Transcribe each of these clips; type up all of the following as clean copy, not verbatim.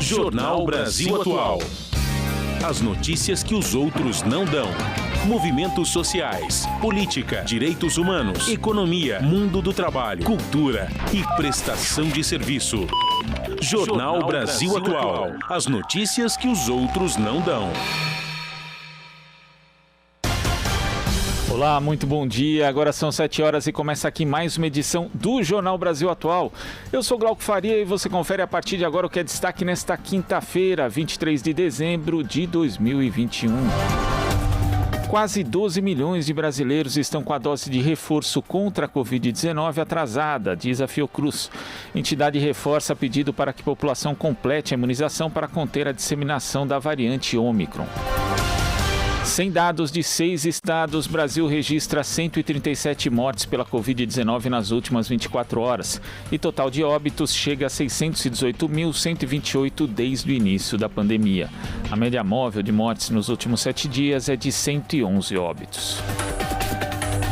Jornal Brasil Atual. As notícias que os outros não dão. Movimentos sociais, política, direitos humanos, economia, mundo do trabalho, cultura e prestação de serviço. Jornal Brasil Atual. As notícias que os outros não dão. Olá, muito bom dia. Agora são 7 horas e começa aqui mais uma edição do Jornal Brasil Atual. Eu sou Glauco Faria e você confere a partir de agora o que é destaque nesta quinta-feira, 23 de dezembro de 2021. Quase 12 milhões de brasileiros estão com a dose de reforço contra a Covid-19 atrasada, diz a Fiocruz. A entidade reforça pedido para que a população complete a imunização para conter a disseminação da variante Ômicron. Sem dados de 6 estados, Brasil registra 137 mortes pela Covid-19 nas últimas 24 horas. E total de óbitos chega a 618.128 desde o início da pandemia. A média móvel de mortes nos últimos 7 dias é de 111 óbitos.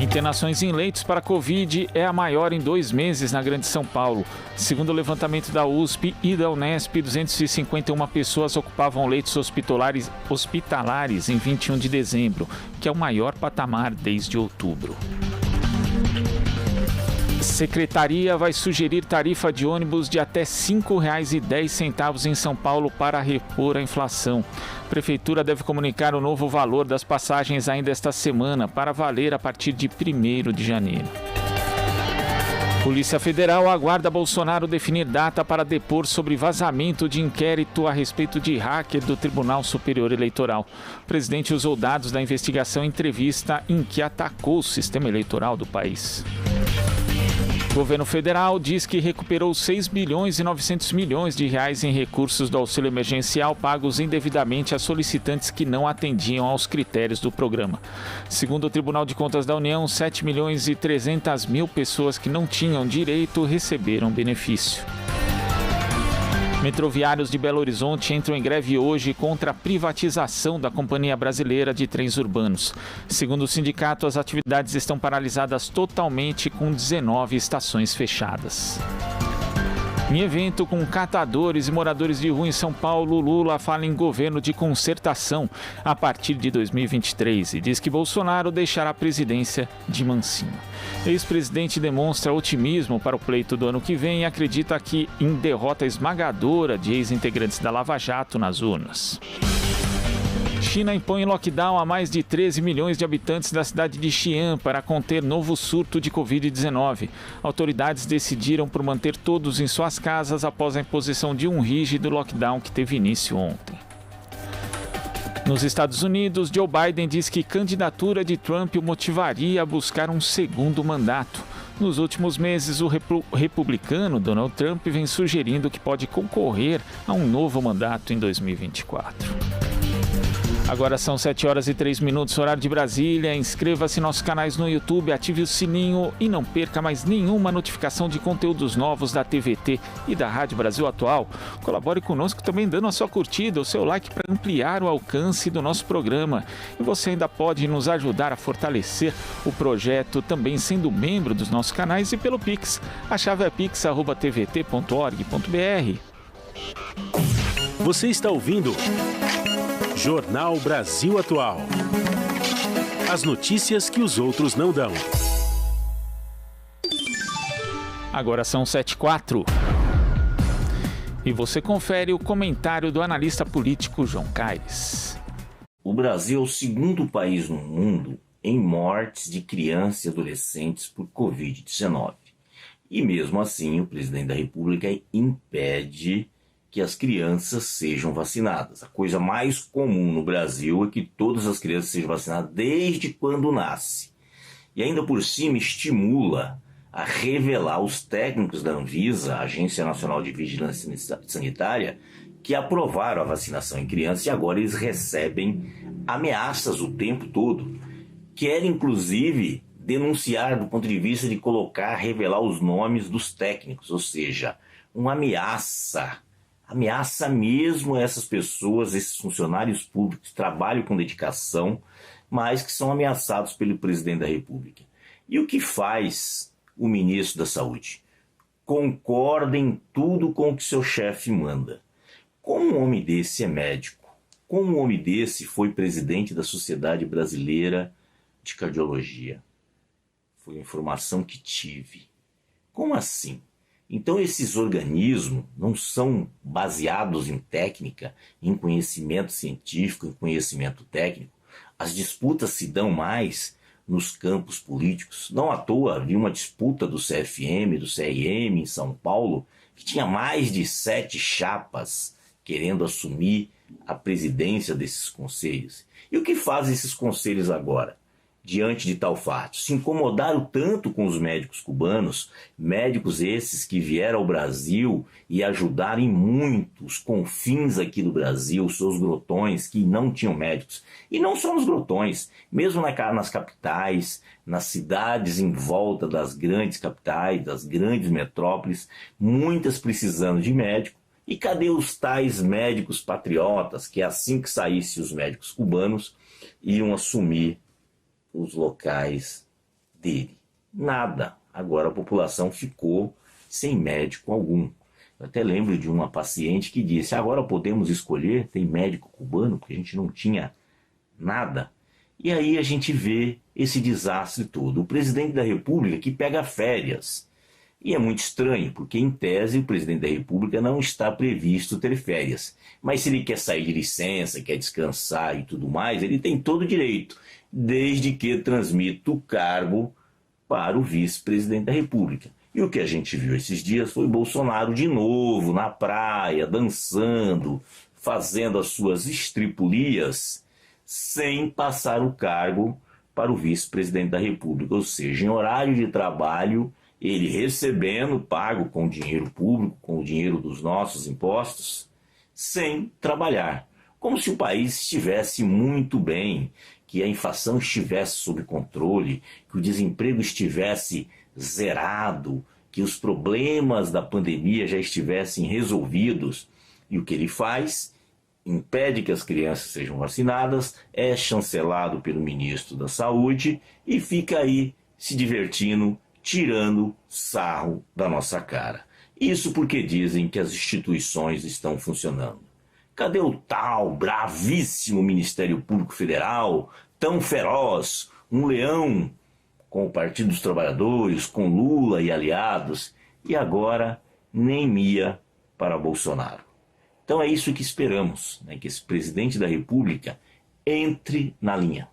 Internações em leitos para Covid é a maior em 2 meses na Grande São Paulo. Segundo o levantamento da USP e da Unesp, 251 pessoas ocupavam leitos hospitalares em 21 de dezembro, que é o maior patamar desde outubro. Secretaria vai sugerir tarifa de ônibus de até R$ 5,10 em São Paulo para repor a inflação. A Prefeitura deve comunicar o novo valor das passagens ainda esta semana para valer a partir de 1º de janeiro. Polícia Federal aguarda Bolsonaro definir data para depor sobre vazamento de inquérito a respeito de hacker do Tribunal Superior Eleitoral. O presidente usou dados da investigação em entrevista em que atacou o sistema eleitoral do país. O governo federal diz que recuperou 6 bilhões e 900 milhões de reais em recursos do auxílio emergencial pagos indevidamente a solicitantes que não atendiam aos critérios do programa. Segundo o Tribunal de Contas da União, 7 milhões e 300 mil pessoas que não tinham direito receberam benefício. Metroviários de Belo Horizonte entram em greve hoje contra a privatização da Companhia Brasileira de Trens Urbanos. Segundo o sindicato, as atividades estão paralisadas totalmente com 19 estações fechadas. Em evento com catadores e moradores de rua em São Paulo, Lula fala em governo de concertação a partir de 2023 e diz que Bolsonaro deixará a presidência de mansinho. Ex-presidente demonstra otimismo para o pleito do ano que vem e acredita que em derrota esmagadora de ex-integrantes da Lava Jato nas urnas. China impõe lockdown a mais de 13 milhões de habitantes da cidade de Xi'an para conter novo surto de Covid-19. Autoridades decidiram por manter todos em suas casas após a imposição de um rígido lockdown que teve início ontem. Nos Estados Unidos, Joe Biden diz que candidatura de Trump o motivaria a buscar um segundo mandato. Nos últimos meses, o republicano Donald Trump vem sugerindo que pode concorrer a um novo mandato em 2024. Agora são 7 horas e 3 minutos, horário de Brasília. Inscreva-se em nossos canais no YouTube, ative o sininho e não perca mais nenhuma notificação de conteúdos novos da TVT e da Rádio Brasil Atual. Colabore conosco também dando a sua curtida, o seu like para ampliar o alcance do nosso programa. E você ainda pode nos ajudar a fortalecer o projeto também sendo membro dos nossos canais e pelo Pix. A chave é pix@tvt.org.br. Você está ouvindo Jornal Brasil Atual. As notícias que os outros não dão. Agora são 7h04. E você confere o comentário do analista político João Caires. O Brasil é o segundo país no mundo em mortes de crianças e adolescentes por Covid-19. E mesmo assim, o presidente da República impede que as crianças sejam vacinadas. A coisa mais comum no Brasil é que todas as crianças sejam vacinadas desde quando nasce. E ainda por cima estimula a revelar os técnicos da Anvisa, a Agência Nacional de Vigilância Sanitária, que aprovaram a vacinação em crianças e agora eles recebem ameaças o tempo todo. Querem, inclusive, denunciar do ponto de vista de revelar os nomes dos técnicos, ou seja, uma ameaça mesmo a essas pessoas, esses funcionários públicos que trabalham com dedicação, mas que são ameaçados pelo presidente da República. E o que faz o ministro da Saúde? Concorda em tudo com o que seu chefe manda. Como um homem desse é médico? Como um homem desse foi presidente da Sociedade Brasileira de Cardiologia? Foi a informação que tive. Como assim? Então esses organismos não são baseados em técnica, em conhecimento científico, em conhecimento técnico. As disputas se dão mais nos campos políticos. Não à toa havia uma disputa do CFM, do CRM em São Paulo, que tinha mais de 7 chapas querendo assumir a presidência desses conselhos. E o que fazem esses conselhos agora, diante de tal fato? Se incomodaram tanto com os médicos cubanos, médicos esses que vieram ao Brasil e ajudaram em muito os confins aqui do Brasil, seus grotões que não tinham médicos. E não só nos grotões, mesmo nas capitais, nas cidades em volta das grandes capitais, das grandes metrópoles, muitas precisando de médico. E cadê os tais médicos patriotas que assim que saíssem os médicos cubanos iam assumir os locais dele? Nada. Agora a população ficou sem médico algum. Eu até lembro de uma paciente que disse: agora podemos escolher, tem médico cubano, porque a gente não tinha nada. E aí a gente vê esse desastre todo. O presidente da República que pega férias. E é muito estranho, porque em tese o presidente da República não está previsto ter férias. Mas se ele quer sair de licença, quer descansar e tudo mais, ele tem todo o direito, desde que transmita o cargo para o vice-presidente da República. E o que a gente viu esses dias foi Bolsonaro de novo na praia, dançando, fazendo as suas estripulias, sem passar o cargo para o vice-presidente da República. Ou seja, em horário de trabalho, ele recebendo, pago com dinheiro público, com o dinheiro dos nossos impostos, sem trabalhar. Como se o país estivesse muito bem, que a inflação estivesse sob controle, que o desemprego estivesse zerado, que os problemas da pandemia já estivessem resolvidos. E o que ele faz? Impede que as crianças sejam vacinadas, é chancelado pelo ministro da Saúde e fica aí se divertindo, tirando sarro da nossa cara. Isso porque dizem que as instituições estão funcionando. Cadê o tal bravíssimo Ministério Público Federal, tão feroz, um leão com o Partido dos Trabalhadores, com Lula e aliados, e agora nem mia para Bolsonaro? Então é isso que esperamos, né? Que esse presidente da República entre na linha.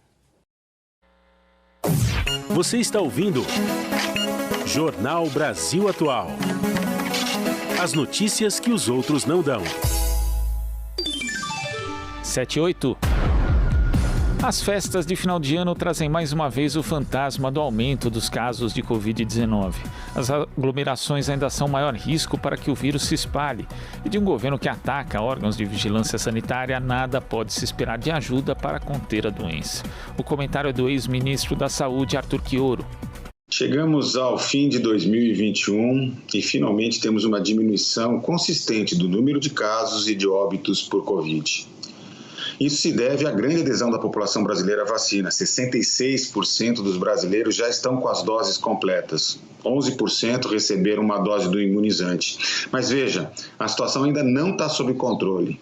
Você está ouvindo Jornal Brasil Atual. As notícias que os outros não dão. 7:08. As festas de final de ano trazem mais uma vez o fantasma do aumento dos casos de Covid-19. As aglomerações ainda são o maior risco para que o vírus se espalhe. E de um governo que ataca órgãos de vigilância sanitária, nada pode se esperar de ajuda para conter a doença. O comentário é do ex-ministro da Saúde, Arthur Quioro. Chegamos ao fim de 2021 e finalmente temos uma diminuição consistente do número de casos e de óbitos por Covid. Isso se deve à grande adesão da população brasileira à vacina. 66% dos brasileiros já estão com as doses completas. 11% receberam uma dose do imunizante. Mas veja, a situação ainda não está sob controle.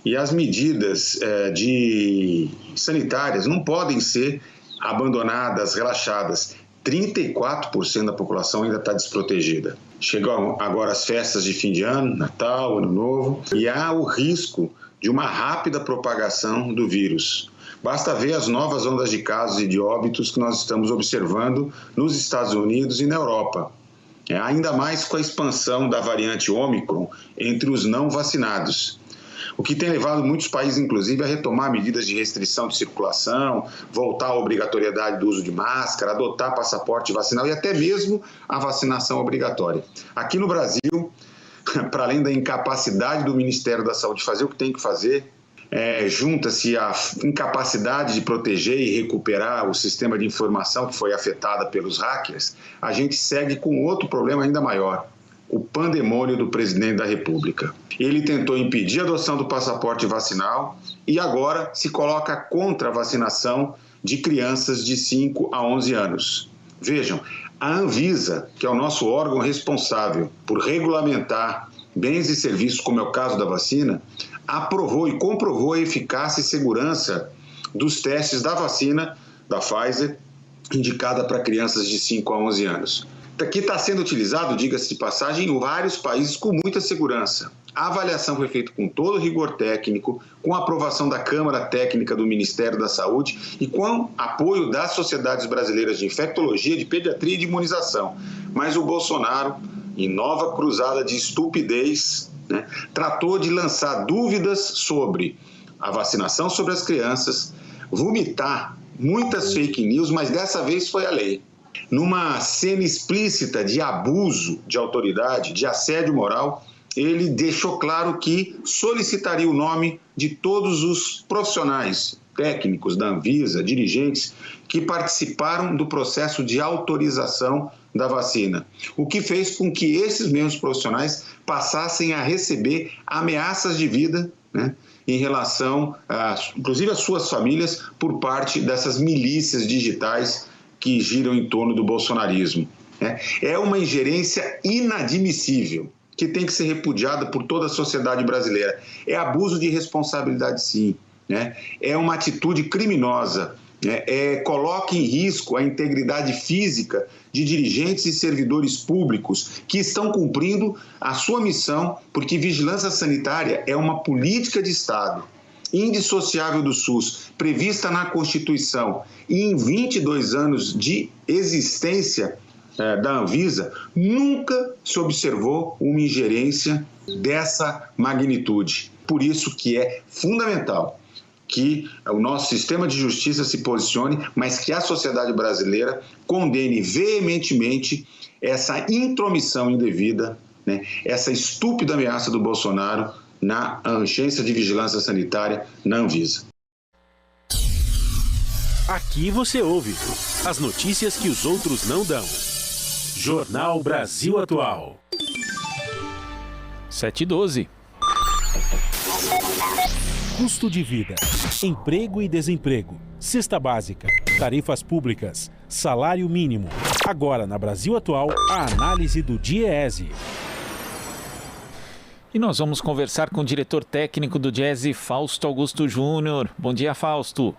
E as medidas sanitárias não podem ser abandonadas, relaxadas. 34% da população ainda está desprotegida. Chegam agora as festas de fim de ano, Natal, Ano Novo, e há o risco de uma rápida propagação do vírus. Basta ver as novas ondas de casos e de óbitos que nós estamos observando nos Estados Unidos e na Europa. Ainda mais com a expansão da variante Ômicron entre os não vacinados. O que tem levado muitos países, inclusive, a retomar medidas de restrição de circulação, voltar à obrigatoriedade do uso de máscara, adotar passaporte vacinal e até mesmo a vacinação obrigatória. Aqui no Brasil, para além da incapacidade do Ministério da Saúde fazer o que tem que fazer, junta-se a incapacidade de proteger e recuperar o sistema de informação que foi afetado pelos hackers, a gente segue com outro problema ainda maior, o pandemônio do presidente da República. Ele tentou impedir a adoção do passaporte vacinal e agora se coloca contra a vacinação de crianças de 5 a 11 anos. Vejam, a Anvisa, que é o nosso órgão responsável por regulamentar bens e serviços, como é o caso da vacina, aprovou e comprovou a eficácia e segurança dos testes da vacina da Pfizer, indicada para crianças de 5 a 11 anos. Aqui está sendo utilizado, diga-se de passagem, em vários países com muita segurança. A avaliação foi feita com todo rigor técnico, com a aprovação da Câmara Técnica do Ministério da Saúde e com apoio das sociedades brasileiras de infectologia, de pediatria e de imunização. Mas o Bolsonaro, em nova cruzada de estupidez, tratou de lançar dúvidas sobre a vacinação sobre as crianças, vomitar muitas fake news, mas dessa vez foi a lei. Numa cena explícita de abuso de autoridade, de assédio moral, ele deixou claro que solicitaria o nome de todos os profissionais, técnicos da Anvisa, dirigentes, que participaram do processo de autorização da vacina, o que fez com que esses mesmos profissionais passassem a receber ameaças de vida, em relação, inclusive às suas famílias, por parte dessas milícias digitais que giram em torno do bolsonarismo. É uma ingerência inadmissível, que tem que ser repudiada por toda a sociedade brasileira. É abuso de responsabilidade, sim. É uma atitude criminosa. Coloca em risco a integridade física de dirigentes e servidores públicos que estão cumprindo a sua missão, porque vigilância sanitária é uma política de Estado indissociável do SUS, prevista na Constituição, e em 22 anos de existência da Anvisa, nunca se observou uma ingerência dessa magnitude. Por isso que é fundamental que o nosso sistema de justiça se posicione, mas que a sociedade brasileira condene veementemente essa intromissão indevida, essa estúpida ameaça do Bolsonaro na Agência de Vigilância Sanitária, na Anvisa. Aqui você ouve as notícias que os outros não dão. Jornal Brasil Atual. 7h12. Custo de vida, emprego e desemprego, cesta básica, tarifas públicas, salário mínimo. Agora, na Brasil Atual, a análise do DIEESE. E nós vamos conversar com o diretor técnico do DIEESE, Fausto Augusto Júnior. Bom dia, Fausto.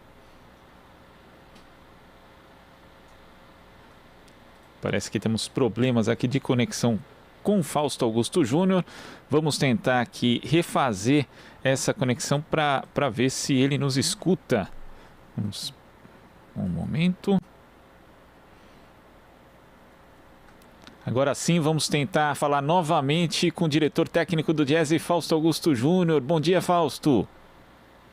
Parece que temos problemas aqui de conexão com Fausto Augusto Júnior. Vamos tentar aqui refazer essa conexão para ver se ele nos escuta. Um momento. Agora sim, vamos tentar falar novamente com o diretor técnico do DIEESE, Fausto Augusto Júnior. Bom dia, Fausto.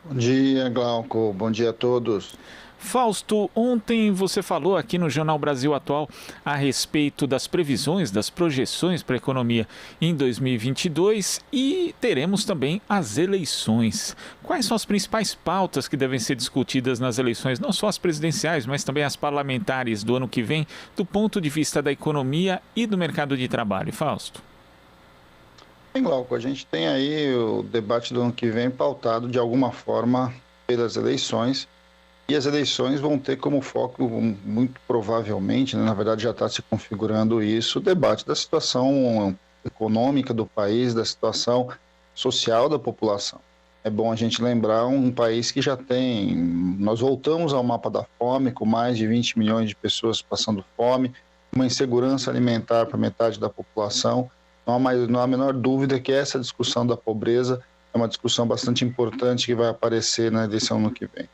Bom dia, Glauco. Bom dia a todos. Fausto, ontem você falou aqui no Jornal Brasil Atual a respeito das previsões, das projeções para a economia em 2022 e teremos também as eleições. Quais são as principais pautas que devem ser discutidas nas eleições, não só as presidenciais, mas também as parlamentares do ano que vem, do ponto de vista da economia e do mercado de trabalho? Fausto. Bem, Glauco, a gente tem aí o debate do ano que vem pautado de alguma forma pelas eleições. E as eleições vão ter como foco, muito provavelmente, na verdade já está se configurando isso, o debate da situação econômica do país, da situação social da população. É bom a gente lembrar um país que já tem, nós voltamos ao mapa da fome, com mais de 20 milhões de pessoas passando fome, uma insegurança alimentar para metade da população. Não há a menor dúvida que essa discussão da pobreza é uma discussão bastante importante que vai aparecer na eleição no que vem.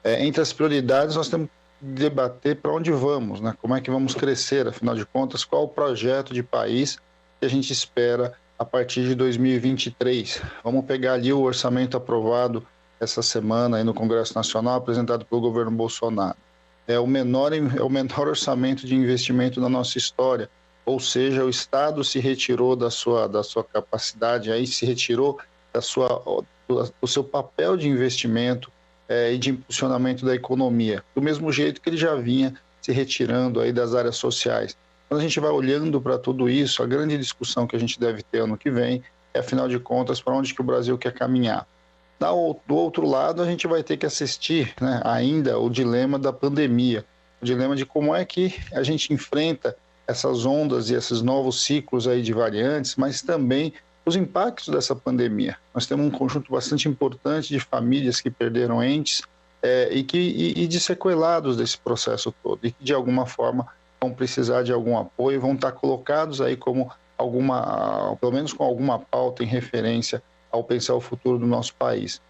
Entre as prioridades, nós temos que debater para onde vamos, como é que vamos crescer, afinal de contas, qual o projeto de país que a gente espera a partir de 2023. Vamos pegar ali o orçamento aprovado essa semana aí no Congresso Nacional, apresentado pelo governo Bolsonaro. É o menor orçamento de investimento da nossa história, ou seja, o Estado se retirou da sua capacidade, aí se retirou do seu papel de investimento e de impulsionamento da economia, do mesmo jeito que ele já vinha se retirando aí das áreas sociais. Quando a gente vai olhando para tudo isso, a grande discussão que a gente deve ter ano que vem é, afinal de contas, para onde que o Brasil quer caminhar. Do outro lado, a gente vai ter que assistir ainda o dilema da pandemia, o dilema de como é que a gente enfrenta essas ondas e esses novos ciclos aí de variantes, mas também os impactos dessa pandemia. Nós temos um conjunto bastante importante de famílias que perderam entes e de sequelados desse processo todo, e que de alguma forma vão precisar de algum apoio, vão estar colocados aí como pelo menos com alguma pauta em referência ao pensar o futuro do nosso país.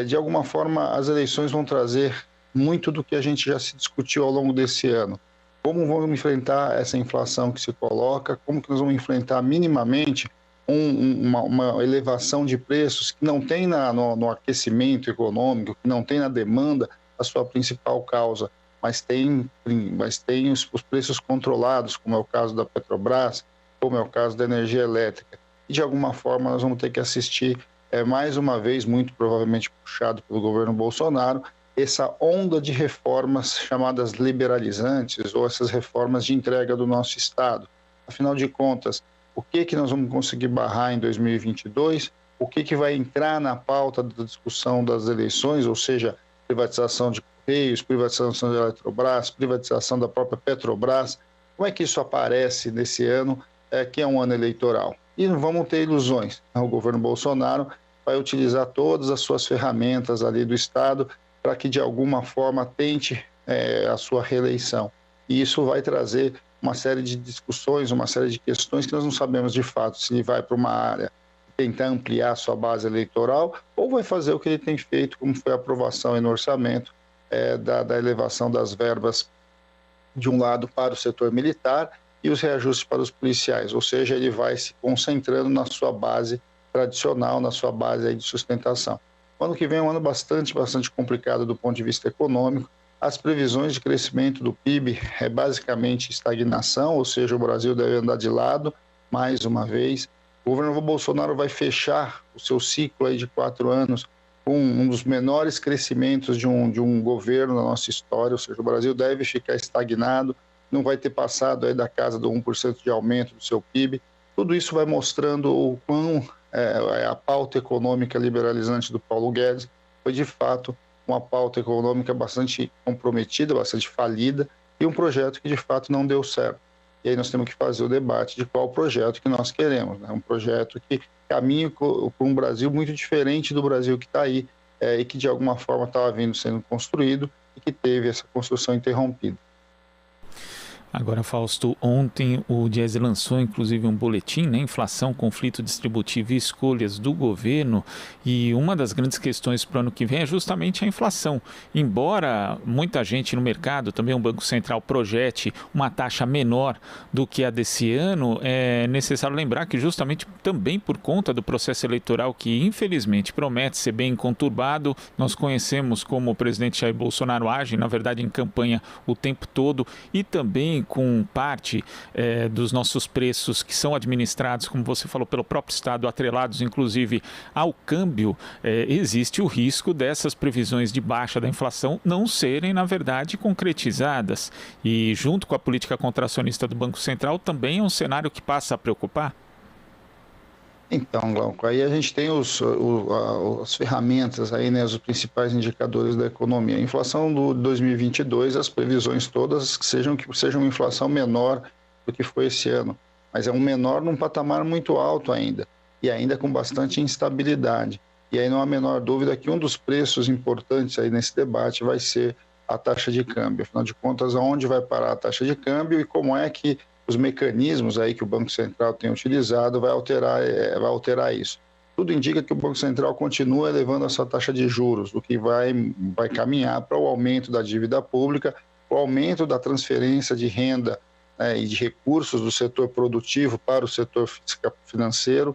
De alguma forma, as eleições vão trazer muito do que a gente já se discutiu ao longo desse ano. Como vamos enfrentar essa inflação que se coloca, como que nós vamos enfrentar minimamente uma elevação de preços que não tem no aquecimento econômico, que não tem na demanda a sua principal causa, mas tem os preços controlados, como é o caso da Petrobras, como é o caso da energia elétrica. E de alguma forma nós vamos ter que assistir, mais uma vez, muito provavelmente puxado pelo governo Bolsonaro, essa onda de reformas chamadas liberalizantes ou essas reformas de entrega do nosso Estado. Afinal de contas, o que nós vamos conseguir barrar em 2022? O que vai entrar na pauta da discussão das eleições, ou seja, privatização de Correios, privatização da Eletrobras, privatização da própria Petrobras? Como é que isso aparece nesse ano, que é um ano eleitoral? E não vamos ter ilusões. O governo Bolsonaro vai utilizar todas as suas ferramentas ali do Estado para que de alguma forma tente a sua reeleição. E isso vai trazer uma série de discussões, uma série de questões que nós não sabemos de fato se ele vai para uma área tentar ampliar a sua base eleitoral ou vai fazer o que ele tem feito, como foi a aprovação no orçamento da elevação das verbas de um lado para o setor militar e os reajustes para os policiais, ou seja, ele vai se concentrando na sua base tradicional, na sua base aí de sustentação. O ano que vem é um ano bastante complicado do ponto de vista econômico. As previsões de crescimento do PIB é basicamente estagnação, ou seja, o Brasil deve andar de lado, mais uma vez. O governo Bolsonaro vai fechar o seu ciclo aí de 4 anos com um dos menores crescimentos de um governo na nossa história, ou seja, o Brasil deve ficar estagnado, não vai ter passado aí da casa do 1% de aumento do seu PIB. Tudo isso vai mostrando o quão a pauta econômica liberalizante do Paulo Guedes foi, de fato, uma pauta econômica bastante comprometida, bastante falida, e um projeto que, de fato, não deu certo. E aí nós temos que fazer o debate de qual projeto que nós queremos, né? Um projeto que caminha por um Brasil muito diferente do Brasil que está aí, e que, de alguma forma, estava sendo construído e que teve essa construção interrompida. Agora, Fausto, ontem o Diese lançou inclusive um boletim, né? Inflação, conflito distributivo e escolhas do governo, e uma das grandes questões para o ano que vem é justamente a inflação. Embora muita gente no mercado, também o Banco Central, projete uma taxa menor do que a desse ano, é necessário lembrar que justamente também por conta do processo eleitoral que infelizmente promete ser bem conturbado, nós conhecemos como o presidente Jair Bolsonaro age, na verdade em campanha o tempo todo, e também com parte dos nossos preços que são administrados, como você falou, pelo próprio Estado, atrelados inclusive ao câmbio, existe o risco dessas previsões de baixa da inflação não serem, na verdade, concretizadas. E junto com a política contracionista do Banco Central, também é um cenário que passa a preocupar? Então, Glauco, aí a gente tem as ferramentas aí, né, os principais indicadores da economia. A inflação do 2022, as previsões todas que seja uma inflação menor do que foi esse ano, mas é um menor num patamar muito alto ainda, e ainda com bastante instabilidade. E aí não há a menor dúvida que um dos preços importantes aí nesse debate vai ser a taxa de câmbio. Afinal de contas, aonde vai parar a taxa de câmbio e como é que os mecanismos aí que o Banco Central tem utilizado vai alterar isso. Tudo indica que o Banco Central continua elevando a sua taxa de juros, o que vai caminhar para o aumento da dívida pública, o aumento da transferência de renda, né, e de recursos do setor produtivo para o setor financeiro,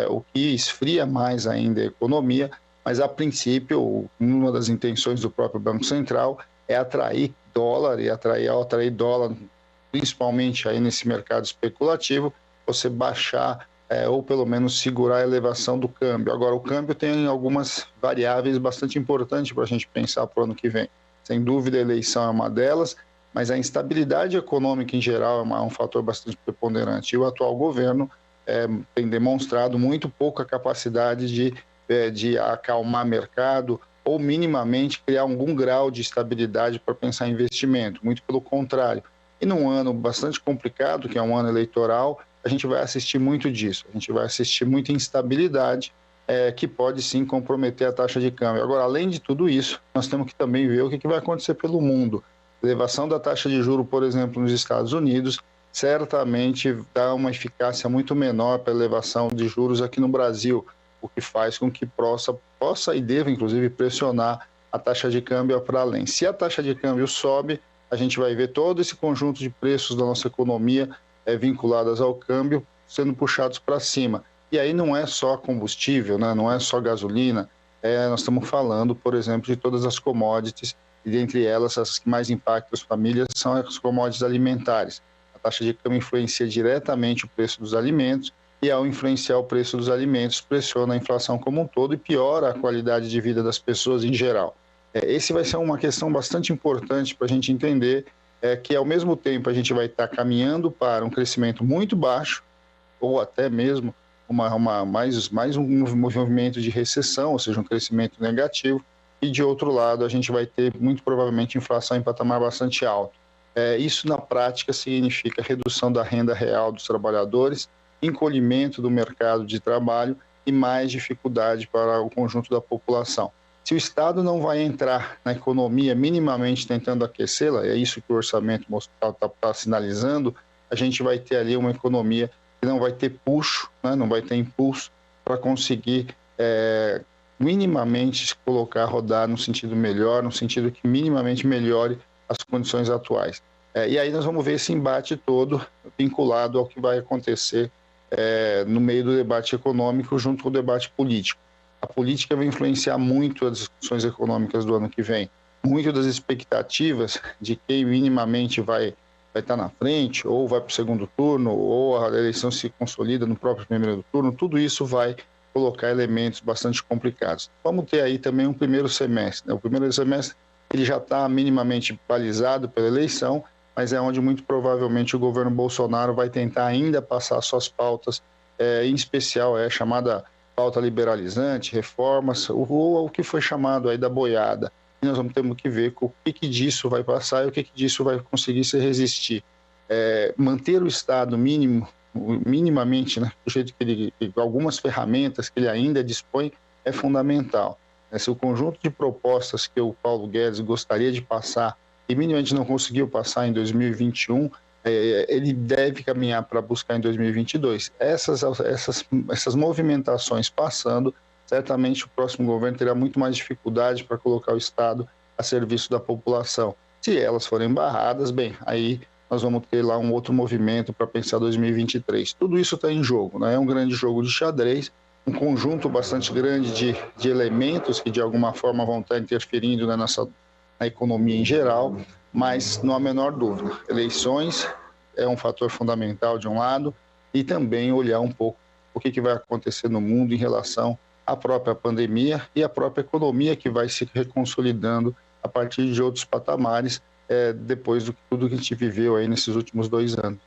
o que esfria mais ainda a economia, mas a princípio uma das intenções do próprio Banco Central é atrair dólar e atrair dólar principalmente aí nesse mercado especulativo, você baixar ou pelo menos segurar a elevação do câmbio. Agora, o câmbio tem algumas variáveis bastante importantes para a gente pensar para o ano que vem. Sem dúvida, a eleição é uma delas, mas a instabilidade econômica em geral é um fator bastante preponderante. E o atual governo tem demonstrado muito pouca capacidade de acalmar mercado ou minimamente criar algum grau de estabilidade para pensar em investimento. Muito pelo contrário. E num ano bastante complicado, que é um ano eleitoral, a gente vai assistir muito disso. A gente vai assistir muita instabilidade, que pode sim comprometer a taxa de câmbio. Agora, além de tudo isso, nós temos que também ver o que vai acontecer pelo mundo. Elevação da taxa de juros, por exemplo, nos Estados Unidos, certamente dá uma eficácia muito menor para a elevação de juros aqui no Brasil, o que faz com que possa e deva, inclusive, pressionar a taxa de câmbio para além. Se a taxa de câmbio sobe, a gente vai ver todo esse conjunto de preços da nossa economia vinculadas ao câmbio sendo puxados para cima. E aí não é só combustível, né? Não é só gasolina, nós estamos falando, por exemplo, de todas as commodities, e dentre elas, as que mais impactam as famílias são as commodities alimentares. A taxa de câmbio influencia diretamente o preço dos alimentos, e ao influenciar o preço dos alimentos, pressiona a inflação como um todo e piora a qualidade de vida das pessoas em geral. Esse vai ser uma questão bastante importante para a gente entender que, ao mesmo tempo, a gente vai estar caminhando para um crescimento muito baixo, ou até mesmo mais um movimento de recessão, ou seja, um crescimento negativo, e de outro lado a gente vai ter muito provavelmente inflação em patamar bastante alto. Isso na prática significa redução da renda real dos trabalhadores, encolhimento do mercado de trabalho e mais dificuldade para o conjunto da população. Se o Estado não vai entrar na economia minimamente tentando aquecê-la, é isso que o orçamento está sinalizando, a gente vai ter ali uma economia que não vai ter puxo, né? Não vai ter impulso para conseguir minimamente se colocar a rodar no sentido melhor, no sentido que minimamente melhore as condições atuais. E aí nós vamos ver esse embate todo vinculado ao que vai acontecer no meio do debate econômico junto com o debate político. A política vai influenciar muito as discussões econômicas do ano que vem. Muito das expectativas de quem minimamente vai estar na frente, ou vai para o segundo turno, ou a eleição se consolida no próprio primeiro turno, tudo isso vai colocar elementos bastante complicados. Vamos ter aí também um primeiro semestre, né? O primeiro semestre ele já está minimamente balizado pela eleição, mas é onde muito provavelmente o governo Bolsonaro vai tentar ainda passar suas pautas, em especial a chamada pauta liberalizante, reformas, ou o que foi chamado aí da boiada. E nós vamos ter que ver o que disso vai passar e o que disso vai conseguir se resistir. Manter o Estado minimamente, né, do jeito que ele, algumas ferramentas que ele ainda dispõe, é fundamental. Se o conjunto de propostas que o Paulo Guedes gostaria de passar e minimamente não conseguiu passar em 2021, ele deve caminhar para buscar em 2022. Essas movimentações passando, certamente o próximo governo terá muito mais dificuldade para colocar o Estado a serviço da população. Se elas forem barradas, bem, aí nós vamos ter lá um outro movimento para pensar 2023. Tudo isso está em jogo, né? É um grande jogo de xadrez, um conjunto bastante grande de elementos que de alguma forma vão estar interferindo na economia em geral, mas não há a menor dúvida, eleições é um fator fundamental de um lado e também olhar um pouco o que vai acontecer no mundo em relação à própria pandemia e à própria economia que vai se reconsolidando a partir de outros patamares depois de tudo que a gente viveu aí nesses últimos 2 anos.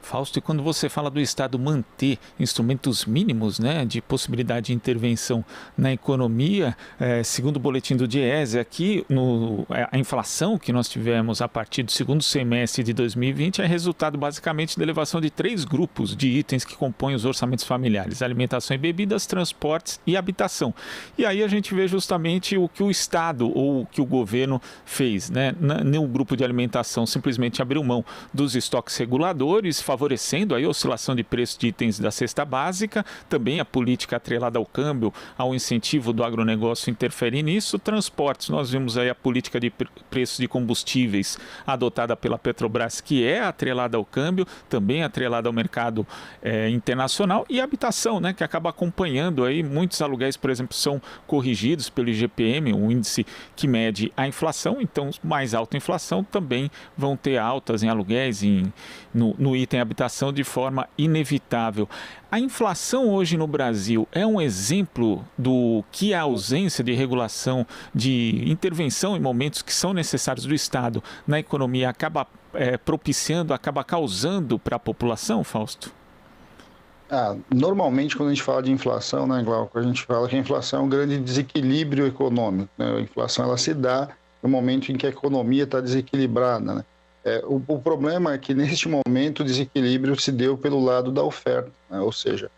Fausto, e quando você fala do Estado manter instrumentos mínimos, né, de possibilidade de intervenção na economia, segundo o boletim do Diese, aqui a inflação que nós tivemos a partir do segundo semestre de 2020 é resultado basicamente da elevação de 3 grupos de itens que compõem os orçamentos familiares: alimentação e bebidas, transportes e habitação. E aí a gente vê justamente o que o Estado ou o que o governo fez, né? No grupo de alimentação simplesmente abriu mão dos estoques reguladores, favorecendo a oscilação de preços de itens da cesta básica. Também a política atrelada ao câmbio, ao incentivo do agronegócio interfere nisso. Transportes, nós vimos aí a política de preços de combustíveis adotada pela Petrobras, que é atrelada ao câmbio, também atrelada ao mercado internacional. E habitação, né, que acaba acompanhando aí. Muitos aluguéis, por exemplo, são corrigidos pelo IGPM, um índice que mede a inflação. Então, mais alta inflação também vão ter altas em aluguéis, no item habitação, de forma inevitável. A inflação hoje no Brasil é um exemplo do que a ausência de regulação, de intervenção em momentos que são necessários do Estado na economia acaba propiciando, acaba causando para a população, Fausto? Normalmente, quando a gente fala de inflação, né, Glauco, a gente fala que a inflação é um grande desequilíbrio econômico, né? A inflação ela se dá no momento em que a economia está desequilibrada, né? O problema é que, neste momento, o desequilíbrio se deu pelo lado da oferta, né? Ou seja,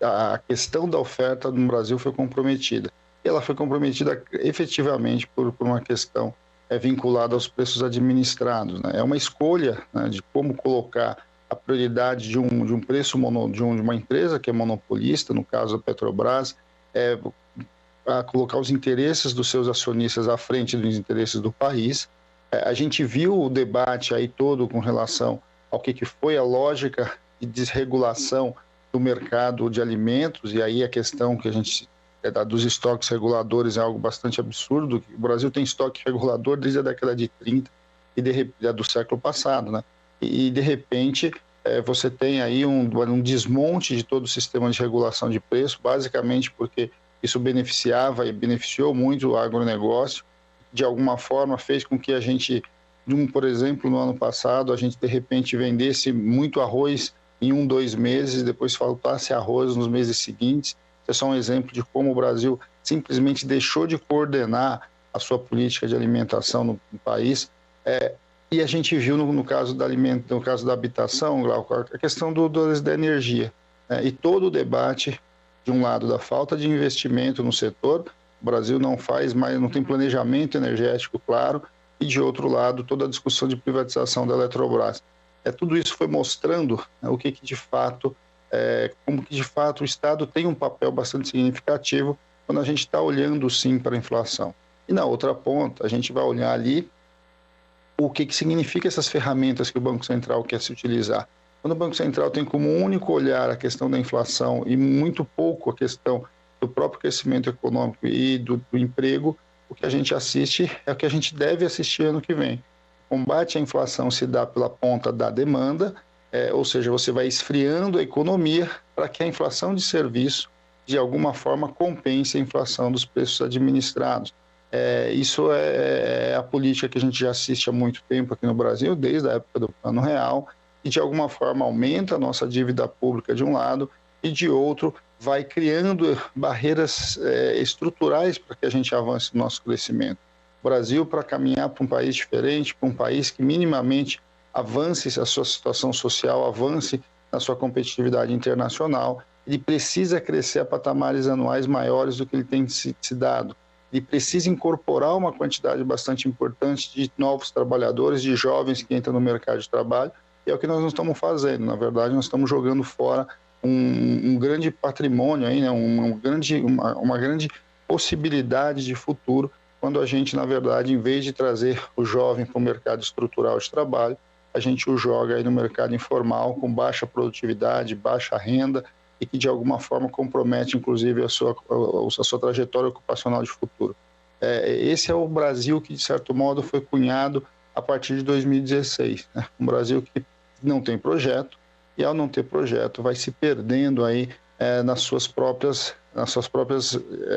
a questão da oferta no Brasil foi comprometida. E ela foi comprometida efetivamente por uma questão vinculada aos preços administrados, né? É uma escolha, né, de como colocar a prioridade de um preço de uma empresa que é monopolista, no caso a Petrobras, a colocar os interesses dos seus acionistas à frente dos interesses do país. A gente viu o debate aí todo com relação ao que foi a lógica de desregulação do mercado de alimentos, e aí a questão que a gente dos estoques reguladores é algo bastante absurdo. O Brasil tem estoque regulador desde a década de 30 e do século passado, né? E de repente você tem aí um desmonte de todo o sistema de regulação de preço, basicamente porque isso beneficiava e beneficiou muito o agronegócio. De alguma forma fez com que a gente, por exemplo, no ano passado, a gente de repente vendesse muito arroz em 2 meses, depois faltasse arroz nos meses seguintes. Isso é só um exemplo de como o Brasil simplesmente deixou de coordenar a sua política de alimentação no país. E a gente viu no caso da habitação, Glauco, a questão da energia, né? E todo o debate, de um lado, da falta de investimento no setor. O Brasil não tem planejamento energético claro, e de outro lado, toda a discussão de privatização da Eletrobras. Tudo isso foi mostrando, né, como que de fato o Estado tem um papel bastante significativo quando a gente está olhando sim para a inflação. E na outra ponta, a gente vai olhar ali o que significa essas ferramentas que o Banco Central quer se utilizar. Quando o Banco Central tem como único olhar a questão da inflação e muito pouco a questão do próprio crescimento econômico e do emprego, o que a gente assiste é o que a gente deve assistir ano que vem. O combate à inflação se dá pela ponta da demanda, ou seja, você vai esfriando a economia para que a inflação de serviço, de alguma forma, compense a inflação dos preços administrados. Isso é a política que a gente já assiste há muito tempo aqui no Brasil, desde a época do Plano Real, e de alguma forma aumenta a nossa dívida pública de um lado e de outro vai criando barreiras estruturais para que a gente avance no nosso crescimento. O Brasil, para caminhar para um país diferente, para um país que minimamente avance a sua situação social, avance na sua competitividade internacional, ele precisa crescer a patamares anuais maiores do que ele tem se dado. Ele precisa incorporar uma quantidade bastante importante de novos trabalhadores, de jovens que entram no mercado de trabalho, e é o que nós não estamos fazendo. Na verdade, nós estamos jogando fora um grande patrimônio, aí, né? uma grande possibilidade de futuro, quando a gente, na verdade, em vez de trazer o jovem para o mercado estrutural de trabalho, a gente o joga aí no mercado informal, com baixa produtividade, baixa renda, e que de alguma forma compromete, inclusive, a sua trajetória ocupacional de futuro. Esse é o Brasil que, de certo modo, foi cunhado a partir de 2016. Né? Um Brasil que não tem projeto, e ao não ter projeto vai se perdendo aí nas suas próprias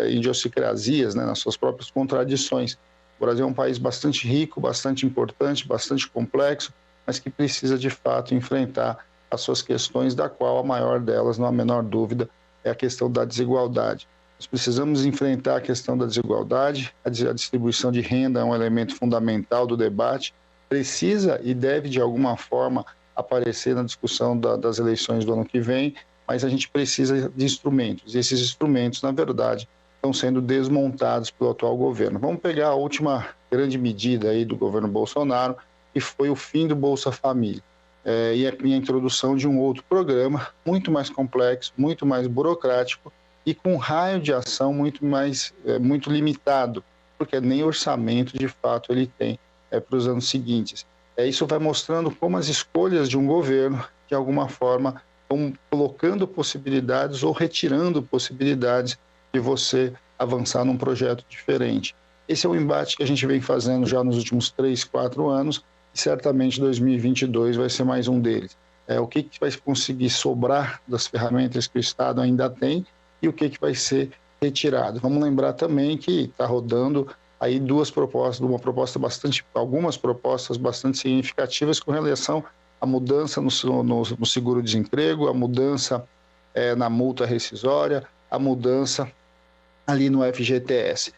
idiosincrasias, né? Nas suas próprias contradições. O Brasil é um país bastante rico, bastante importante, bastante complexo, mas que precisa de fato enfrentar as suas questões, da qual a maior delas, não há a menor dúvida, é a questão da desigualdade. Nós precisamos enfrentar a questão da desigualdade, a distribuição de renda é um elemento fundamental do debate, precisa e deve de alguma forma aparecer na discussão das eleições do ano que vem, mas a gente precisa de instrumentos, e esses instrumentos, na verdade, estão sendo desmontados pelo atual governo. Vamos pegar a última grande medida aí do governo Bolsonaro, que foi o fim do Bolsa Família, e a introdução de um outro programa, muito mais complexo, muito mais burocrático, e com um raio de ação muito limitado, porque nem orçamento, de fato, ele tem para os anos seguintes. Isso vai mostrando como as escolhas de um governo, de alguma forma, vão colocando possibilidades ou retirando possibilidades de você avançar num projeto diferente. Esse é o embate que a gente vem fazendo já nos últimos 3, 4 anos, e certamente 2022 vai ser mais um deles. O que vai conseguir sobrar das ferramentas que o Estado ainda tem e o que vai ser retirado. Vamos lembrar também que está rodando aí algumas propostas bastante significativas com relação à mudança no seguro-desemprego, a mudança na multa rescisória, a mudança ali no FGTS.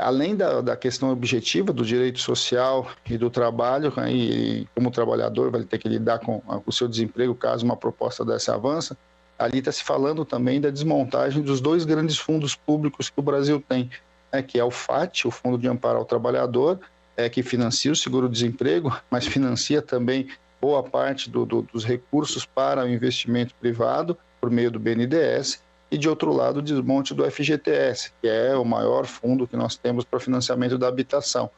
além da questão objetiva do direito social e do trabalho, e como trabalhador vai ter que lidar com o seu desemprego caso uma proposta dessa avança, ali está se falando também da desmontagem dos 2 grandes fundos públicos que o Brasil tem, que é o FAT, o Fundo de Amparo ao Trabalhador, que financia o seguro-desemprego, mas financia também boa parte dos recursos para o investimento privado por meio do BNDES, e de outro lado o desmonte do FGTS, que é o maior fundo que nós temos para financiamento da habitação.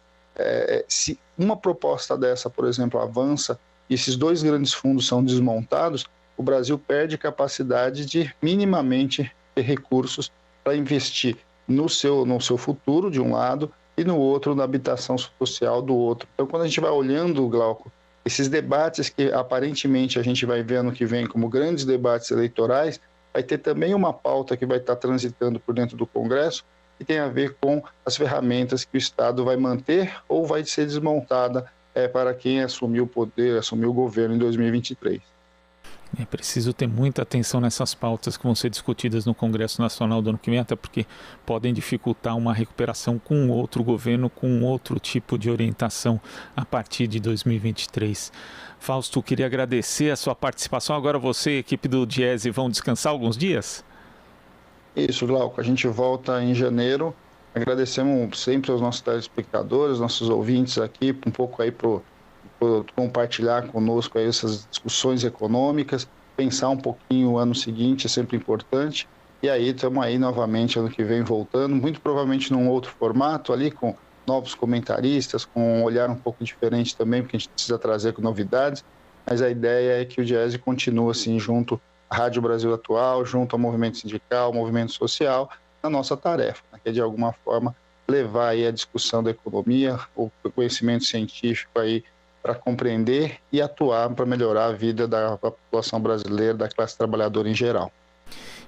Se uma proposta dessa, por exemplo, avança e esses 2 grandes fundos são desmontados, o Brasil perde capacidade de minimamente ter recursos para investir no seu futuro, de um lado, e no outro, na habitação social do outro. Então, quando a gente vai olhando, Glauco, esses debates que aparentemente a gente vai ver ano que vem como grandes debates eleitorais, vai ter também uma pauta que vai estar transitando por dentro do Congresso, que tem a ver com as ferramentas que o Estado vai manter ou vai ser desmontada para quem assumiu o poder, assumiu o governo em 2023. É preciso ter muita atenção nessas pautas que vão ser discutidas no Congresso Nacional do ano que vem, até porque podem dificultar uma recuperação com outro governo, com outro tipo de orientação a partir de 2023. Fausto, queria agradecer a sua participação. Agora você e a equipe do Diese vão descansar alguns dias? Isso, Glauco. A gente volta em janeiro. Agradecemos sempre aos nossos telespectadores, nossos ouvintes aqui, um pouco aí por compartilhar conosco aí essas discussões econômicas, pensar um pouquinho o ano seguinte é sempre importante, e aí estamos aí novamente ano que vem voltando, muito provavelmente num outro formato ali, com novos comentaristas, com um olhar um pouco diferente também, porque a gente precisa trazer com novidades, mas a ideia é que o Diese continue assim junto à Rádio Brasil Atual, junto ao movimento sindical, ao movimento social, na nossa tarefa, que é de alguma forma levar aí a discussão da economia, o conhecimento científico aí para compreender e atuar para melhorar a vida da população brasileira, da classe trabalhadora em geral.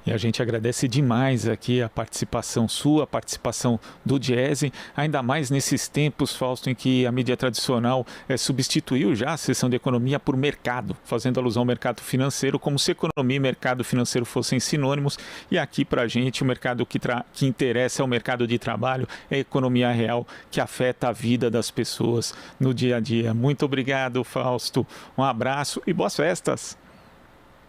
E a gente agradece demais aqui a participação sua, a participação do Diese, ainda mais nesses tempos, Fausto, em que a mídia tradicional substituiu já a seção de economia por mercado, fazendo alusão ao mercado financeiro, como se economia e mercado financeiro fossem sinônimos. E aqui, para a gente, o mercado que interessa é o mercado de trabalho, é a economia real que afeta a vida das pessoas no dia a dia. Muito obrigado, Fausto. Um abraço e boas festas.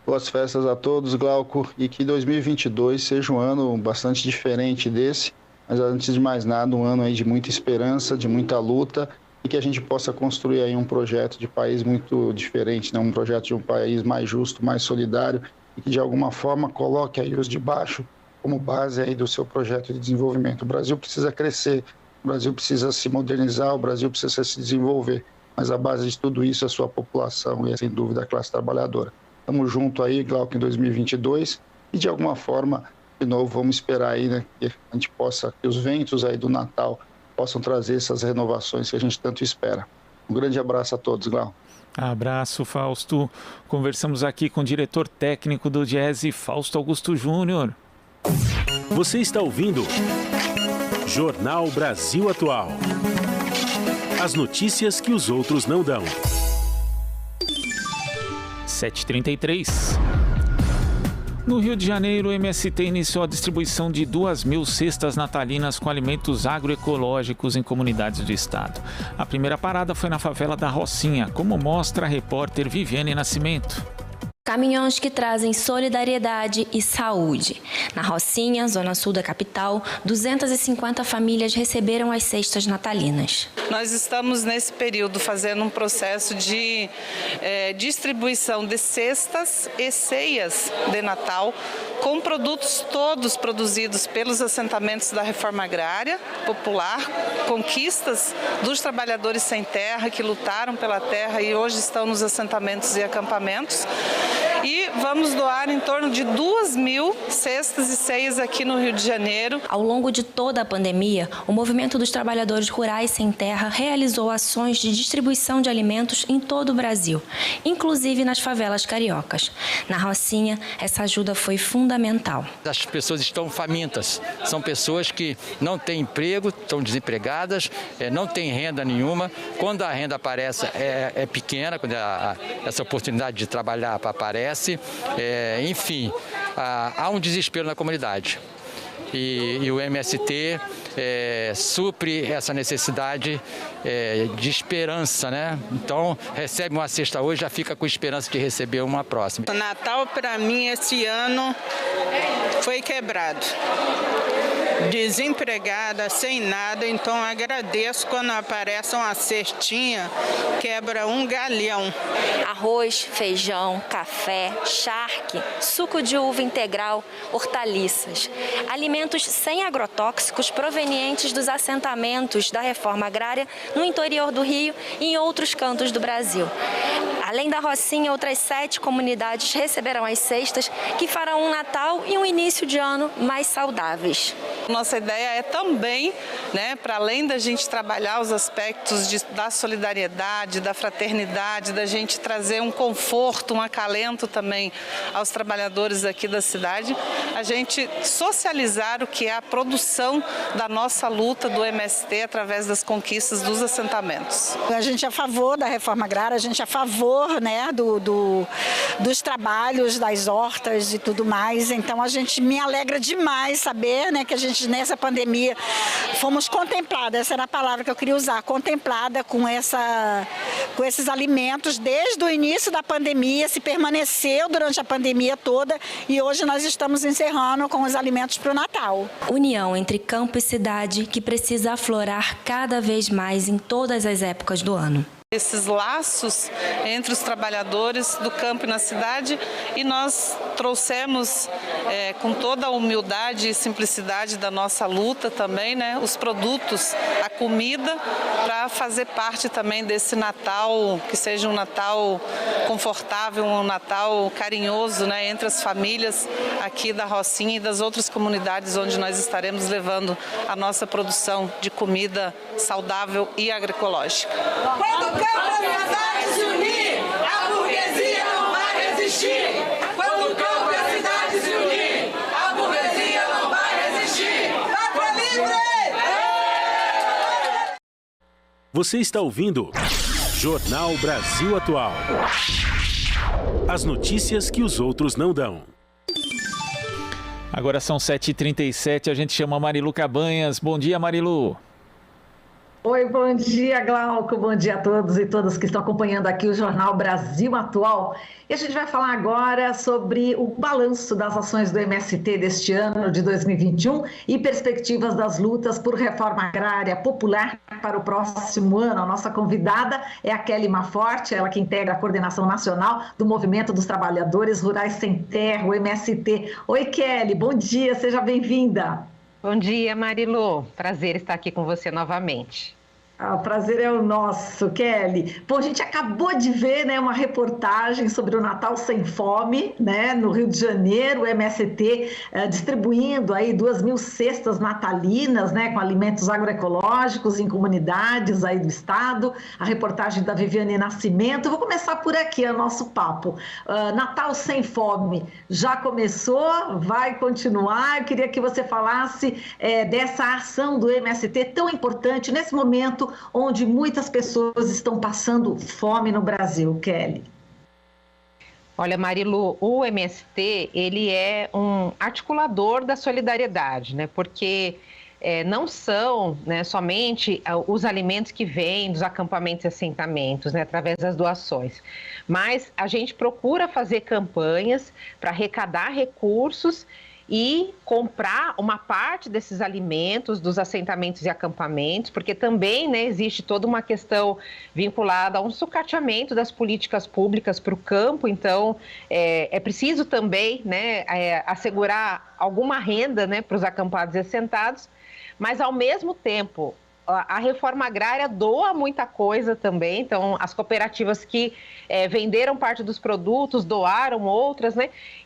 Boas festas a todos, Glauco, e que 2022 seja um ano bastante diferente desse, mas antes de mais nada, um ano aí de muita esperança, de muita luta, e que a gente possa construir aí um projeto de país muito diferente, né? Um projeto de um país mais justo, mais solidário, e que de alguma forma coloque aí os de baixo como base aí do seu projeto de desenvolvimento. O Brasil precisa crescer, o Brasil precisa se modernizar, o Brasil precisa se desenvolver, mas a base de tudo isso é a sua população e, sem dúvida, a classe trabalhadora. Estamos juntos aí, Glauco, em 2022 e, de alguma forma, de novo, vamos esperar aí, né, que a gente possa, que os ventos aí do Natal possam trazer essas renovações que a gente tanto espera. Um grande abraço a todos, Glauco. Abraço, Fausto. Conversamos aqui com o diretor técnico do Diese, Fausto Augusto Júnior. Você está ouvindo Jornal Brasil Atual. As notícias que os outros não dão. 7h33. No Rio de Janeiro, o MST iniciou a distribuição de 2.000 cestas natalinas com alimentos agroecológicos em comunidades do estado. A primeira parada foi na favela da Rocinha, como mostra a repórter Viviane Nascimento. Caminhões que trazem solidariedade e saúde. Na Rocinha, zona sul da capital, 250 famílias receberam as cestas natalinas. Nós estamos nesse período fazendo um processo de distribuição de cestas e ceias de Natal com produtos todos produzidos pelos assentamentos da Reforma Agrária Popular, conquistas dos trabalhadores sem terra que lutaram pela terra e hoje estão nos assentamentos e acampamentos. E vamos doar em torno de 2.000 cestas e ceias aqui no Rio de Janeiro. Ao longo de toda a pandemia, o Movimento dos Trabalhadores Rurais Sem Terra realizou ações de distribuição de alimentos em todo o Brasil, inclusive nas favelas cariocas. Na Rocinha, essa ajuda foi fundamental. As pessoas estão famintas, são pessoas que não têm emprego, estão desempregadas, não têm renda nenhuma. Quando a renda aparece, é pequena, quando essa oportunidade de trabalhar aparece. Enfim, há um desespero na comunidade. e o MST supre essa necessidade de esperança, né? Então, recebe uma cesta hoje, já fica com esperança de receber uma próxima. O Natal, para mim, esse ano foi quebrado. Desempregada, sem nada, então agradeço quando aparece uma cestinha, quebra um galhão. Arroz, feijão, café, charque, suco de uva integral, hortaliças. Alimentos sem agrotóxicos provenientes dos assentamentos da reforma agrária no interior do Rio e em outros cantos do Brasil. Além da Rocinha, outras 7 comunidades receberão as cestas que farão um Natal e um início de ano mais saudáveis. Nossa ideia é também, para além da gente trabalhar os aspectos da solidariedade, da fraternidade, da gente trazer um conforto, um acalento também aos trabalhadores aqui da cidade, a gente socializar o que é a produção da nossa luta do MST através das conquistas dos assentamentos. A gente é a favor da reforma agrária, a gente é a favor, dos trabalhos, das hortas e tudo mais. Então a gente me alegra demais saber, que a gente nessa pandemia fomos contempladas, essa era a palavra que eu queria usar, contemplada com esses alimentos desde o início da pandemia, se permaneceu durante a pandemia toda e hoje nós estamos encerrando com os alimentos para o Natal. União entre campo e cidade que precisa aflorar cada vez mais em todas as épocas do ano. Esses laços entre os trabalhadores do campo e na cidade e nós trouxemos com toda a humildade e simplicidade da nossa luta também, os produtos, a comida para fazer parte também desse Natal, que seja um Natal confortável, um Natal carinhoso entre as famílias aqui da Rocinha e das outras comunidades onde nós estaremos levando a nossa produção de comida saudável e agroecológica. Quando o campo e a cidade se unir, a burguesia não vai resistir. Quando o campo e a cidade se unir, a burguesia não vai resistir. Pátria livre! Você está ouvindo Jornal Brasil Atual. As notícias que os outros não dão. Agora são 7h37, a gente chama a Marilu Cabanhas. Bom dia, Marilu. Oi, bom dia, Glauco. Bom dia a todos e todas que estão acompanhando aqui o Jornal Brasil Atual. E a gente vai falar agora sobre o balanço das ações do MST deste ano de 2021 e perspectivas das lutas por reforma agrária popular para o próximo ano. A nossa convidada é a Kelly Maforte, ela que integra a coordenação nacional do Movimento dos Trabalhadores Rurais Sem Terra, o MST. Oi, Kelly, bom dia, seja bem-vinda. Bom dia, Marilu. Prazer estar aqui com você novamente. O prazer é o nosso, Kelly. Bom, a gente acabou de ver uma reportagem sobre o Natal Sem Fome, no Rio de Janeiro, o MST distribuindo aí 2.000 cestas natalinas, com alimentos agroecológicos em comunidades aí do estado. A reportagem da Viviane Nascimento. Eu vou começar por aqui o nosso papo. Natal Sem Fome já começou, vai continuar. Eu queria que você falasse dessa ação do MST tão importante nesse momento onde muitas pessoas estão passando fome no Brasil, Kelly. Olha, Marilu, o MST, ele é um articulador da solidariedade, porque não são somente os alimentos que vêm dos acampamentos e assentamentos, através das doações, mas a gente procura fazer campanhas para arrecadar recursos e comprar uma parte desses alimentos dos assentamentos e acampamentos, porque também existe toda uma questão vinculada a um sucateamento das políticas públicas para o campo, então é preciso também assegurar alguma renda para os acampados e assentados, mas ao mesmo tempo a reforma agrária doa muita coisa também, então as cooperativas que venderam parte dos produtos, doaram outras,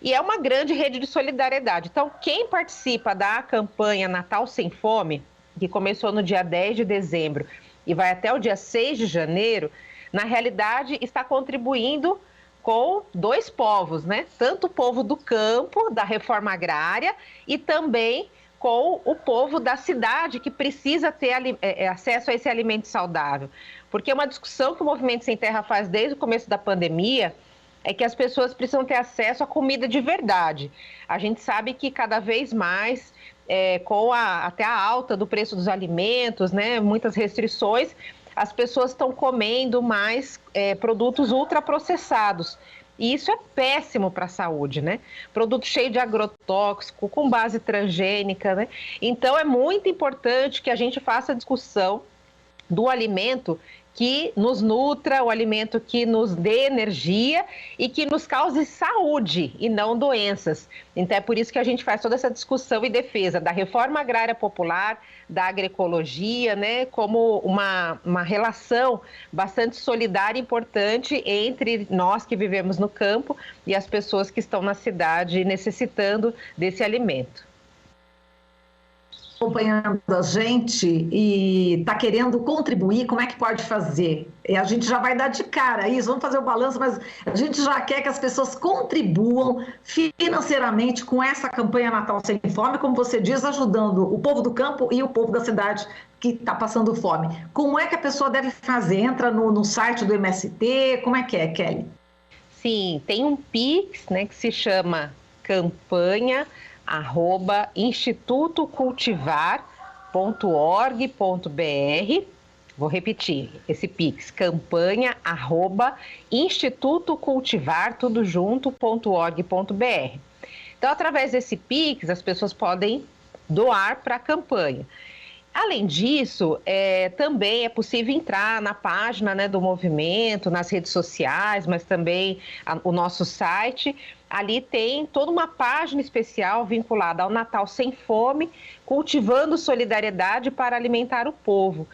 e é uma grande rede de solidariedade. Então, quem participa da campanha Natal Sem Fome, que começou no dia 10 de dezembro e vai até o dia 6 de janeiro, na realidade está contribuindo com dois povos, tanto o povo do campo, da reforma agrária, e também com o povo da cidade que precisa ter acesso a esse alimento saudável. Porque uma discussão que o Movimento Sem Terra faz desde o começo da pandemia é que as pessoas precisam ter acesso a comida de verdade. A gente sabe que cada vez mais com até a alta do preço dos alimentos, né, muitas restrições, as pessoas estão comendo mais produtos ultraprocessados. E isso é péssimo para a saúde, né? Produto cheio de agrotóxico, com base transgênica, né? Então é muito importante que a gente faça a discussão do alimento que nos nutra, o alimento que nos dê energia e que nos cause saúde e não doenças. Então é por isso que a gente faz toda essa discussão e defesa da reforma agrária popular, da agroecologia, né, como uma relação bastante solidária e importante entre nós que vivemos no campo e as pessoas que estão na cidade necessitando desse alimento. Acompanhando a gente e está querendo contribuir, como é que pode fazer? A gente já vai dar de cara isso, vamos fazer o balanço, mas a gente já quer que as pessoas contribuam financeiramente com essa campanha Natal Sem Fome, como você diz, ajudando o povo do campo e o povo da cidade que está passando fome. Como é que a pessoa deve fazer? Entra no site do MST, como é que é, Kelly? Sim, tem um Pix, né, que se chama campanha@institutocultivar.org.br. Vou repetir esse Pix, campanha@institutocultivar.org.br. Então, através desse Pix, as pessoas podem doar para a campanha. Além disso, também é possível entrar na página, né, do movimento, nas redes sociais, mas também o nosso site. Ali tem toda uma página especial vinculada ao Natal Sem Fome, cultivando solidariedade para alimentar o povo,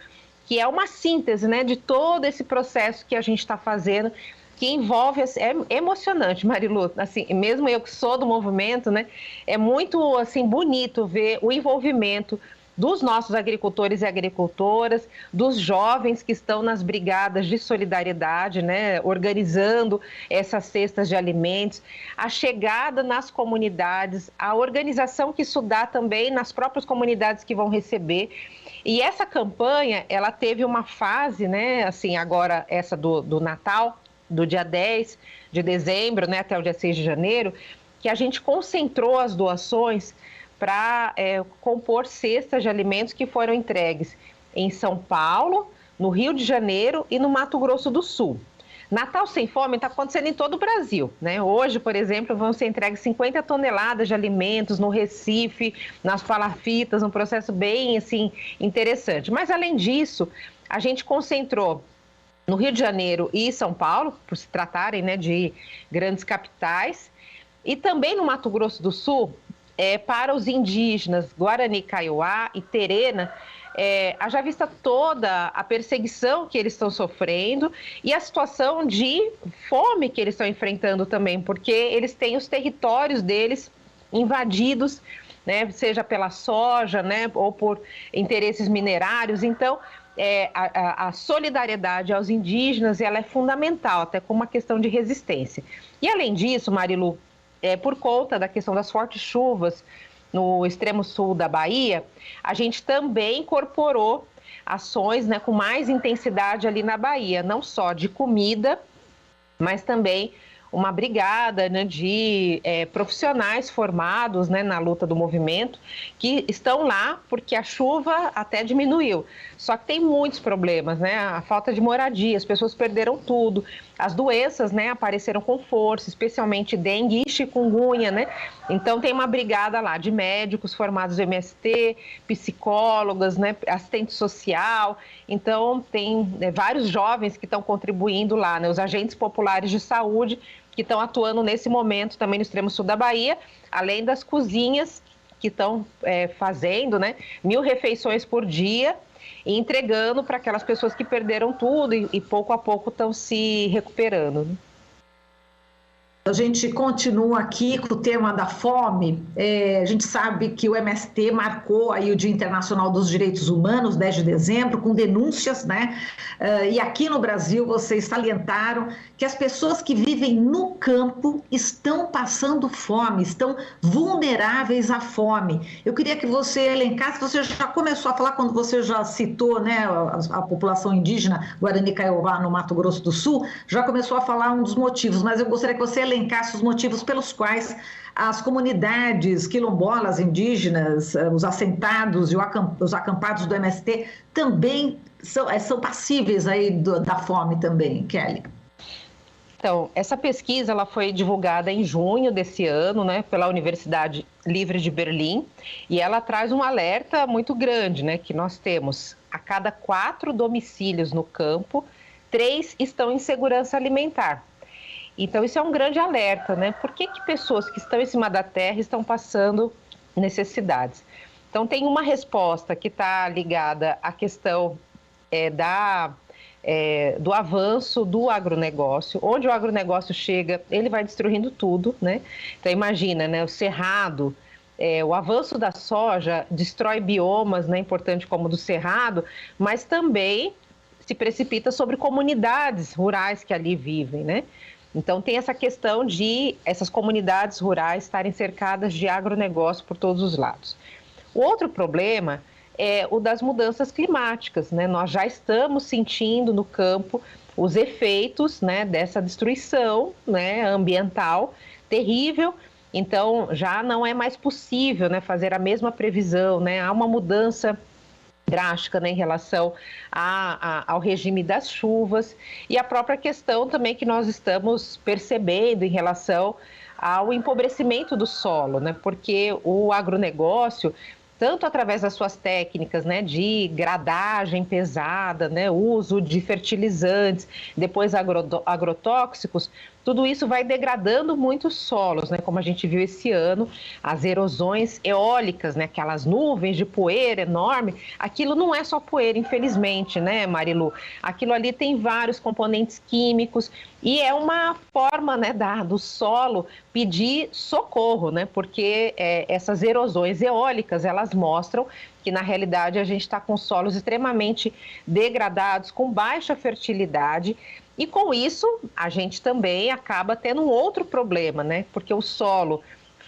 que é uma síntese, né, de todo esse processo que a gente está fazendo, que envolve, é emocionante, Marilu, assim, mesmo eu que sou do movimento, né, é muito assim, bonito ver o envolvimento dos nossos agricultores e agricultoras, dos jovens que estão nas brigadas de solidariedade, né, organizando essas cestas de alimentos, a chegada nas comunidades, a organização que isso dá também nas próprias comunidades que vão receber. E essa campanha, ela teve uma fase, né, assim, agora essa do Natal, do dia 10 de dezembro, né, até o dia 6 de janeiro, que a gente concentrou as doações para compor cestas de alimentos que foram entregues em São Paulo, no Rio de Janeiro e no Mato Grosso do Sul. Natal Sem Fome está acontecendo em todo o Brasil, né? Hoje, por exemplo, vão ser entregues 50 toneladas de alimentos no Recife, nas palafitas, um processo bem assim, interessante. Mas, além disso, a gente concentrou no Rio de Janeiro e São Paulo, por se tratarem, né, de grandes capitais, e também no Mato Grosso do Sul, para os indígenas Guarani, Kaiowá e Terena, haja vista toda a perseguição que eles estão sofrendo e a situação de fome que eles estão enfrentando também, porque eles têm os territórios deles invadidos, né, seja pela soja, né, ou por interesses minerários. Então, a solidariedade aos indígenas, ela é fundamental, até como uma questão de resistência. E, além disso, Marilu, por conta da questão das fortes chuvas no extremo sul da Bahia, a gente também incorporou ações, né, com mais intensidade ali na Bahia, não só de comida, mas também uma brigada, né, de profissionais formados, né, na luta do movimento, que estão lá porque a chuva até diminuiu. Só que tem muitos problemas, né? A falta de moradia, as pessoas perderam tudo, as doenças, né, apareceram com força, especialmente dengue e chikungunya, né? Então tem uma brigada lá de médicos formados no MST, psicólogas, né, assistente social. Então tem vários jovens que estão contribuindo lá, né, os agentes populares de saúde, que estão atuando nesse momento também no extremo sul da Bahia, além das cozinhas que estão fazendo, né, 1.000 refeições por dia e entregando para aquelas pessoas que perderam tudo e pouco a pouco estão se recuperando, né? A gente continua aqui com o tema da fome. A gente sabe que o MST marcou aí o Dia Internacional dos Direitos Humanos, 10 de dezembro, com denúncias, né? E aqui no Brasil vocês salientaram que as pessoas que vivem no campo estão passando fome, estão vulneráveis à fome. Eu queria que você elencasse, você já começou a falar quando você já citou, né, a população indígena Guarani Kaiowá no Mato Grosso do Sul, já começou a falar um dos motivos, mas eu gostaria que você elencasse os motivos pelos quais as comunidades quilombolas, indígenas, os assentados e os acampados do MST também são passíveis aí da fome também, Kelly. Então, essa pesquisa ela foi divulgada em junho desse ano, né, pela Universidade Livre de Berlim, e ela traz um alerta muito grande, né, que nós temos a cada 4 domicílios no campo, 3 estão em segurança alimentar. Então, isso é um grande alerta, né? Por que pessoas que estão em cima da terra estão passando necessidades? Então, tem uma resposta que está ligada à questão do avanço do agronegócio. Onde o agronegócio chega, ele vai destruindo tudo, né? Então, imagina, né? O cerrado, o avanço da soja destrói biomas, né? Importante como o do cerrado, mas também se precipita sobre comunidades rurais que ali vivem, né? Então, tem essa questão de essas comunidades rurais estarem cercadas de agronegócio por todos os lados. O outro problema é o das mudanças climáticas, né? Nós já estamos sentindo no campo os efeitos, né, dessa destruição, né, ambiental terrível. Então, já não é mais possível, né, fazer a mesma previsão, né? Há uma mudança drástica, né, em relação ao regime das chuvas e a própria questão também que nós estamos percebendo em relação ao empobrecimento do solo, né, porque o agronegócio, tanto através das suas técnicas, né, de gradagem pesada, né, uso de fertilizantes, depois agrotóxicos, tudo isso vai degradando muito os solos, né, como a gente viu esse ano, as erosões eólicas, né, aquelas nuvens de poeira enorme, aquilo não é só poeira, infelizmente, né, Marilu? Aquilo ali tem vários componentes químicos e é uma forma, né, do solo pedir socorro, né, porque essas erosões eólicas, elas mostram que, na realidade, a gente está com solos extremamente degradados, com baixa fertilidade. E com isso, a gente também acaba tendo um outro problema, né? Porque o solo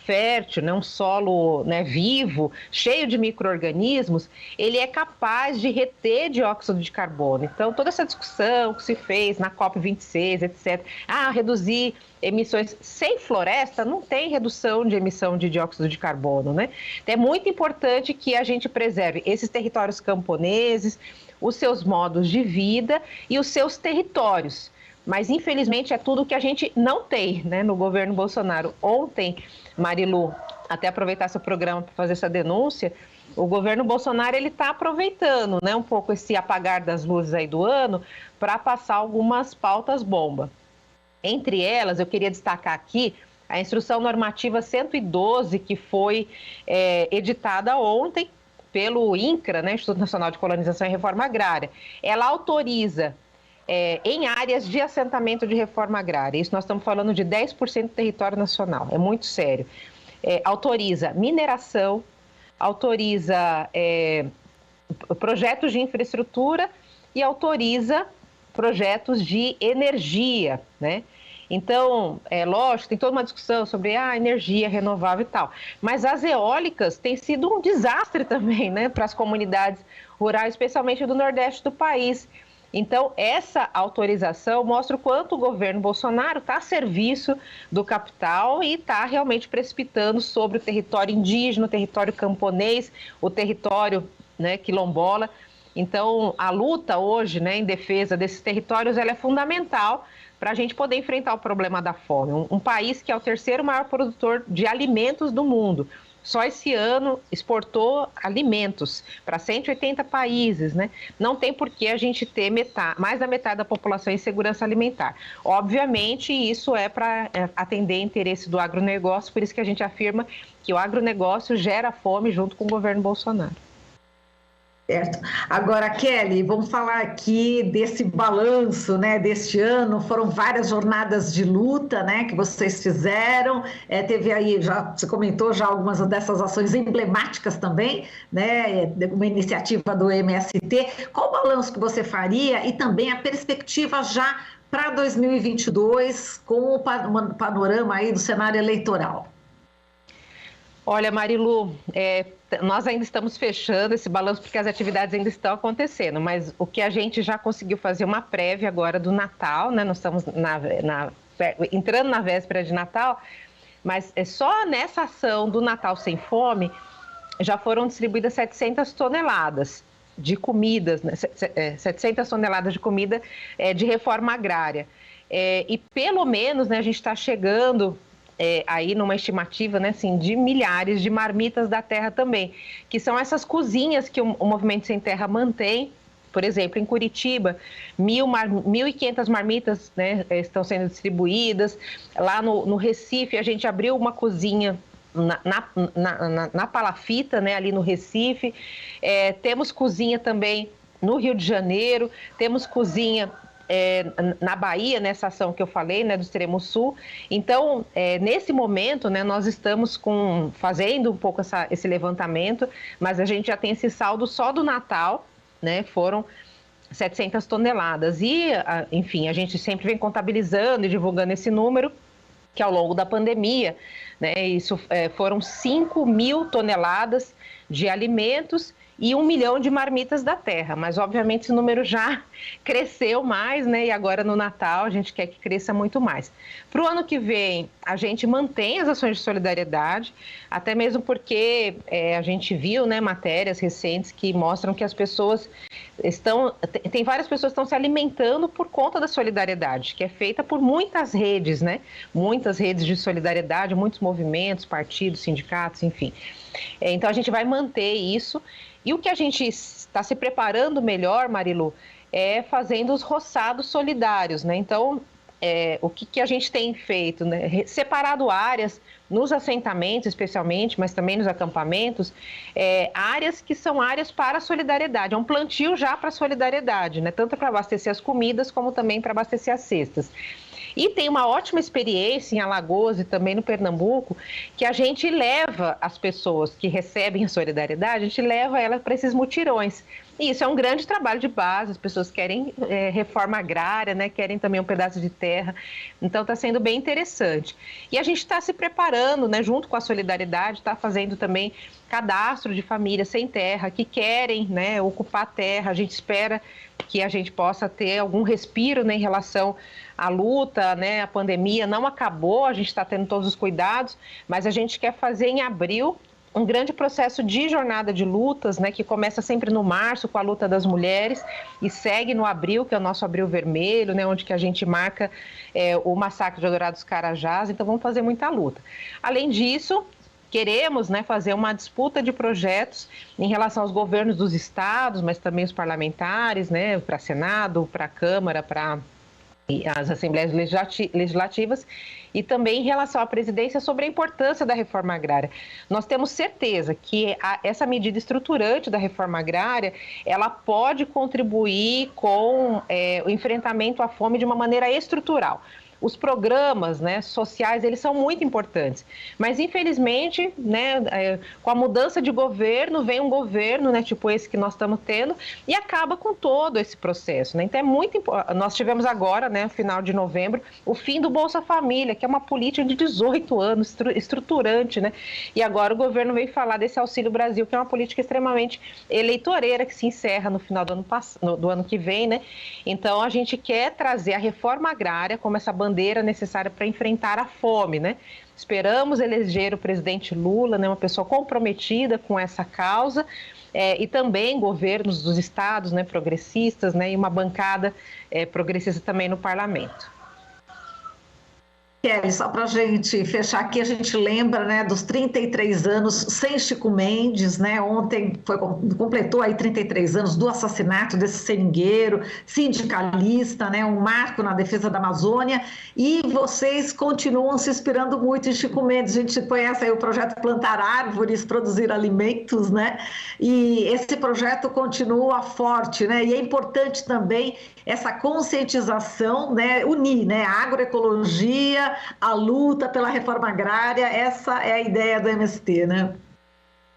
fértil, né, um solo, né, vivo, cheio de micro-organismos, ele é capaz de reter dióxido de carbono. Então, toda essa discussão que se fez na COP26, etc., reduzir emissões sem floresta, não tem redução de emissão de dióxido de carbono, né? Então, é muito importante que a gente preserve esses territórios camponeses, os seus modos de vida e os seus territórios. Mas, infelizmente, é tudo que a gente não tem, né, no governo Bolsonaro. Ontem, Marilu, até aproveitar seu programa para fazer essa denúncia, o governo Bolsonaro está aproveitando, né, um pouco esse apagar das luzes aí do ano para passar algumas pautas bomba. Entre elas, eu queria destacar aqui a Instrução Normativa 112, que foi editada ontem pelo INCRA, né, Instituto Nacional de Colonização e Reforma Agrária. Ela autoriza em áreas de assentamento de reforma agrária, isso nós estamos falando de 10% do território nacional, é muito sério, autoriza mineração, autoriza projetos de infraestrutura e autoriza projetos de energia, né? Então, lógico, tem toda uma discussão sobre a energia renovável e tal, mas as eólicas têm sido um desastre também, né, para as comunidades rurais, especialmente do Nordeste do país. Então, essa autorização mostra o quanto o governo Bolsonaro está a serviço do capital e está realmente precipitando sobre o território indígena, o território camponês, o território, né, quilombola. Então, a luta hoje, né, em defesa desses territórios, ela é fundamental para a gente poder enfrentar o problema da fome. Um país que é o 3º maior produtor de alimentos do mundo. Só esse ano exportou alimentos para 180 países, né? Não tem por que a gente ter mais da metade da população em segurança alimentar. Obviamente, isso é para atender interesse do agronegócio, por isso que a gente afirma que o agronegócio gera fome junto com o governo Bolsonaro. Certo. Agora, Kelly, vamos falar aqui desse balanço, né, deste ano. Foram várias jornadas de luta, né, que vocês fizeram. Teve aí, você comentou já algumas dessas ações emblemáticas também, né, uma iniciativa do MST. Qual o balanço que você faria e também a perspectiva já para 2022 com o panorama aí do cenário eleitoral? Olha, Marilu, nós ainda estamos fechando esse balanço porque as atividades ainda estão acontecendo, mas o que a gente já conseguiu fazer uma prévia agora do Natal, né? Nós estamos na entrando na véspera de Natal, mas só nessa ação do Natal Sem Fome já foram distribuídas 700 toneladas de comidas, né? 700 toneladas de comida de reforma agrária. E pelo menos, né, a gente está chegando aí numa estimativa, né, assim, de milhares de marmitas da terra também, que são essas cozinhas que o Movimento Sem Terra mantém. Por exemplo, em Curitiba, 1.500 marmitas, né, estão sendo distribuídas. Lá no Recife, a gente abriu uma cozinha na Palafita, né, ali no Recife. Temos cozinha também no Rio de Janeiro, temos cozinha na Bahia, nessa ação que eu falei, né, do Extremo Sul. Então, nesse momento, né, nós estamos fazendo um pouco esse levantamento, mas a gente já tem esse saldo só do Natal, né, foram 700 toneladas. E, enfim, a gente sempre vem contabilizando e divulgando esse número, que ao longo da pandemia, né, isso foram 5.000 toneladas de alimentos e 1 milhão de marmitas da terra. Mas, obviamente, esse número já cresceu mais, né? E agora, no Natal, a gente quer que cresça muito mais. Para o ano que vem, a gente mantém as ações de solidariedade, até mesmo porque a gente viu, né, matérias recentes que mostram que as pessoas tem várias pessoas que estão se alimentando por conta da solidariedade, que é feita por muitas redes, né? Muitas redes de solidariedade, muitos movimentos, partidos, sindicatos, enfim. Então, a gente vai manter isso. E o que a gente está se preparando melhor, Marilu, é fazendo os roçados solidários, né? Então, o que a gente tem feito, né? Separado áreas nos assentamentos, especialmente, mas também nos acampamentos, áreas que são áreas para a solidariedade. É um plantio já para a solidariedade, né? Tanto para abastecer as comidas, como também para abastecer as cestas. E tem uma ótima experiência em Alagoas e também no Pernambuco, que a gente leva as pessoas que recebem a solidariedade, a gente leva elas para esses mutirões. E isso é um grande trabalho de base, as pessoas querem reforma agrária, né? Querem também um pedaço de terra, então está sendo bem interessante. E a gente está se preparando, né, junto com a solidariedade, está fazendo também cadastro de famílias sem terra, que querem, né, ocupar a terra. A gente espera que a gente possa ter algum respiro, né, em relação à luta, né? A pandemia não acabou, a gente está tendo todos os cuidados, mas a gente quer fazer em abril um grande processo de jornada de lutas, né, que começa sempre no março com a luta das mulheres e segue no abril, que é o nosso abril vermelho, né, onde que a gente marca o massacre de Eldorado dos Carajás. Então vamos fazer muita luta. Além disso, queremos, né, fazer uma disputa de projetos em relação aos governos dos estados, mas também os parlamentares, né, para Senado, para Câmara, para as Assembleias Legislativas, e também em relação à presidência sobre a importância da reforma agrária. Nós temos certeza que essa medida estruturante da reforma agrária, ela pode contribuir com o enfrentamento à fome de uma maneira estrutural. Os programas, né, sociais, eles são muito importantes, mas infelizmente, né, com a mudança de governo, vem um governo, né, tipo esse que nós estamos tendo, e acaba com todo esse processo, né? Então é muito importante. Nós tivemos agora, né, no final de novembro, o fim do Bolsa Família, que é uma política de 18 anos, estruturante, né? E agora o governo veio falar desse Auxílio Brasil, que é uma política extremamente eleitoreira, que se encerra no final do ano que vem, né? Então a gente quer trazer a reforma agrária como essa bandeira necessária para enfrentar a fome, né? Esperamos eleger o presidente Lula, né, uma pessoa comprometida com essa causa, e também governos dos estados, né, progressistas, né, e uma bancada progressista também no parlamento. Kelly, só para a gente fechar aqui, a gente lembra, né, dos 33 anos sem Chico Mendes, né? Ontem completou aí 33 anos do assassinato desse seringueiro, sindicalista, né? Um marco na defesa da Amazônia, e vocês continuam se inspirando muito em Chico Mendes. A gente conhece aí o projeto Plantar Árvores, Produzir Alimentos, né? E esse projeto continua forte, né? E é importante também essa conscientização, né? Unir, né? A agroecologia, a luta pela reforma agrária, essa é a ideia do MST, né?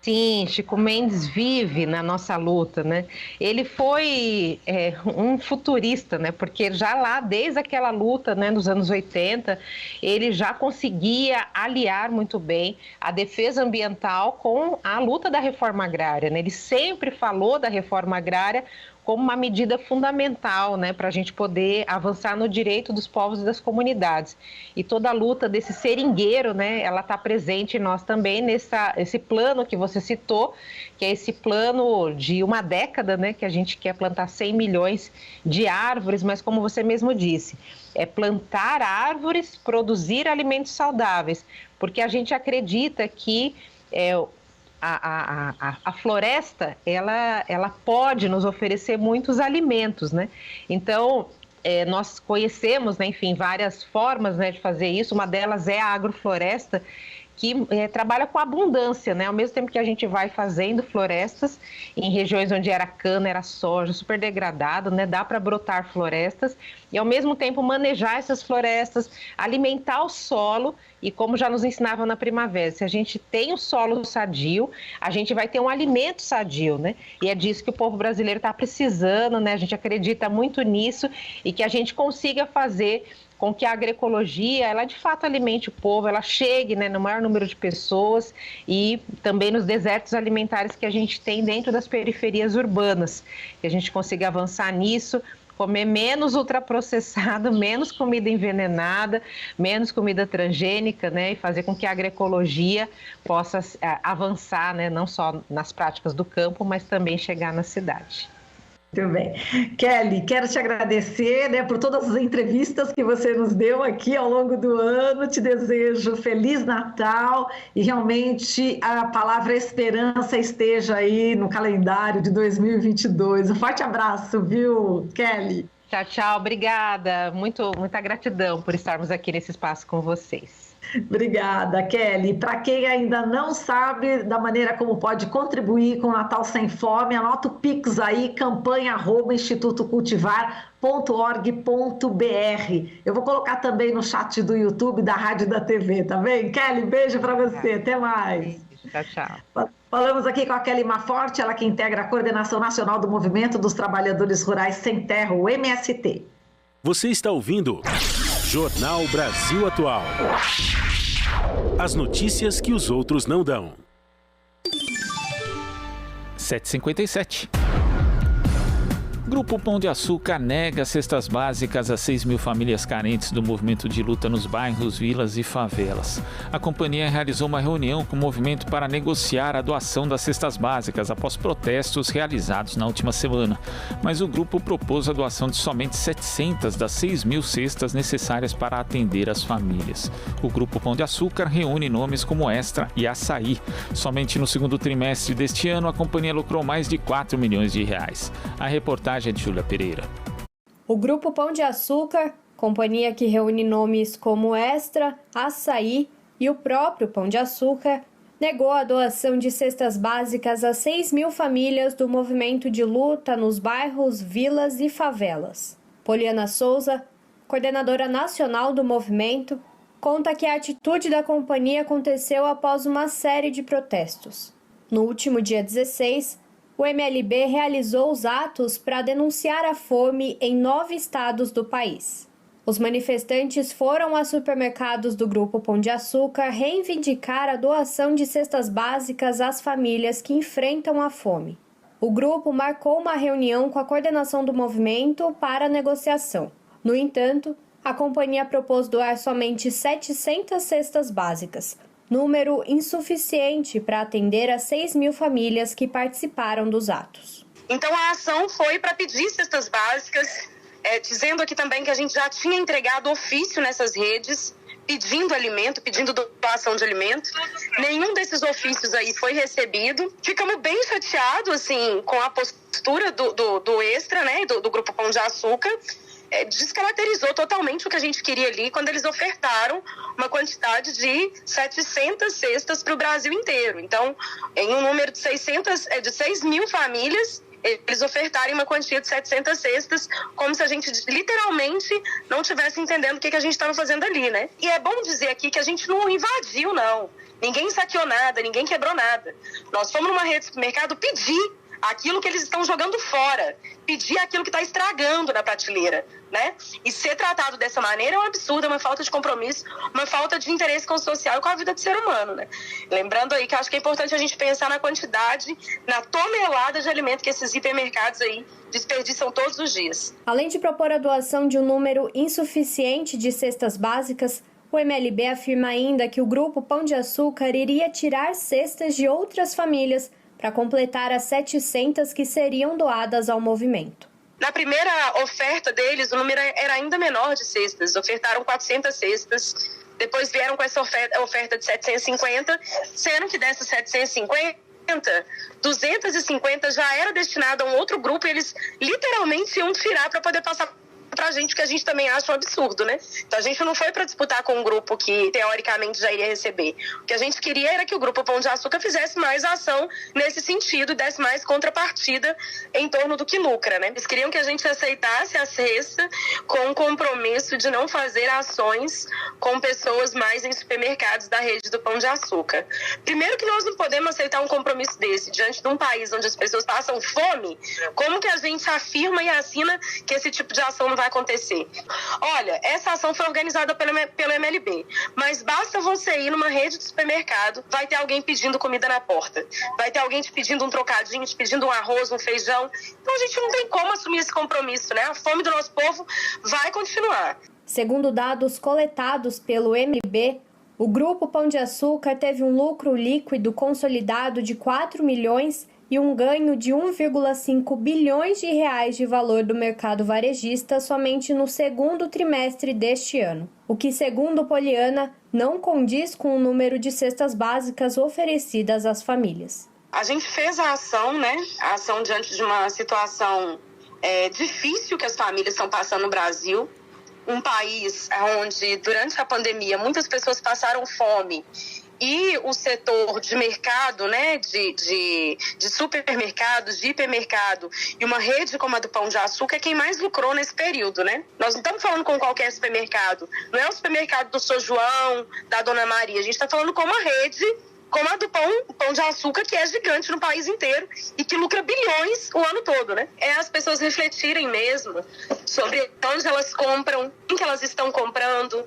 Sim, Chico Mendes vive na nossa luta, né? Ele foi um futurista, né? Porque já lá, desde aquela luta, né, nos anos 80, ele já conseguia aliar muito bem a defesa ambiental com a luta da reforma agrária, né? Ele sempre falou da reforma agrária como uma medida fundamental, né, para a gente poder avançar no direito dos povos e das comunidades. E toda a luta desse seringueiro, né, ela está presente em nós também, esse plano que você citou, que é esse plano de uma década, né, que a gente quer plantar 100 milhões de árvores, mas como você mesmo disse, é plantar árvores, produzir alimentos saudáveis, porque a gente acredita que a floresta, ela pode nos oferecer muitos alimentos, né? Então, nós conhecemos, né, enfim, várias formas, né, de fazer isso. Uma delas é a agrofloresta, que trabalha com abundância, né? Ao mesmo tempo que a gente vai fazendo florestas em regiões onde era cana, era soja, super degradado, né? Dá para brotar florestas e ao mesmo tempo manejar essas florestas, alimentar o solo e como já nos ensinavam na primavera, se a gente tem um solo sadio, a gente vai ter um alimento sadio, né? E é disso que o povo brasileiro está precisando, né? A gente acredita muito nisso e que a gente consiga fazer com que a agroecologia, ela de fato alimente o povo, ela chegue, né, no maior número de pessoas e também nos desertos alimentares que a gente tem dentro das periferias urbanas, que a gente consiga avançar nisso, comer menos ultraprocessado, menos comida envenenada, menos comida transgênica, né, e fazer com que a agroecologia possa avançar, né, não só nas práticas do campo, mas também chegar na cidade. Muito bem. Kelly, quero te agradecer, né, por todas as entrevistas que você nos deu aqui ao longo do ano. Te desejo Feliz Natal e realmente a palavra esperança esteja aí no calendário de 2022. Um forte abraço, viu, Kelly? Tchau, tchau. Obrigada. Muita gratidão por estarmos aqui nesse espaço com vocês. Obrigada, Kelly. Para quem ainda não sabe da maneira como pode contribuir com o Natal Sem Fome, anota o Pix aí, campanha@institutocultivar.org.br. Eu vou colocar também no chat do YouTube, da Rádio e da TV, tá bem? Kelly, beijo para você. Até mais. Tchau, tchau. Falamos aqui com a Kelly Maforte, ela que integra a Coordenação Nacional do Movimento dos Trabalhadores Rurais Sem Terra, o MST. Você está ouvindo Jornal Brasil Atual. As notícias que os outros não dão. 7h57. Grupo Pão de Açúcar nega cestas básicas a 6 mil famílias carentes do movimento de luta nos bairros, vilas e favelas. A companhia realizou uma reunião com o movimento para negociar a doação das cestas básicas após protestos realizados na última semana. Mas o grupo propôs a doação de somente 700 das 6 mil cestas necessárias para atender as famílias. O Grupo Pão de Açúcar reúne nomes como Extra e Açaí. Somente no segundo trimestre deste ano, a companhia lucrou mais de 4 milhões de reais. A reportagem de Júlia Pereira. O Grupo Pão de Açúcar, companhia que reúne nomes como Extra, Açaí e o próprio Pão de Açúcar, negou a doação de cestas básicas a 6 mil famílias do movimento de luta nos bairros, vilas e favelas. Poliana Souza, coordenadora nacional do movimento, conta que a atitude da companhia aconteceu após uma série de protestos. No último dia 16, o MLB realizou os atos para denunciar a fome em 9 estados do país. Os manifestantes foram a supermercados do Grupo Pão de Açúcar reivindicar a doação de cestas básicas às famílias que enfrentam a fome. O grupo marcou uma reunião com a coordenação do movimento para a negociação. No entanto, a companhia propôs doar somente 700 cestas básicas, número insuficiente para atender as 6 mil famílias que participaram dos atos. Então a ação foi para pedir cestas básicas, dizendo aqui também que a gente já tinha entregado ofício nessas redes, pedindo alimento, pedindo doação de alimento. Nenhum desses ofícios aí foi recebido. Ficamos bem chateados assim, com a postura do Extra, né, do Grupo Pão de Açúcar. Descaracterizou totalmente o que a gente queria ali quando eles ofertaram uma quantidade de 700 cestas para o Brasil inteiro. Então, em um número de 6 mil famílias, eles ofertarem uma quantia de 700 cestas, como se a gente literalmente não estivesse entendendo o que a gente estava fazendo ali, né? E é bom dizer aqui que a gente não invadiu, não. Ninguém saqueou nada, ninguém quebrou nada. Nós fomos numa rede de supermercado pedir aquilo que eles estão jogando fora, pedir aquilo que está estragando na prateleira, né? E ser tratado dessa maneira é um absurdo, é uma falta de compromisso, uma falta de interesse com o social e com a vida do ser humano, né? Lembrando aí que acho que é importante a gente pensar na quantidade, na tonelada de alimento que esses hipermercados aí desperdiçam todos os dias. Além de propor a doação de um número insuficiente de cestas básicas, o MLB afirma ainda que o Grupo Pão de Açúcar iria tirar cestas de outras famílias para completar as 700 que seriam doadas ao movimento. Na primeira oferta deles, o número era ainda menor de cestas, ofertaram 400 cestas, depois vieram com essa oferta de 750, sendo que dessas 750, 250 já era destinado a um outro grupo e eles literalmente iam tirar para poder passar pra gente, que a gente também acha um absurdo, né? Então a gente não foi para disputar com um grupo que teoricamente já iria receber. O que a gente queria era que o Grupo Pão de Açúcar fizesse mais ação nesse sentido e desse mais contrapartida em torno do que lucra, né? Eles queriam que a gente aceitasse a cesta com o compromisso de não fazer ações com pessoas mais em supermercados da rede do Pão de Açúcar. Primeiro que nós não podemos aceitar um compromisso desse diante de um país onde as pessoas passam fome. Como que a gente afirma e assina que esse tipo de ação não vai acontecer? Olha, essa ação foi organizada pelo MLB, mas basta você ir numa rede de supermercado, vai ter alguém pedindo comida na porta, vai ter alguém te pedindo um trocadinho, te pedindo um arroz, um feijão. Então a gente não tem como assumir esse compromisso, né? A fome do nosso povo vai continuar. Segundo dados coletados pelo MLB, o Grupo Pão de Açúcar teve um lucro líquido consolidado de 4 milhões e um ganho de 1,5 bilhões de reais de valor do mercado varejista somente no segundo trimestre deste ano, o que, segundo Poliana, não condiz com o número de cestas básicas oferecidas às famílias. A gente fez a ação, né? A ação diante de uma situação difícil que as famílias estão passando no Brasil, um país onde, durante a pandemia, muitas pessoas passaram fome. E o setor de mercado, né, de supermercados, de hipermercado e uma rede como a do Pão de Açúcar é quem mais lucrou nesse período, né? Nós não estamos falando com qualquer supermercado, não é o supermercado do Sr. João, da Dona Maria, a gente está falando com uma rede como a do Pão de Açúcar, que é gigante no país inteiro e que lucra bilhões o ano todo, né? É as pessoas refletirem mesmo sobre onde elas compram, em que elas estão comprando,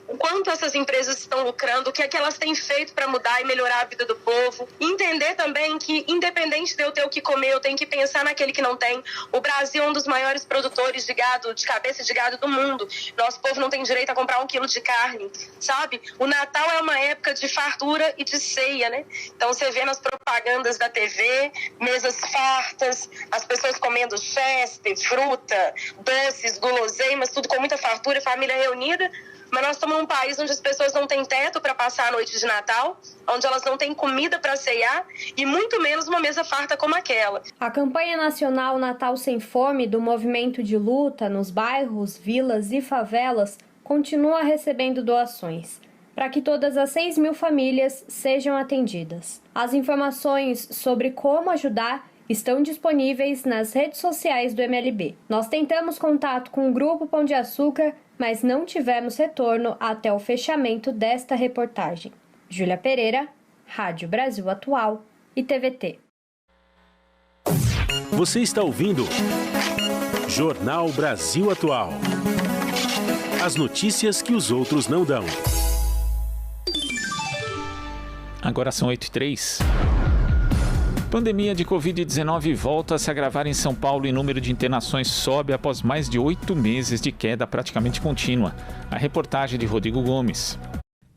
o quanto essas empresas estão lucrando, o que é que elas têm feito para mudar e melhorar a vida do povo. Entender também que, independente de eu ter o que comer, eu tenho que pensar naquele que não tem. O Brasil é um dos maiores produtores de gado, de cabeça de gado do mundo. Nosso povo não tem direito a comprar 1 quilo de carne, sabe? O Natal é uma época de fartura e de ceia, né? Então você vê nas propagandas da TV, mesas fartas, as pessoas comendo chester, fruta, doces, guloseimas, tudo com muita fartura, família reunida. Mas nós estamos num país onde as pessoas não têm teto para passar a noite de Natal, onde elas não têm comida para ceiar e muito menos uma mesa farta como aquela. A campanha nacional Natal Sem Fome do movimento de luta nos bairros, vilas e favelas continua recebendo doações, para que todas as 6 mil famílias sejam atendidas. As informações sobre como ajudar estão disponíveis nas redes sociais do MLB. Nós tentamos contato com o Grupo Pão de Açúcar, mas não tivemos retorno até o fechamento desta reportagem. Júlia Pereira, Rádio Brasil Atual e TVT. Você está ouvindo Jornal Brasil Atual. As notícias que os outros não dão. Agora são 8h03. Pandemia de Covid-19 volta a se agravar em São Paulo e número de internações sobe após mais de 8 meses de queda praticamente contínua. A reportagem de Rodrigo Gomes.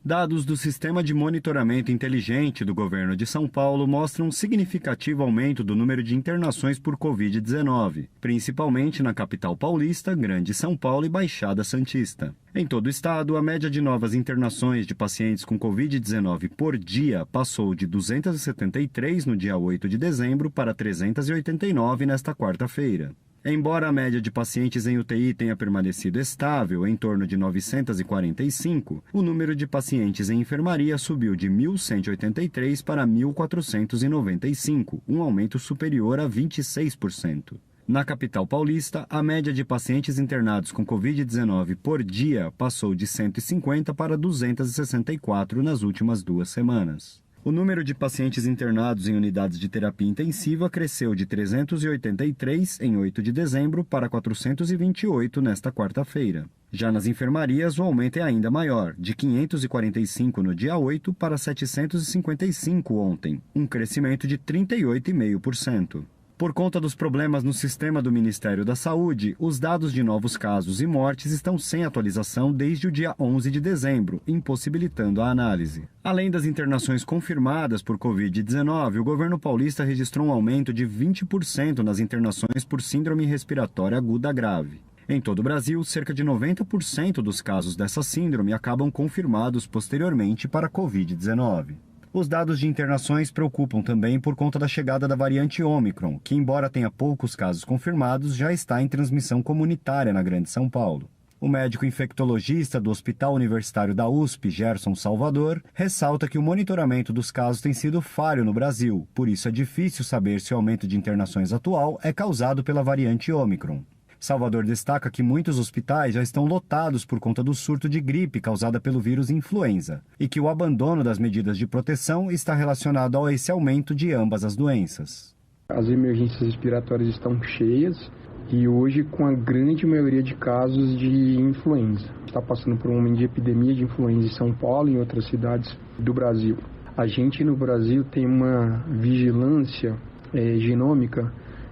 Dados do Sistema de Monitoramento Inteligente do Governo de São Paulo mostram um significativo aumento do número de internações por Covid-19, principalmente na capital paulista, Grande São Paulo e Baixada Santista. Em todo o estado, a média de novas internações de pacientes com Covid-19 por dia passou de 273 no dia 8 de dezembro para 389 nesta quarta-feira. Embora a média de pacientes em UTI tenha permanecido estável, em torno de 945, o número de pacientes em enfermaria subiu de 1.183 para 1.495, um aumento superior a 26%. Na capital paulista, a média de pacientes internados com Covid-19 por dia passou de 150 para 264 nas últimas 2 semanas. O número de pacientes internados em unidades de terapia intensiva cresceu de 383 em 8 de dezembro para 428 nesta quarta-feira. Já nas enfermarias, o aumento é ainda maior, de 545 no dia 8 para 755 ontem, um crescimento de 38,5%. Por conta dos problemas no sistema do Ministério da Saúde, os dados de novos casos e mortes estão sem atualização desde o dia 11 de dezembro, impossibilitando a análise. Além das internações confirmadas por Covid-19, o governo paulista registrou um aumento de 20% nas internações por síndrome respiratória aguda grave. Em todo o Brasil, cerca de 90% dos casos dessa síndrome acabam confirmados posteriormente para Covid-19. Os dados de internações preocupam também por conta da chegada da variante Ômicron, que, embora tenha poucos casos confirmados, já está em transmissão comunitária na Grande São Paulo. O médico infectologista do Hospital Universitário da USP, Gerson Salvador, ressalta que o monitoramento dos casos tem sido falho no Brasil, por isso é difícil saber se o aumento de internações atual é causado pela variante Ômicron. Salvador destaca que muitos hospitais já estão lotados por conta do surto de gripe causada pelo vírus influenza e que o abandono das medidas de proteção está relacionado a esse aumento de ambas as doenças. As emergências respiratórias estão cheias e hoje com a grande maioria de casos de influenza. Está passando por um momento de epidemia de influenza em São Paulo e em outras cidades do Brasil. A gente no Brasil tem uma vigilância genômica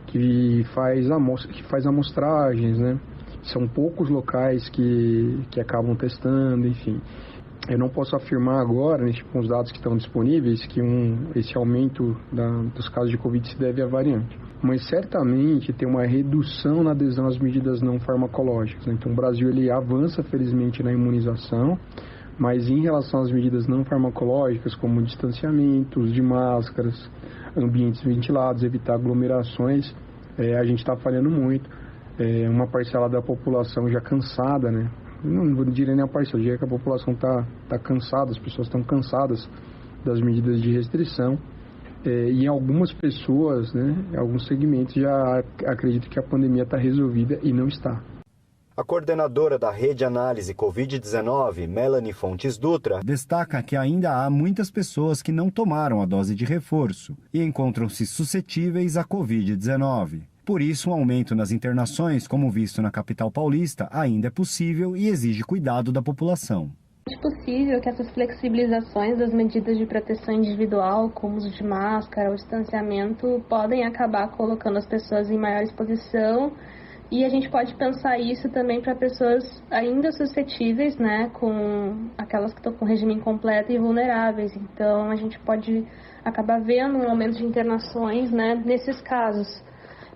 que faz amostragens, né? São poucos locais que acabam testando, enfim. Eu não posso afirmar agora, com os dados que estão disponíveis, que esse aumento dos casos de Covid se deve à variante. Mas certamente tem uma redução na adesão às medidas não farmacológicas, né? Então o Brasil ele avança felizmente na imunização, mas em relação às medidas não farmacológicas, como distanciamento, uso de máscaras, ambientes ventilados, evitar aglomerações, a gente está falhando muito. Uma parcela da população já cansada, né? Não vou dizer nem a parcela, eu diria que a população está cansada, as pessoas estão cansadas das medidas de restrição. E em algumas pessoas, né, em alguns segmentos, já acredito que a pandemia está resolvida e não está. A coordenadora da Rede Análise Covid-19, Melanie Fontes Dutra, destaca que ainda há muitas pessoas que não tomaram a dose de reforço e encontram-se suscetíveis à Covid-19. Por isso, um aumento nas internações, como visto na capital paulista, ainda é possível e exige cuidado da população. É possível que essas flexibilizações das medidas de proteção individual, como uso de máscara ou distanciamento, podem acabar colocando as pessoas em maior exposição. E a gente pode pensar isso também para pessoas ainda suscetíveis, né, com aquelas que estão com regime incompleto e vulneráveis. Então, a gente pode acabar vendo um aumento de internações, né, nesses casos.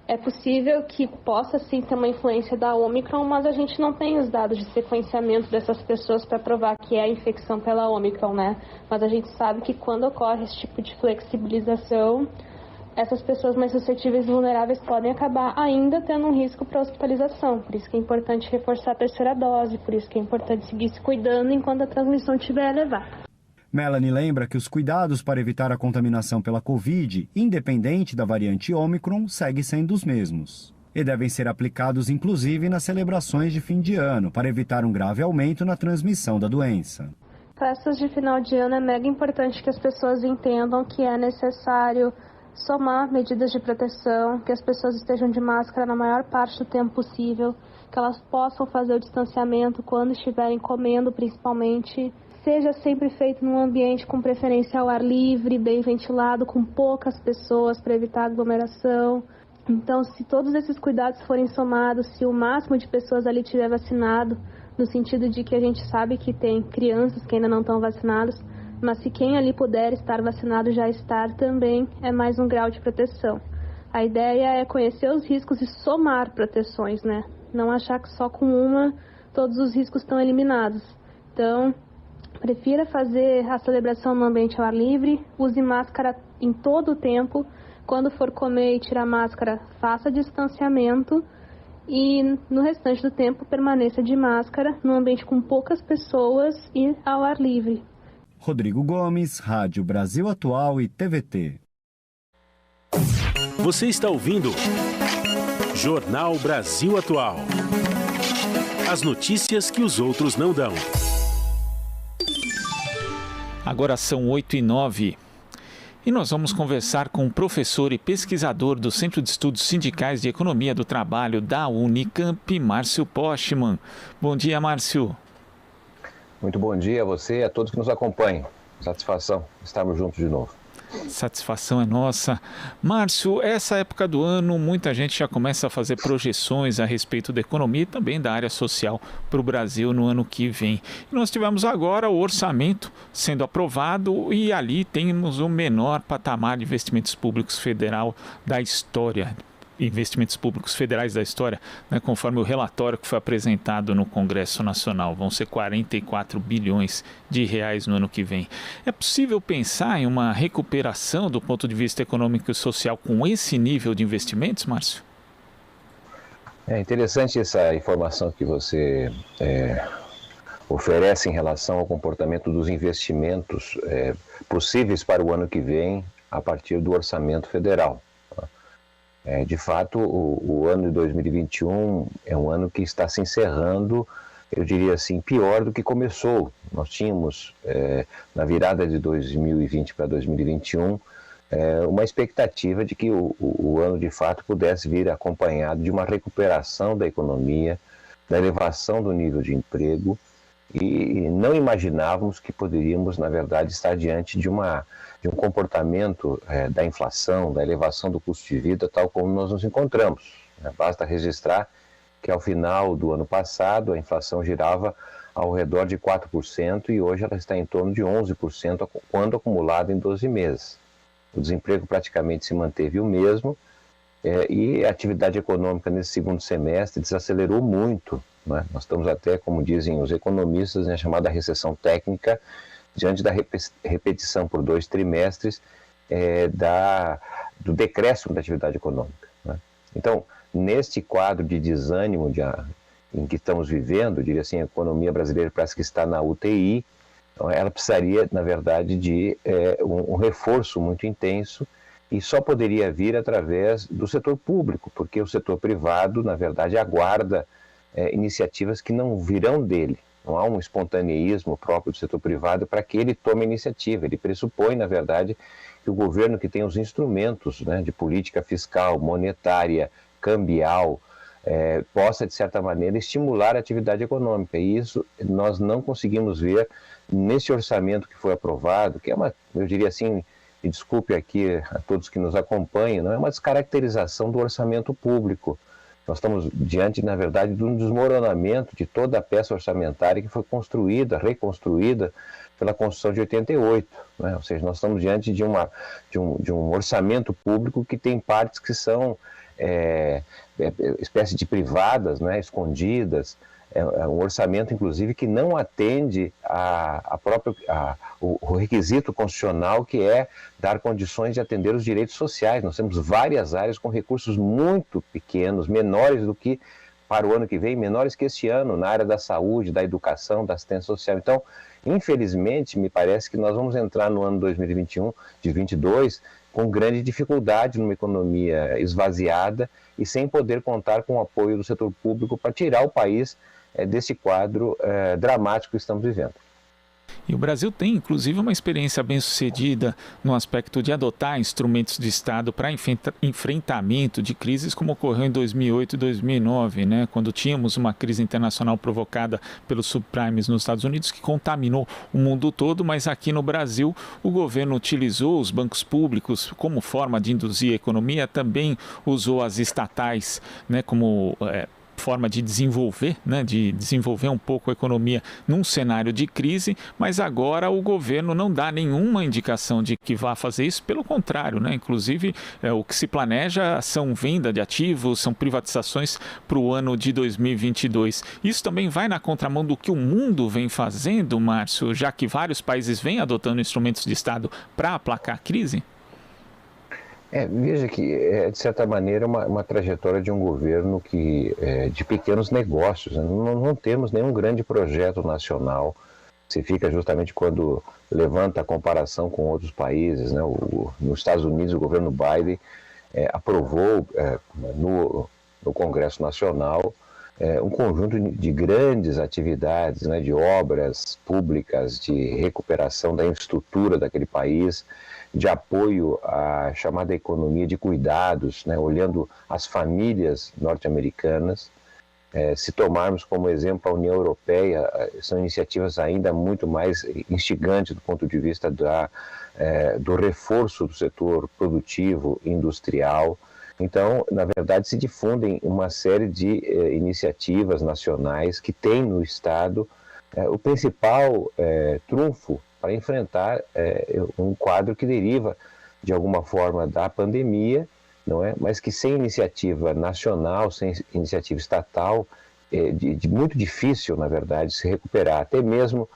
É possível que possa, sim, ter uma influência da Ômicron, mas a gente não tem os dados de sequenciamento dessas pessoas para provar que é a infecção pela Ômicron, né? Mas a gente sabe que quando ocorre esse tipo de flexibilização, essas pessoas mais suscetíveis e vulneráveis podem acabar ainda tendo um risco para hospitalização. Por isso que é importante reforçar a terceira dose, por isso que é importante seguir se cuidando enquanto a transmissão estiver elevada. Melanie lembra que os cuidados para evitar a contaminação pela Covid, independente da variante Ômicron, seguem sendo os mesmos. E devem ser aplicados inclusive nas celebrações de fim de ano, para evitar um grave aumento na transmissão da doença. Festas de final de ano é mega importante que as pessoas entendam que é necessário somar medidas de proteção, que as pessoas estejam de máscara na maior parte do tempo possível, que elas possam fazer o distanciamento quando estiverem comendo, principalmente. Seja sempre feito num ambiente com preferência ao ar livre, bem ventilado, com poucas pessoas para evitar aglomeração. Então, se todos esses cuidados forem somados, se o máximo de pessoas ali estiver vacinado, no sentido de que a gente sabe que tem crianças que ainda não estão vacinadas, mas se quem ali puder estar vacinado já estar também, é mais um grau de proteção. A ideia é conhecer os riscos e somar proteções, né? Não achar que só com uma todos os riscos estão eliminados. Então, prefira fazer a celebração no ambiente ao ar livre, use máscara em todo o tempo. Quando for comer e tirar máscara, faça distanciamento e no restante do tempo permaneça de máscara num ambiente com poucas pessoas e ao ar livre. Rodrigo Gomes, Rádio Brasil Atual e TVT. Você está ouvindo Jornal Brasil Atual. As notícias que os outros não dão. Agora são 8h09. E nós vamos conversar com o professor e pesquisador do Centro de Estudos Sindicais de Economia do Trabalho da Unicamp, Márcio Postman. Bom dia, Márcio. Muito bom dia a você e a todos que nos acompanham. Satisfação estarmos juntos de novo. Satisfação é nossa. Márcio, essa época do ano, muita gente já começa a fazer projeções a respeito da economia e também da área social para o Brasil no ano que vem. E nós tivemos agora o orçamento sendo aprovado e ali temos o menor patamar de investimentos públicos federal da história. Investimentos públicos federais da história, né, conforme o relatório que foi apresentado no Congresso Nacional. Vão ser 44 bilhões de reais no ano que vem. É possível pensar em uma recuperação do ponto de vista econômico e social com esse nível de investimentos, Márcio? É interessante essa informação que você oferece em relação ao comportamento dos investimentos possíveis para o ano que vem a partir do orçamento federal. De fato, o ano de 2021 é um ano que está se encerrando, eu diria assim, pior do que começou. Nós tínhamos, na virada de 2020 para 2021, uma expectativa de que o ano de fato pudesse vir acompanhado de uma recuperação da economia, da elevação do nível de emprego, e não imaginávamos que poderíamos, na verdade, estar diante de um comportamento da inflação, da elevação do custo de vida, tal como nós nos encontramos. Basta registrar que ao final do ano passado a inflação girava ao redor de 4% e hoje ela está em torno de 11% quando acumulada em 12 meses. O desemprego praticamente se manteve o mesmo e a atividade econômica nesse segundo semestre desacelerou muito. Nós estamos até, como dizem os economistas, na chamada recessão técnica, diante da repetição por 2 trimestres do decréscimo da atividade econômica. Então, neste quadro de desânimo em que estamos vivendo, eu diria assim, a economia brasileira parece que está na UTI, ela precisaria, na verdade, de um reforço muito intenso e só poderia vir através do setor público, porque o setor privado, na verdade, aguarda iniciativas que não virão dele. Não há um espontaneísmo próprio do setor privado para que ele tome a iniciativa. Ele pressupõe, na verdade, que o governo que tem os instrumentos de política fiscal, monetária, cambial, possa, de certa maneira, estimular a atividade econômica. E isso nós não conseguimos ver nesse orçamento que foi aprovado, que é eu diria assim, e desculpe aqui a todos que nos acompanham, não é uma descaracterização do orçamento público. Nós estamos diante, na verdade, de um desmoronamento de toda a peça orçamentária que foi construída, reconstruída pela Constituição de 88. Ou seja, nós estamos diante de um orçamento público que tem partes que são espécie de privadas, escondidas. É um orçamento, inclusive, que não atende o requisito constitucional, que é dar condições de atender os direitos sociais. Nós temos várias áreas com recursos muito pequenos, menores do que para o ano que vem, menores que este ano, na área da saúde, da educação, da assistência social. Então, infelizmente, me parece que nós vamos entrar no ano 2021, de 22, com grande dificuldade numa economia esvaziada e sem poder contar com o apoio do setor público para tirar o país desse quadro dramático que estamos vivendo. E o Brasil tem, inclusive, uma experiência bem-sucedida no aspecto de adotar instrumentos de Estado para enfrentamento de crises, como ocorreu em 2008 e 2009, quando tínhamos uma crise internacional provocada pelos subprimes nos Estados Unidos, que contaminou o mundo todo, mas aqui no Brasil o governo utilizou os bancos públicos como forma de induzir a economia, também usou as estatais como forma de desenvolver, um pouco a economia num cenário de crise, mas agora o governo não dá nenhuma indicação de que vá fazer isso, pelo contrário, inclusive o que se planeja são venda de ativos, são privatizações para o ano de 2022. Isso também vai na contramão do que o mundo vem fazendo, Márcio, já que vários países vêm adotando instrumentos de Estado para aplacar a crise? Veja que é, de certa maneira, uma trajetória de um governo de pequenos negócios. Né? Não temos nenhum grande projeto nacional. Se fica justamente quando levanta a comparação com outros países. Né? Nos Estados Unidos, o governo Biden aprovou no Congresso Nacional um conjunto de grandes atividades, né? De obras públicas, de recuperação da infraestrutura daquele país, de apoio à chamada economia de cuidados, né, olhando as famílias norte-americanas. Se tomarmos como exemplo a União Europeia, são iniciativas ainda muito mais instigantes do ponto de vista do reforço do setor produtivo, industrial. Então, na verdade, se difundem uma série de iniciativas nacionais que têm no Estado o principal trunfo para enfrentar um quadro que deriva, de alguma forma, da pandemia, não é? Mas que sem iniciativa nacional, sem iniciativa estatal, muito difícil, na verdade, se recuperar. Até mesmo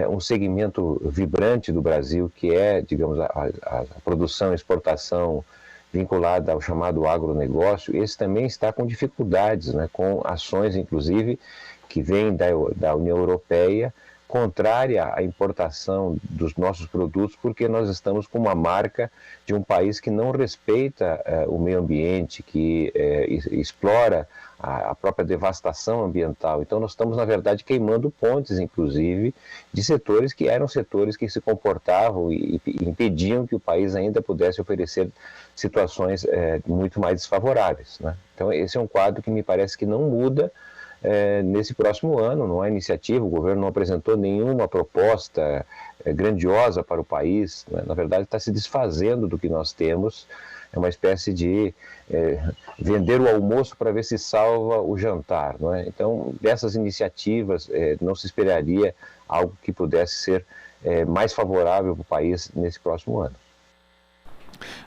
um segmento vibrante do Brasil, que é, digamos, a produção e exportação vinculada ao chamado agronegócio, esse também está com dificuldades, né? Com ações, inclusive, que vêm da União Europeia, contrária à importação dos nossos produtos, porque nós estamos com uma marca de um país que não respeita o meio ambiente, que explora a própria devastação ambiental. Então nós estamos, na verdade, queimando pontes, inclusive, de setores que eram setores que se comportavam e impediam que o país ainda pudesse oferecer situações muito mais desfavoráveis, né? Então esse é um quadro que me parece que não muda nesse próximo ano. Não há iniciativa, o governo não apresentou nenhuma proposta grandiosa para o país, né? Na verdade está se desfazendo do que nós temos, é uma espécie de vender o almoço para ver se salva o jantar, não é? Então dessas iniciativas não se esperaria algo que pudesse ser mais favorável para o país nesse próximo ano.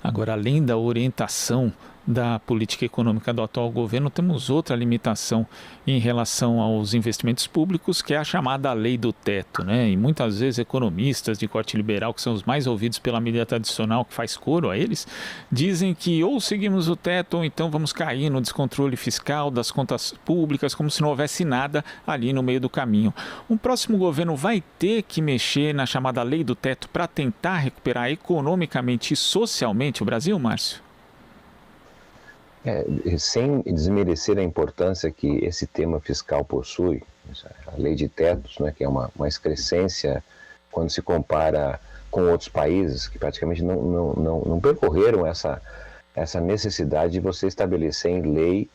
Agora, além da orientação da política econômica do atual governo, temos outra limitação em relação aos investimentos públicos, que é a chamada lei do teto, né? E muitas vezes economistas de corte liberal, que são os mais ouvidos pela mídia tradicional, que faz coro a eles, dizem que ou seguimos o teto ou então vamos cair no descontrole fiscal das contas públicas, como se não houvesse nada ali no meio do caminho. Um próximo governo vai ter que mexer na chamada lei do teto para tentar recuperar economicamente e socialmente o Brasil, Márcio? Sem desmerecer a importância que esse tema fiscal possui, a lei de tetos, né, que é uma excrescência quando se compara com outros países que praticamente não percorreram essa necessidade de você estabelecer em lei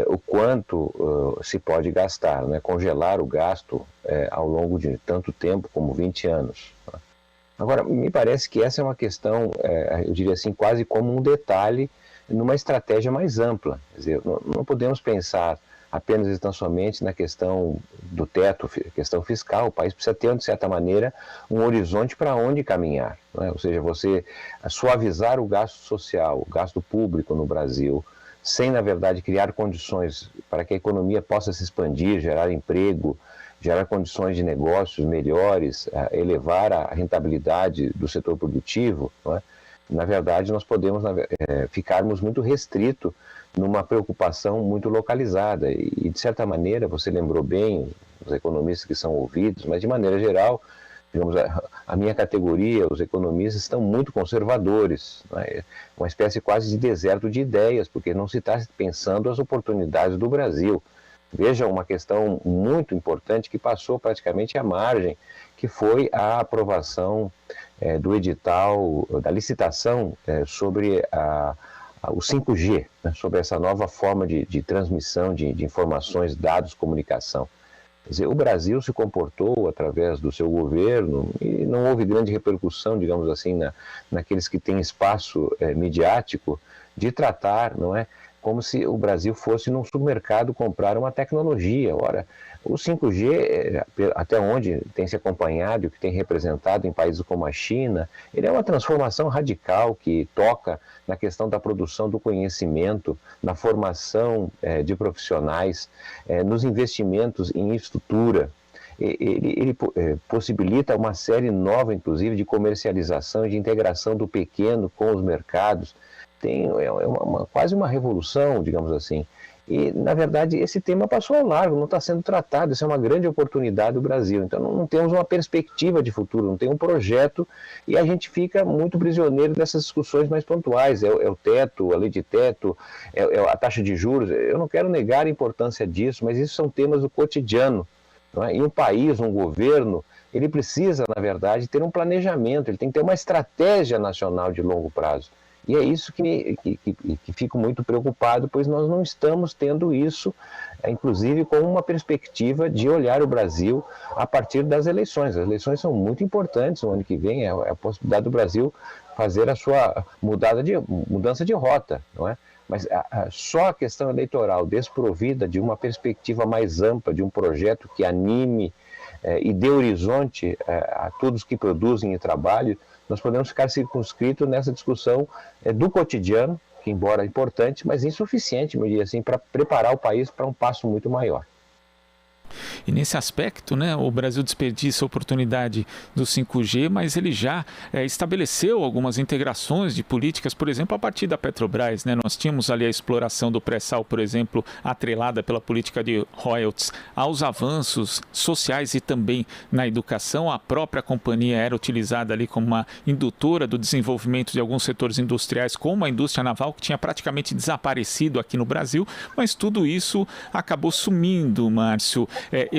o quanto se pode gastar, né, congelar o gasto ao longo de tanto tempo como 20 anos. Agora, me parece que essa é uma questão, eu diria assim, quase como um detalhe numa estratégia mais ampla. Quer dizer, não podemos pensar apenas e tão somente na questão do teto, questão fiscal. O país precisa ter, de certa maneira, um horizonte para onde caminhar, né? Ou seja, você suavizar o gasto social, o gasto público no Brasil, sem, na verdade, criar condições para que a economia possa se expandir, gerar emprego, gerar condições de negócios melhores, elevar a rentabilidade do setor produtivo, não é? Na verdade, nós podemos ficarmos muito restritos numa preocupação muito localizada. E, de certa maneira, você lembrou bem, os economistas que são ouvidos, mas, de maneira geral, digamos, a minha categoria, os economistas estão muito conservadores, né? Uma espécie quase de deserto de ideias, porque não se está pensando as oportunidades do Brasil. Veja uma questão muito importante que passou praticamente à margem, que foi a aprovação do edital, da licitação sobre o 5G, né, sobre essa nova forma de transmissão de informações, dados, comunicação. Quer dizer, o Brasil se comportou através do seu governo e não houve grande repercussão, digamos assim, naqueles que têm espaço midiático, de tratar, não é, como se o Brasil fosse num supermercado comprar uma tecnologia. Ora, o 5G, até onde tem se acompanhado e o que tem representado em países como a China, ele é uma transformação radical que toca na questão da produção do conhecimento, na formação de profissionais, nos investimentos em infraestrutura. Ele possibilita uma série nova, inclusive, de comercialização e de integração do pequeno com os mercados. quase uma revolução, digamos assim. E, na verdade, esse tema passou ao largo, não está sendo tratado. Isso é uma grande oportunidade do Brasil. Então, não temos uma perspectiva de futuro, não tem um projeto, e a gente fica muito prisioneiro dessas discussões mais pontuais. É o teto, a lei de teto, é a taxa de juros. Eu não quero negar a importância disso, mas isso são temas do cotidiano. Não é? E um país, um governo, ele precisa, na verdade, ter um planejamento, ele tem que ter uma estratégia nacional de longo prazo. E é isso que fico muito preocupado, pois nós não estamos tendo isso, inclusive com uma perspectiva de olhar o Brasil a partir das eleições. As eleições são muito importantes no ano que vem, é a possibilidade do Brasil fazer a sua mudança de rota, não é? Mas só a questão eleitoral desprovida de uma perspectiva mais ampla, de um projeto que anime e dê horizonte a todos que produzem e trabalham, nós podemos ficar circunscritos nessa discussão do cotidiano, que embora importante, mas insuficiente, eu diria assim, para preparar o país para um passo muito maior. E nesse aspecto, né, o Brasil desperdiça a oportunidade do 5G, mas ele já estabeleceu algumas integrações de políticas, por exemplo, a partir da Petrobras, né? Nós tínhamos ali a exploração do pré-sal, por exemplo, atrelada pela política de royalties aos avanços sociais e também na educação. A própria companhia era utilizada ali como uma indutora do desenvolvimento de alguns setores industriais, como a indústria naval, que tinha praticamente desaparecido aqui no Brasil, mas tudo isso acabou sumindo, Márcio.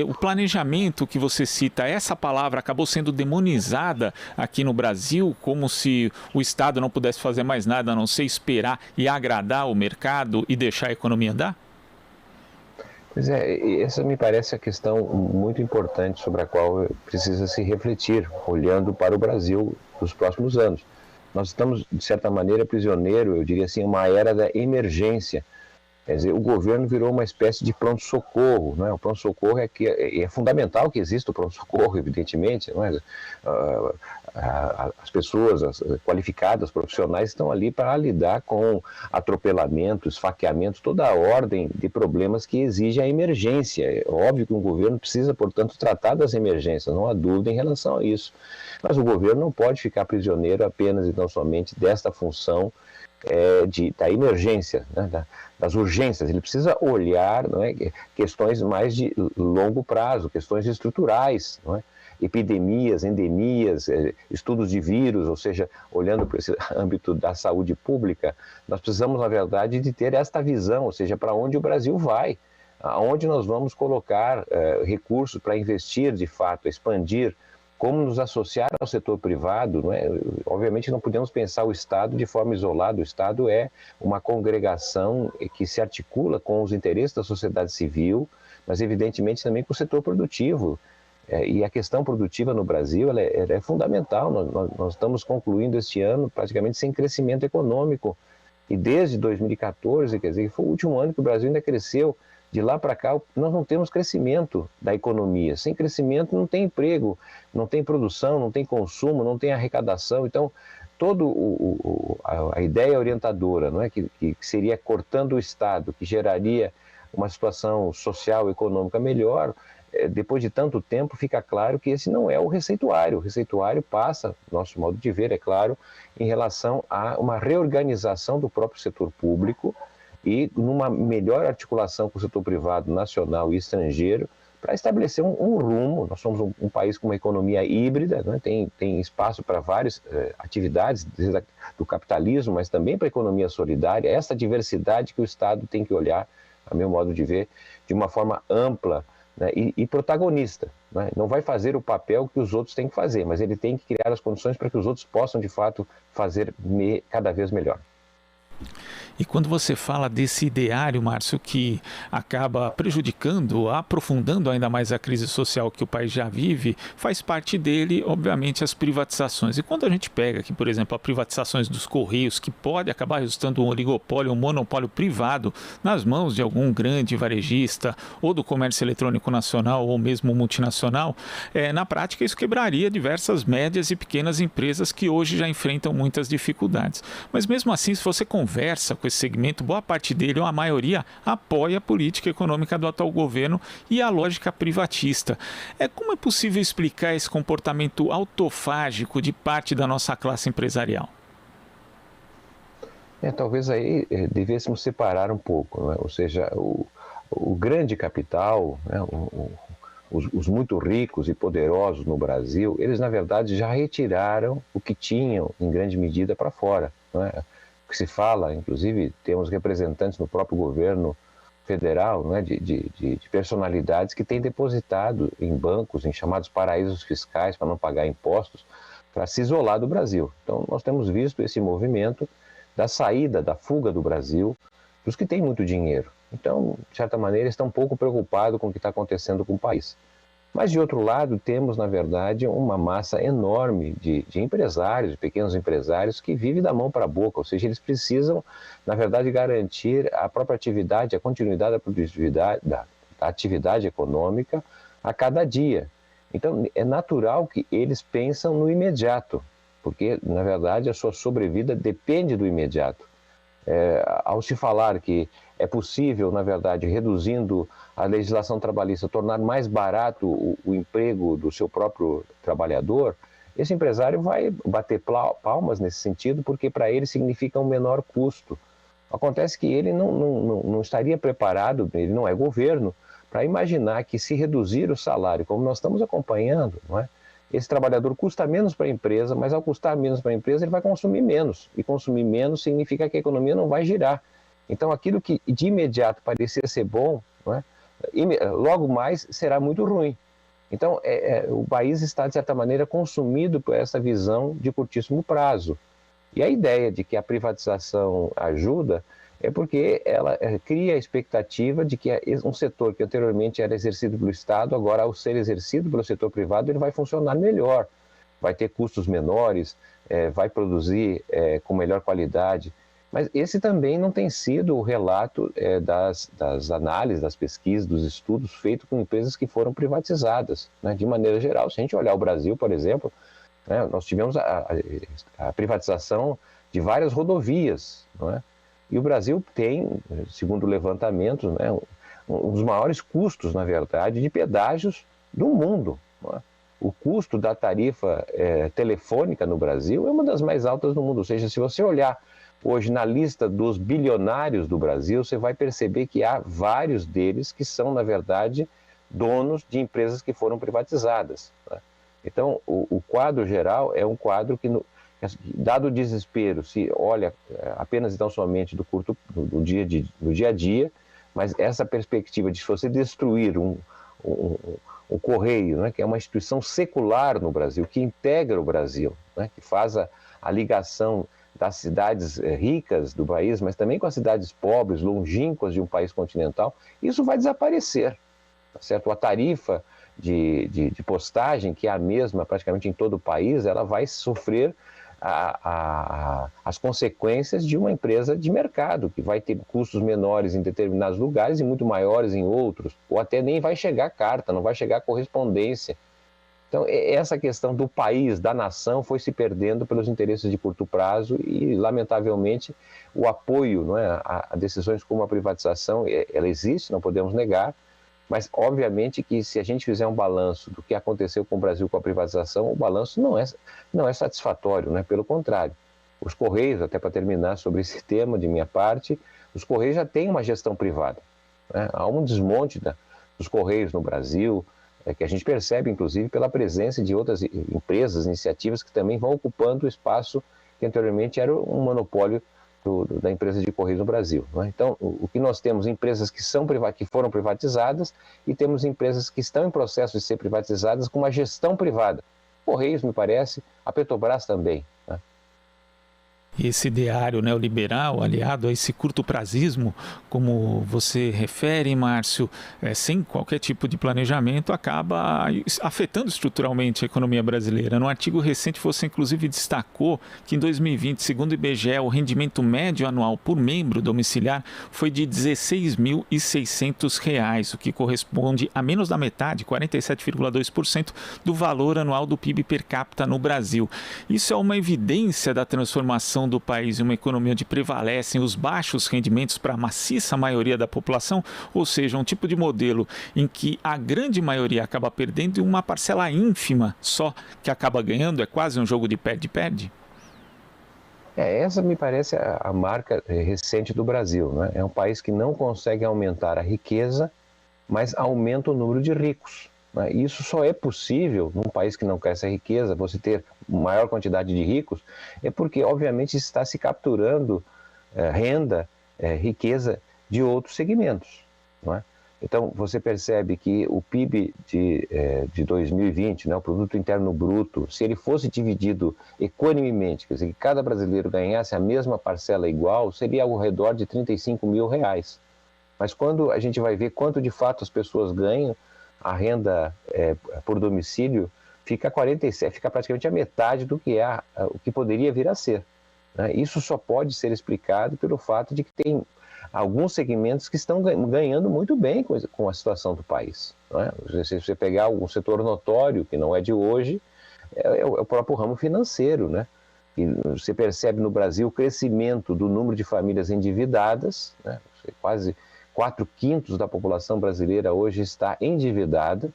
O planejamento que você cita, essa palavra acabou sendo demonizada aqui no Brasil, como se o Estado não pudesse fazer mais nada a não ser esperar e agradar o mercado e deixar a economia andar? Pois é, essa me parece a questão muito importante sobre a qual precisa se refletir, olhando para o Brasil nos próximos anos. Nós estamos, de certa maneira, prisioneiro, eu diria assim, uma era da emergência. Quer dizer, o governo virou uma espécie de pronto-socorro, não é? O pronto-socorro é fundamental que exista o pronto-socorro, evidentemente, não é? As pessoas qualificadas, profissionais, estão ali para lidar com atropelamentos, esfaqueamentos, toda a ordem de problemas que exige a emergência. É óbvio que um governo precisa, portanto, tratar das emergências, não há dúvida em relação a isso. Mas o governo não pode ficar prisioneiro apenas e não somente desta função da emergência, né, das urgências. Ele precisa olhar, não é, questões mais de longo prazo, questões estruturais, não é? Epidemias, endemias, estudos de vírus, ou seja, olhando para esse âmbito da saúde pública, nós precisamos, na verdade, de ter esta visão, ou seja, para onde o Brasil vai, aonde nós vamos colocar recursos para investir, de fato, expandir, como nos associar ao setor privado, não é? Obviamente não podemos pensar o Estado de forma isolada. O Estado é uma congregação que se articula com os interesses da sociedade civil, mas evidentemente também com o setor produtivo. E a questão produtiva no Brasil ela é fundamental. Nós estamos concluindo este ano praticamente sem crescimento econômico. E desde 2014, quer dizer, que foi o último ano que o Brasil ainda cresceu. De lá para cá, nós não temos crescimento da economia. Sem crescimento não tem emprego, não tem produção, não tem consumo, não tem arrecadação. Então, toda a ideia orientadora, não é? que seria cortando o Estado, que geraria uma situação social, econômica melhor, depois de tanto tempo fica claro que esse não é o receituário. O receituário passa, nosso modo de ver, é claro, em relação a uma reorganização do próprio setor público, e numa melhor articulação com o setor privado nacional e estrangeiro para estabelecer um rumo. Nós somos um país com uma economia híbrida, né? Tem espaço para várias atividades, desde do capitalismo, mas também para a economia solidária. Essa diversidade que o Estado tem que olhar, a meu modo de ver, de uma forma ampla, né? e protagonista. Né? Não vai fazer o papel que os outros têm que fazer, mas ele tem que criar as condições para que os outros possam, de fato, fazer cada vez melhor. E quando você fala desse ideário, Márcio, que acaba prejudicando, aprofundando ainda mais a crise social que o país já vive, faz parte dele, obviamente, as privatizações. E quando a gente pega aqui, por exemplo, as privatizações dos Correios, que pode acabar resultando um oligopólio, um monopólio privado nas mãos de algum grande varejista ou do comércio eletrônico nacional ou mesmo multinacional, na prática isso quebraria diversas médias e pequenas empresas que hoje já enfrentam muitas dificuldades. Mas mesmo assim, se você conversa com esse segmento, boa parte dele, ou a maioria, apoia a política econômica do atual governo e a lógica privatista. Como é possível explicar esse comportamento autofágico de parte da nossa classe empresarial? Talvez aí devêssemos separar um pouco, né? Ou seja, o grande capital, né? Os muito ricos e poderosos no Brasil, eles na verdade já retiraram o que tinham em grande medida para fora. Não é? O que se fala, inclusive temos representantes no próprio governo federal, né, de personalidades que têm depositado em bancos, em chamados paraísos fiscais para não pagar impostos, para se isolar do Brasil. Então nós temos visto esse movimento da saída, da fuga do Brasil, dos que têm muito dinheiro. Então, de certa maneira, estão um pouco preocupados com o que está acontecendo com o país. Mas, de outro lado, temos, na verdade, uma massa enorme de empresários, de pequenos empresários, que vivem da mão para a boca, ou seja, eles precisam, na verdade, garantir a própria atividade, a continuidade da produtividade, da atividade econômica a cada dia. Então, é natural que eles pensam no imediato, porque, na verdade, a sua sobrevida depende do imediato. Ao se falar que é possível, na verdade, reduzindo a legislação trabalhista, tornar mais barato o emprego do seu próprio trabalhador, esse empresário vai bater palmas nesse sentido, porque para ele significa um menor custo. Acontece que ele não estaria preparado, ele não é governo, para imaginar que se reduzir o salário, como nós estamos acompanhando, não é? Esse trabalhador custa menos para a empresa, mas ao custar menos para a empresa, ele vai consumir menos. E consumir menos significa que a economia não vai girar. Então, aquilo que de imediato parecia ser bom, não é? Logo mais será muito ruim. Então, o país está, de certa maneira, consumido por essa visão de curtíssimo prazo. E a ideia de que a privatização ajuda é porque ela cria a expectativa de que um setor que anteriormente era exercido pelo Estado, agora, ao ser exercido pelo setor privado, ele vai funcionar melhor, vai ter custos menores, vai produzir com melhor qualidade. Mas esse também não tem sido o relato das análises, das pesquisas, dos estudos feitos com empresas que foram privatizadas, né? De maneira geral. Se a gente olhar o Brasil, por exemplo, né, nós tivemos a privatização de várias rodovias, não é? E o Brasil tem, segundo levantamentos, né, um dos maiores custos, na verdade, de pedágios do mundo. Não é? O custo da tarifa telefônica no Brasil é uma das mais altas do mundo. Ou seja, se você olhar hoje na lista dos bilionários do Brasil, você vai perceber que há vários deles que são, na verdade, donos de empresas que foram privatizadas. Né? Então, o quadro geral é um quadro que, dado o desespero, se olha apenas e tão somente do dia a dia, mas essa perspectiva de você destruir o Correio, né, que é uma instituição secular no Brasil, que integra o Brasil, né, que faz a ligação das cidades ricas do país, mas também com as cidades pobres, longínquas de um país continental, isso vai desaparecer, tá certo? A tarifa de postagem, que é a mesma praticamente em todo o país, ela vai sofrer as consequências de uma empresa de mercado, que vai ter custos menores em determinados lugares e muito maiores em outros, ou até nem vai chegar carta, não vai chegar correspondência. Então, essa questão do país, da nação, foi se perdendo pelos interesses de curto prazo e, lamentavelmente, o apoio, não é, a decisões como a privatização, ela existe, não podemos negar, mas, obviamente, que se a gente fizer um balanço do que aconteceu com o Brasil com a privatização, o balanço não é satisfatório, né? Pelo contrário. Os Correios, até para terminar sobre esse tema de minha parte, os Correios já têm uma gestão privada, né? Há um desmonte dos Correios no Brasil, que a gente percebe, inclusive, pela presença de outras empresas, iniciativas que também vão ocupando o espaço que anteriormente era um monopólio da empresa de Correios no Brasil. Né? Então, o que nós temos, empresas que foram privatizadas e temos empresas que estão em processo de ser privatizadas com uma gestão privada. Correios, me parece, a Petrobras também. Né? Esse ideário neoliberal, aliado a esse curto-prazismo, como você refere, Márcio, sem qualquer tipo de planejamento, acaba afetando estruturalmente a economia brasileira. No artigo recente, você inclusive destacou que em 2020, segundo o IBGE, o rendimento médio anual por membro domiciliar foi de R$ 16.600, o que corresponde a menos da metade, 47,2%, do valor anual do PIB per capita no Brasil. Isso é uma evidência da transformação do país em uma economia onde prevalecem os baixos rendimentos para a maciça maioria da população, ou seja, um tipo de modelo em que a grande maioria acaba perdendo e uma parcela ínfima só que acaba ganhando, é quase um jogo de perde-perde? Essa me parece a marca recente do Brasil, né? É um país que não consegue aumentar a riqueza, mas aumenta o número de ricos. Né? Isso só é possível num país que não cresce a riqueza, você ter maior quantidade de ricos, é porque, obviamente, está se capturando renda, riqueza de outros segmentos. Não é? Então, você percebe que o PIB de 2020, né, o Produto Interno Bruto, se ele fosse dividido equanimemente, quer dizer, que cada brasileiro ganhasse a mesma parcela igual, seria ao redor de R$35 mil. Mas quando a gente vai ver quanto de fato as pessoas ganham, a renda por domicílio fica praticamente a metade do que o que poderia vir a ser. Né? Isso só pode ser explicado pelo fato de que tem alguns segmentos que estão ganhando muito bem com a situação do país. Não é? Se você pegar um setor notório, que não é de hoje, é o próprio ramo financeiro. Né? E você percebe no Brasil o crescimento do número de famílias endividadas, né? Quase 4/5 da população brasileira hoje está endividada,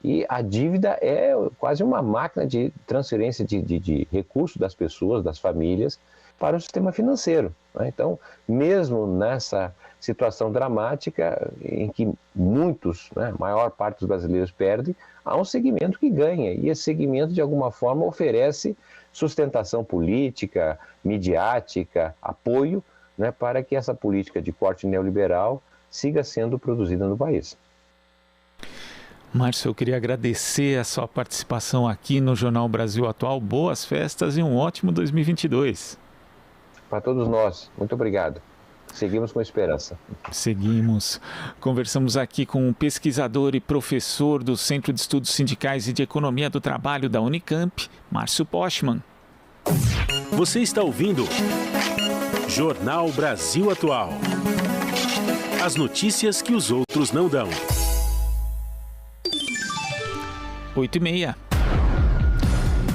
e a dívida é quase uma máquina de transferência de recursos das pessoas, das famílias, para o sistema financeiro. Né? Então, mesmo nessa situação dramática, em que muitos, né, a maior parte dos brasileiros perde, há um segmento que ganha, e esse segmento, de alguma forma, oferece sustentação política, midiática, apoio, né, para que essa política de corte neoliberal siga sendo produzida no país. Márcio, eu queria agradecer a sua participação aqui no Jornal Brasil Atual. Boas festas e um ótimo 2022. Para todos nós, muito obrigado. Seguimos com esperança. Seguimos. Conversamos aqui com um pesquisador e professor do Centro de Estudos Sindicais e de Economia do Trabalho da Unicamp, Márcio Postman. Você está ouvindo Jornal Brasil Atual. As notícias que os outros não dão. 8h30.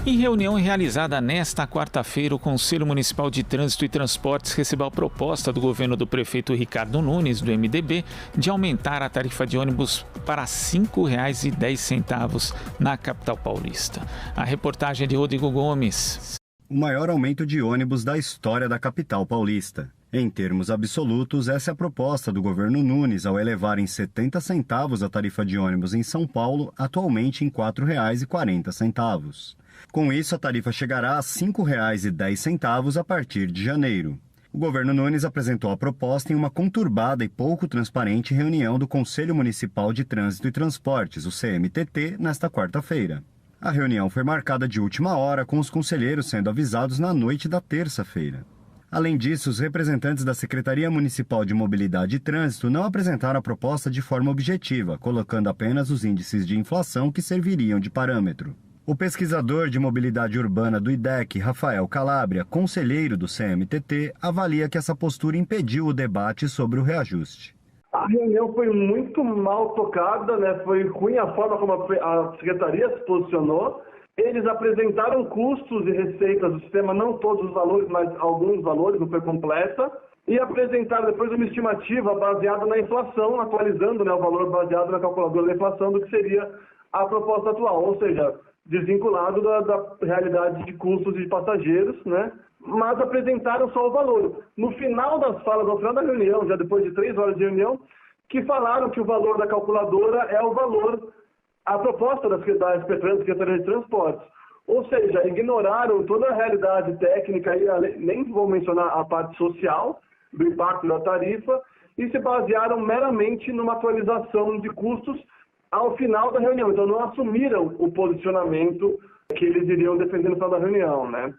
Em reunião realizada nesta quarta-feira, o Conselho Municipal de Trânsito e Transportes recebeu a proposta do governo do prefeito Ricardo Nunes, do MDB, de aumentar a tarifa de ônibus para R$ 5,10 na capital paulista. A reportagem é de Rodrigo Gomes. O maior aumento de ônibus da história da capital paulista. Em termos absolutos, essa é a proposta do governo Nunes ao elevar em 70 centavos a tarifa de ônibus em São Paulo, atualmente em R$ 4,40. Com isso, a tarifa chegará a R$ 5,10 a partir de janeiro. O governo Nunes apresentou a proposta em uma conturbada e pouco transparente reunião do Conselho Municipal de Trânsito e Transportes, o CMTT, nesta quarta-feira. A reunião foi marcada de última hora, com os conselheiros sendo avisados na noite da terça-feira. Além disso, os representantes da Secretaria Municipal de Mobilidade e Trânsito não apresentaram a proposta de forma objetiva, colocando apenas os índices de inflação que serviriam de parâmetro. O pesquisador de mobilidade urbana do IDEC, Rafael Calabria, conselheiro do CMTT, avalia que essa postura impediu o debate sobre o reajuste. A reunião foi muito mal tocada, né? Foi ruim a forma como a Secretaria se posicionou. Eles apresentaram custos e receitas do sistema, não todos os valores, mas alguns valores, não foi completa, e apresentaram depois uma estimativa baseada na inflação, atualizando, né, o valor baseado na calculadora da inflação do que seria a proposta atual, ou seja, desvinculado da realidade de custos de passageiros, né? Mas apresentaram só o valor. No final das falas, no final da reunião, já depois de 3 horas de reunião, que falaram que o valor da calculadora é o valor, a proposta da Secretaria de Transportes. Ou seja, ignoraram toda a realidade técnica, e nem vou mencionar a parte social do impacto da tarifa, e se basearam meramente numa atualização de custos ao final da reunião. Então não assumiram o posicionamento que eles iriam defender no final da reunião, né?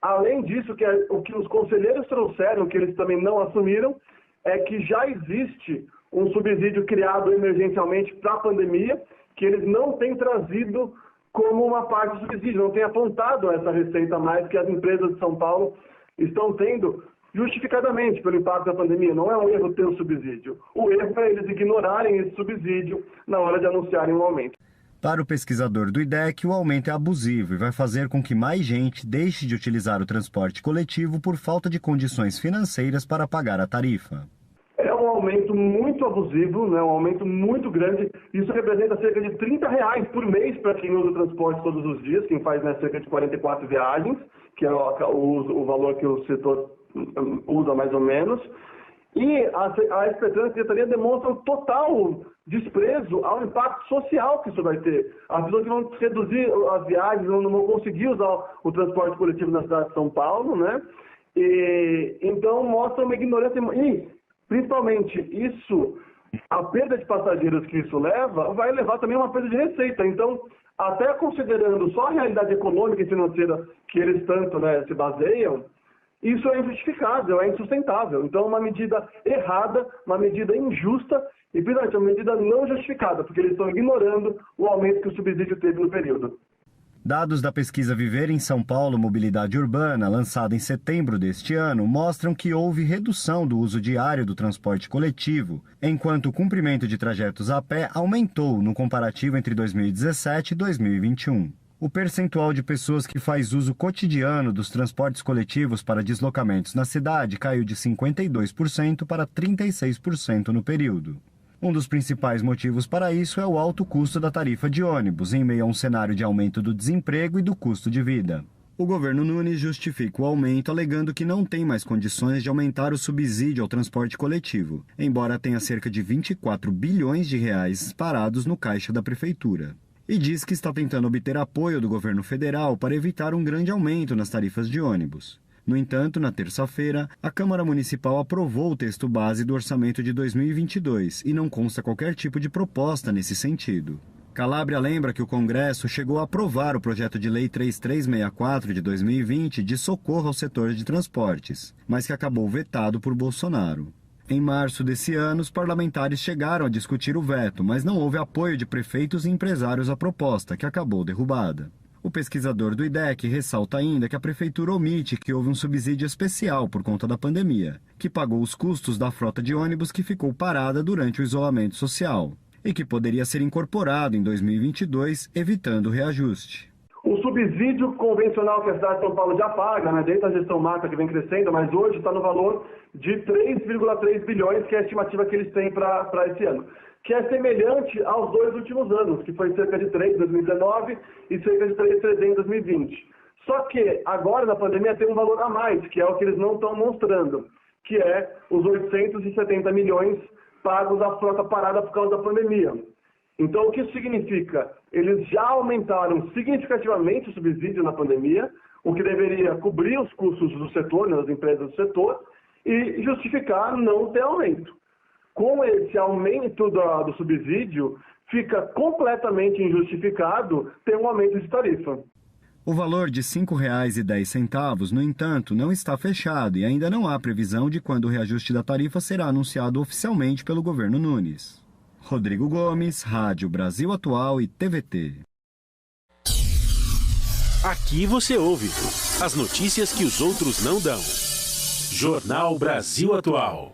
Além disso, o que os conselheiros trouxeram, que eles também não assumiram, é que já existe um subsídio criado emergencialmente para a pandemia, que eles não têm trazido como uma parte do subsídio, não têm apontado essa receita a mais que as empresas de São Paulo estão tendo, justificadamente pelo impacto da pandemia. Não é um erro ter o subsídio. O erro é eles ignorarem esse subsídio na hora de anunciarem um aumento. Para o pesquisador do IDEC, o aumento é abusivo e vai fazer com que mais gente deixe de utilizar o transporte coletivo por falta de condições financeiras para pagar a tarifa. É um aumento aumento muito abusivo, né, um aumento muito grande. Isso representa cerca de R$30 por mês para quem usa o transporte todos os dias, quem faz, né, cerca de 44 viagens, que é o valor que o setor usa mais ou menos. E a inspeção e a secretaria demonstram total desprezo ao impacto social que isso vai ter. As pessoas que vão reduzir as viagens, não vão conseguir usar o transporte coletivo na cidade de São Paulo, né? E, então mostra uma ignorância. E, principalmente, isso, a perda de passageiros que isso leva, vai levar também uma perda de receita. Então, até considerando só a realidade econômica e financeira que eles tanto, né, se baseiam, isso é injustificável, é insustentável. Então, uma medida errada, uma medida injusta e, principalmente, uma medida não justificada, porque eles estão ignorando o aumento que o subsídio teve no período. Dados da pesquisa Viver em São Paulo Mobilidade Urbana, lançada em setembro deste ano, mostram que houve redução do uso diário do transporte coletivo, enquanto o cumprimento de trajetos a pé aumentou no comparativo entre 2017 e 2021. O percentual de pessoas que faz uso cotidiano dos transportes coletivos para deslocamentos na cidade caiu de 52% para 36% no período. Um dos principais motivos para isso é o alto custo da tarifa de ônibus, em meio a um cenário de aumento do desemprego e do custo de vida. O governo Nunes justifica o aumento alegando que não tem mais condições de aumentar o subsídio ao transporte coletivo, embora tenha cerca de 24 bilhões de reais parados no caixa da prefeitura. E diz que está tentando obter apoio do governo federal para evitar um grande aumento nas tarifas de ônibus. No entanto, na terça-feira, a Câmara Municipal aprovou o texto base do orçamento de 2022 e não consta qualquer tipo de proposta nesse sentido. Calabria lembra que o Congresso chegou a aprovar o projeto de lei 3364 de 2020 de socorro ao setor de transportes, mas que acabou vetado por Bolsonaro. Em março desse ano, os parlamentares chegaram a discutir o veto, mas não houve apoio de prefeitos e empresários à proposta, que acabou derrubada. O pesquisador do IDEC ressalta ainda que a prefeitura omite que houve um subsídio especial por conta da pandemia, que pagou os custos da frota de ônibus que ficou parada durante o isolamento social, e que poderia ser incorporado em 2022, evitando o reajuste. O subsídio convencional que a cidade de São Paulo já paga, né, dentro da gestão macro que vem crescendo, mas hoje está no valor de 3,3 bilhões, que é a estimativa que eles têm para esse ano, que é semelhante aos 2 últimos anos, que foi cerca de 3 em 2019 e cerca de 3,3 em 2020. Só que agora, na pandemia, tem um valor a mais, que é o que eles não estão mostrando, que é os 870 milhões pagos à frota parada por causa da pandemia. Então, o que isso significa? Eles já aumentaram significativamente o subsídio na pandemia, o que deveria cobrir os custos do setor, né, das empresas do setor, e justificar não ter aumento. Com esse aumento do subsídio, fica completamente injustificado ter um aumento de tarifa. O valor de R$ 5,10, no entanto, não está fechado e ainda não há previsão de quando o reajuste da tarifa será anunciado oficialmente pelo governo Nunes. Rodrigo Gomes, Rádio Brasil Atual e TVT. Aqui você ouve as notícias que os outros não dão. Jornal Brasil Atual.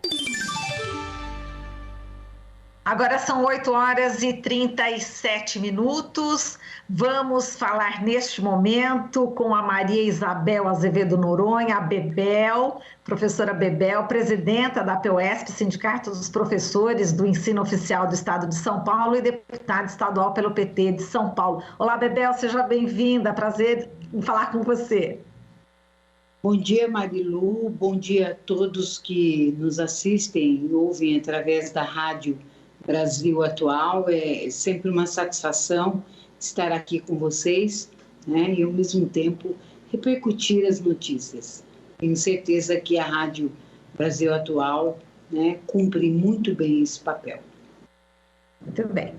Agora são 8h37. Vamos falar neste momento com a Maria Isabel Azevedo Noronha, a Bebel, professora Bebel, presidenta da POESP, Sindicato dos Professores do Ensino Oficial do Estado de São Paulo e deputada estadual pelo PT de São Paulo. Olá, Bebel, seja bem-vinda, prazer em falar com você. Bom dia, Marilu, bom dia a todos que nos assistem e ouvem através da Rádio Brasil Atual. É sempre uma satisfação estar aqui com vocês, né, e ao mesmo tempo repercutir as notícias. Tenho certeza que a Rádio Brasil Atual, né, cumpre muito bem esse papel. Muito bem.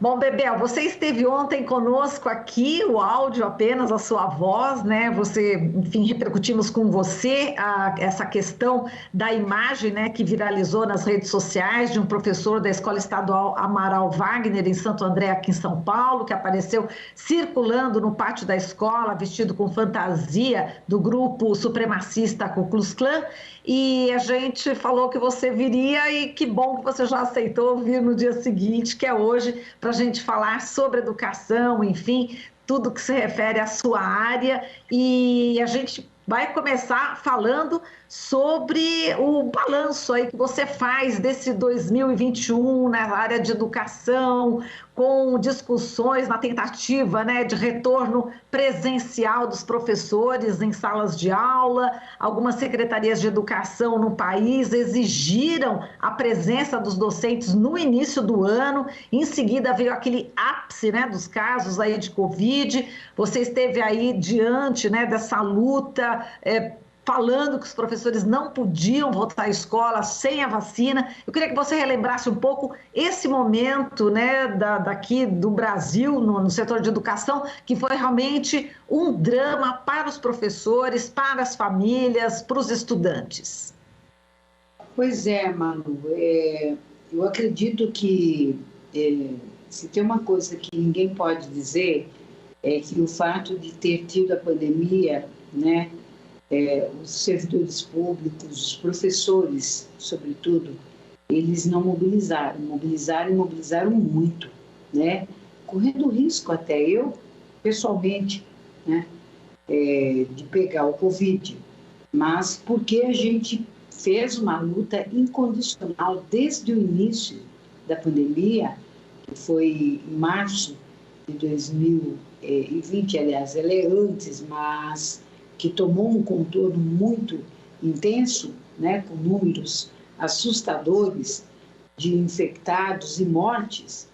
Bom, Bebel, você esteve ontem conosco aqui, o áudio apenas, a sua voz, né? Você, enfim, repercutimos com você essa questão da imagem, né, que viralizou nas redes sociais de um professor da Escola Estadual Amaral Wagner, em Santo André, aqui em São Paulo, que apareceu circulando no pátio da escola, vestido com fantasia do grupo supremacista Ku Klux Klan. E a gente falou que você viria e que bom que você já aceitou vir no dia seguinte, que é hoje, para a gente falar sobre educação, enfim, tudo que se refere à sua área. E a gente vai começar falando sobre o balanço aí que você faz desse 2021 na área de educação, com discussões na tentativa, né, de retorno presencial dos professores em salas de aula. Algumas secretarias de educação no país exigiram a presença dos docentes no início do ano. Em seguida veio aquele ápice, né, dos casos aí de Covid. Você esteve aí diante, né, dessa luta, falando que os professores não podiam voltar à escola sem a vacina. Eu queria que você relembrasse um pouco esse momento, né, daqui do Brasil, no setor de educação, que foi realmente um drama para os professores, para as famílias, para os estudantes. Pois é, Manu. Eu acredito que se tem uma coisa que ninguém pode dizer, é que o fato de ter tido a pandemia, né, os servidores públicos, os professores, sobretudo, eles não mobilizaram muito, né? Correndo risco até eu, pessoalmente, né, de pegar o Covid, mas porque a gente fez uma luta incondicional desde o início da pandemia, que foi em março de 2020, aliás, ela é antes, mas que tomou um contorno muito intenso, né, com números assustadores de infectados e mortes,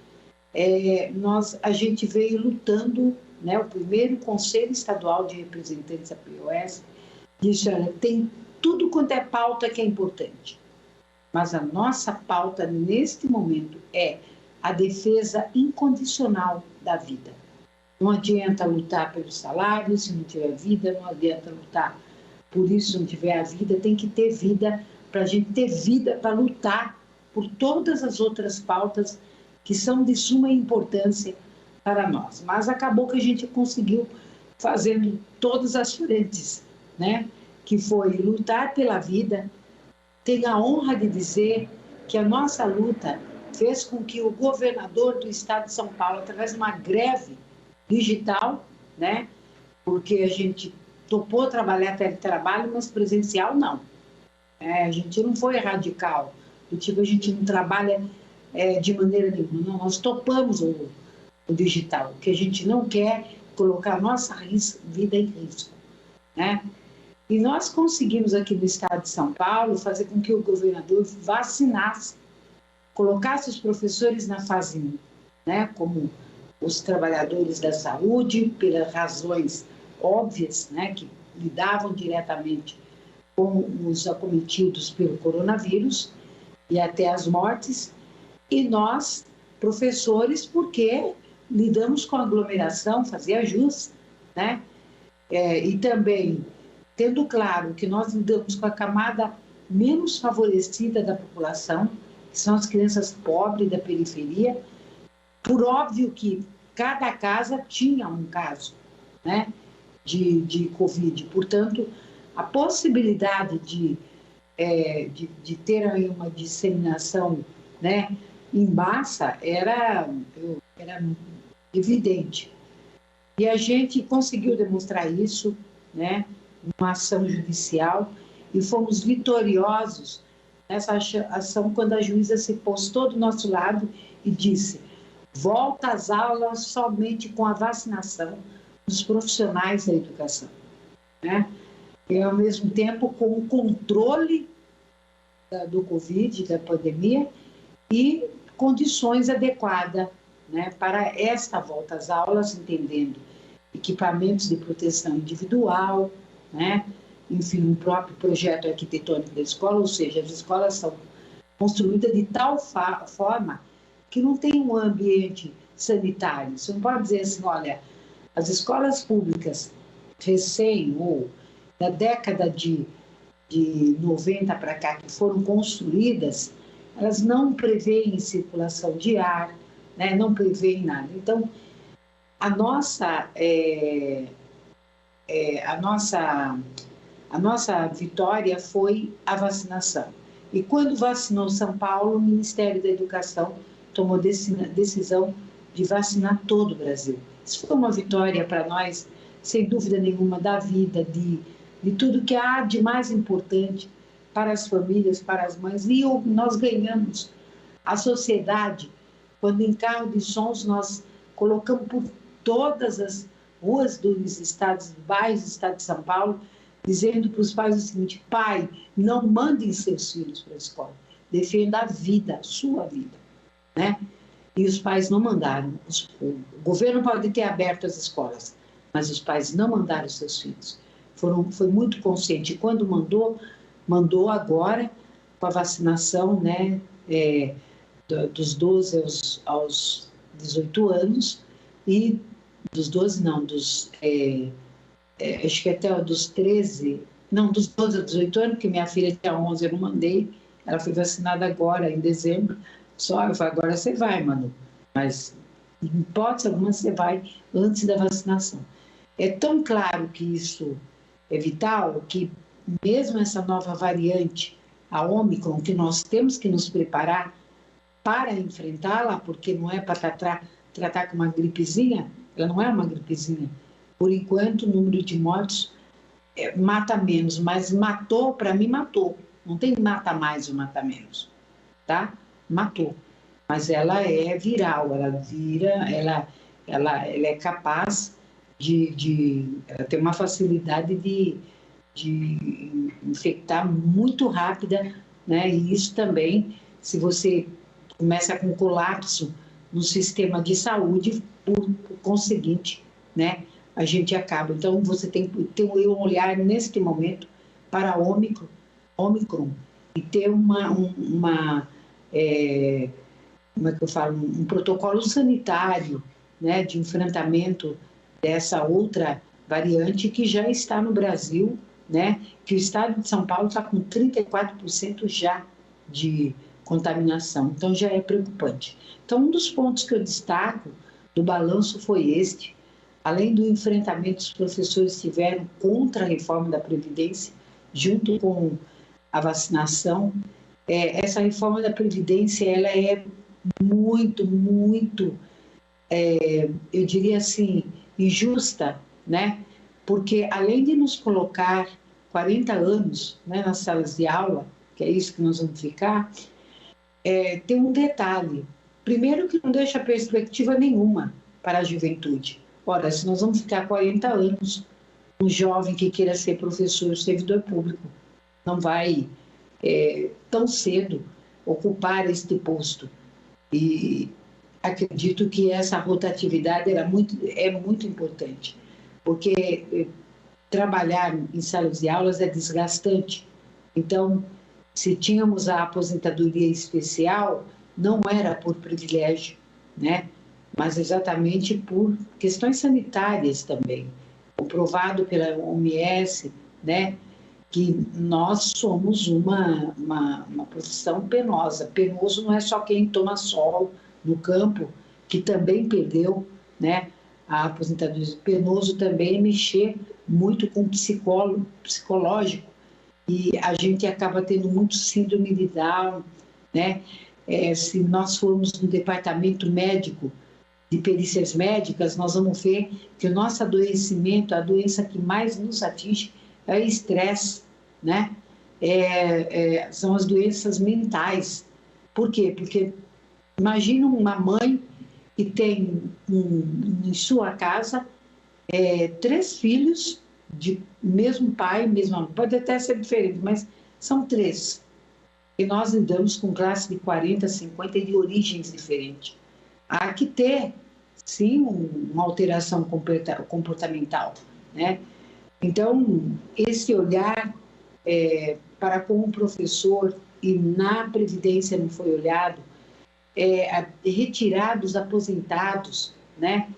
a gente veio lutando, né, o primeiro Conselho Estadual de Representantes da POS disse, olha, tem tudo quanto é pauta que é importante, mas a nossa pauta neste momento é a defesa incondicional da vida. Não adianta lutar pelo salário se não tiver vida, não adianta lutar por isso se não tiver a vida, tem que ter vida para a gente ter vida para lutar por todas as outras pautas que são de suma importância para nós. Mas acabou que a gente conseguiu fazendo todas as frentes, né? Que foi lutar pela vida. Tenho a honra de dizer que a nossa luta fez com que o governador do estado de São Paulo, através de uma greve digital, né? Porque a gente topou trabalhar teletrabalho, mas presencial não. A gente não foi radical, do tipo a gente não trabalha de maneira nenhuma. Não, nós topamos o digital. O que a gente não quer é colocar a nossa vida em risco, né? E nós conseguimos aqui no estado de São Paulo fazer com que o governador vacinasse, colocasse os professores na fase 1, né? Como os trabalhadores da saúde, pelas razões óbvias, né, que lidavam diretamente com os acometidos pelo coronavírus e até as mortes, e nós, professores, porque lidamos com aglomeração, fazia ajustes, né? E também tendo claro que nós lidamos com a camada menos favorecida da população, que são as crianças pobres da periferia, por óbvio que cada casa tinha um caso, né, de Covid. Portanto, a possibilidade de ter aí uma disseminação, né, em massa era evidente. E a gente conseguiu demonstrar isso, né, numa ação judicial, e fomos vitoriosos nessa ação quando a juíza se postou do nosso lado e disse: volta às aulas somente com a vacinação dos profissionais da educação, né? E, ao mesmo tempo, com o controle do Covid, da pandemia, e condições adequadas, né, para esta volta às aulas, entendendo equipamentos de proteção individual, né? Enfim, o próprio projeto arquitetônico da escola, ou seja, as escolas são construídas de tal forma que não tem um ambiente sanitário. Você não pode dizer assim, olha, as escolas públicas ou da década de 90 para cá, que foram construídas, elas não prevêem circulação de ar, né? Não prevêem nada. Então, a nossa vitória foi a vacinação. E quando vacinou São Paulo, o Ministério da Educação tomou decisão de vacinar todo o Brasil. Isso foi uma vitória para nós, sem dúvida nenhuma, da vida, de tudo que há de mais importante para as famílias, para as mães. E nós ganhamos. A sociedade, quando em carro de sons nós colocamos por todas as ruas dos estados, bairros do estado de São Paulo, dizendo para os pais o seguinte: pai, não mandem seus filhos para a escola, defenda a vida, a sua vida, né? E os pais não mandaram. O governo pode ter aberto as escolas, mas os pais não mandaram seus filhos. Foi muito consciente. E quando mandou agora com a vacinação, né, dos 12 aos 18 anos e dos 12 não, acho que até dos 13, não, dos 12 aos 18 anos, que minha filha tinha 11, eu não mandei, ela foi vacinada agora, em dezembro, eu falei, agora você vai, Manu, mas em hipótese alguma você vai antes da vacinação. É tão claro que isso é vital, que mesmo essa nova variante, a Ômicron, que nós temos que nos preparar para enfrentá-la, porque não é para tratar com uma gripezinha, ela não é uma gripezinha. Por enquanto, o número de mortes mata menos, mas matou, para mim, matou. Não tem mata mais ou mata menos, tá? Matou. Mas ela é viral, ela é capaz ela tem uma facilidade de infectar muito rápida, né? E isso também, se você começa com colapso no sistema de saúde, por conseguinte, né? A gente acaba. Então, você tem que ter um olhar neste momento para a Ômicron e ter como é que eu falo, um protocolo sanitário, né, de enfrentamento dessa outra variante que já está no Brasil, né, que o estado de São Paulo está com 34% já de contaminação, então já é preocupante. Então, um dos pontos que eu destaco do balanço foi este, além do enfrentamento que os professores tiveram contra a reforma da Previdência, junto com a vacinação, essa reforma da Previdência, ela é muito, eu diria assim, injusta, né? Porque além de nos colocar 40 anos, né, nas salas de aula, que é isso que nós vamos ficar, tem um detalhe. Primeiro que não deixa perspectiva nenhuma para a juventude. Ora, se nós vamos ficar 40 anos, um jovem que queira ser professor, servidor público, não vai tão cedo ocupar este posto. E acredito que essa rotatividade é muito importante, porque trabalhar em salas de aulas é desgastante. Então, se tínhamos a aposentadoria especial, não era por privilégio, né? Mas exatamente por questões sanitárias também, comprovado pela OMS, né, que nós somos uma profissão penosa. Penoso não é só quem toma sol no campo, que também perdeu, né, a aposentadoria. Penoso também é mexer muito com o psicológico, e a gente acaba tendo muito síndrome de Down, né? Se nós formos no departamento médico, de perícias médicas, nós vamos ver que o nosso adoecimento, a doença que mais nos atinge é o estresse, né? São as doenças mentais. Por quê? Porque imagina uma mãe que tem em sua casa 3 filhos de mesmo pai, mesma mãe. Pode até ser diferente, mas são 3. E nós lidamos com classe de 40, 50 de origens diferentes. Há que ter, sim, uma alteração comportamental, né? Então, esse olhar para como o professor, e na Previdência não foi olhado, retirar dos aposentados, né?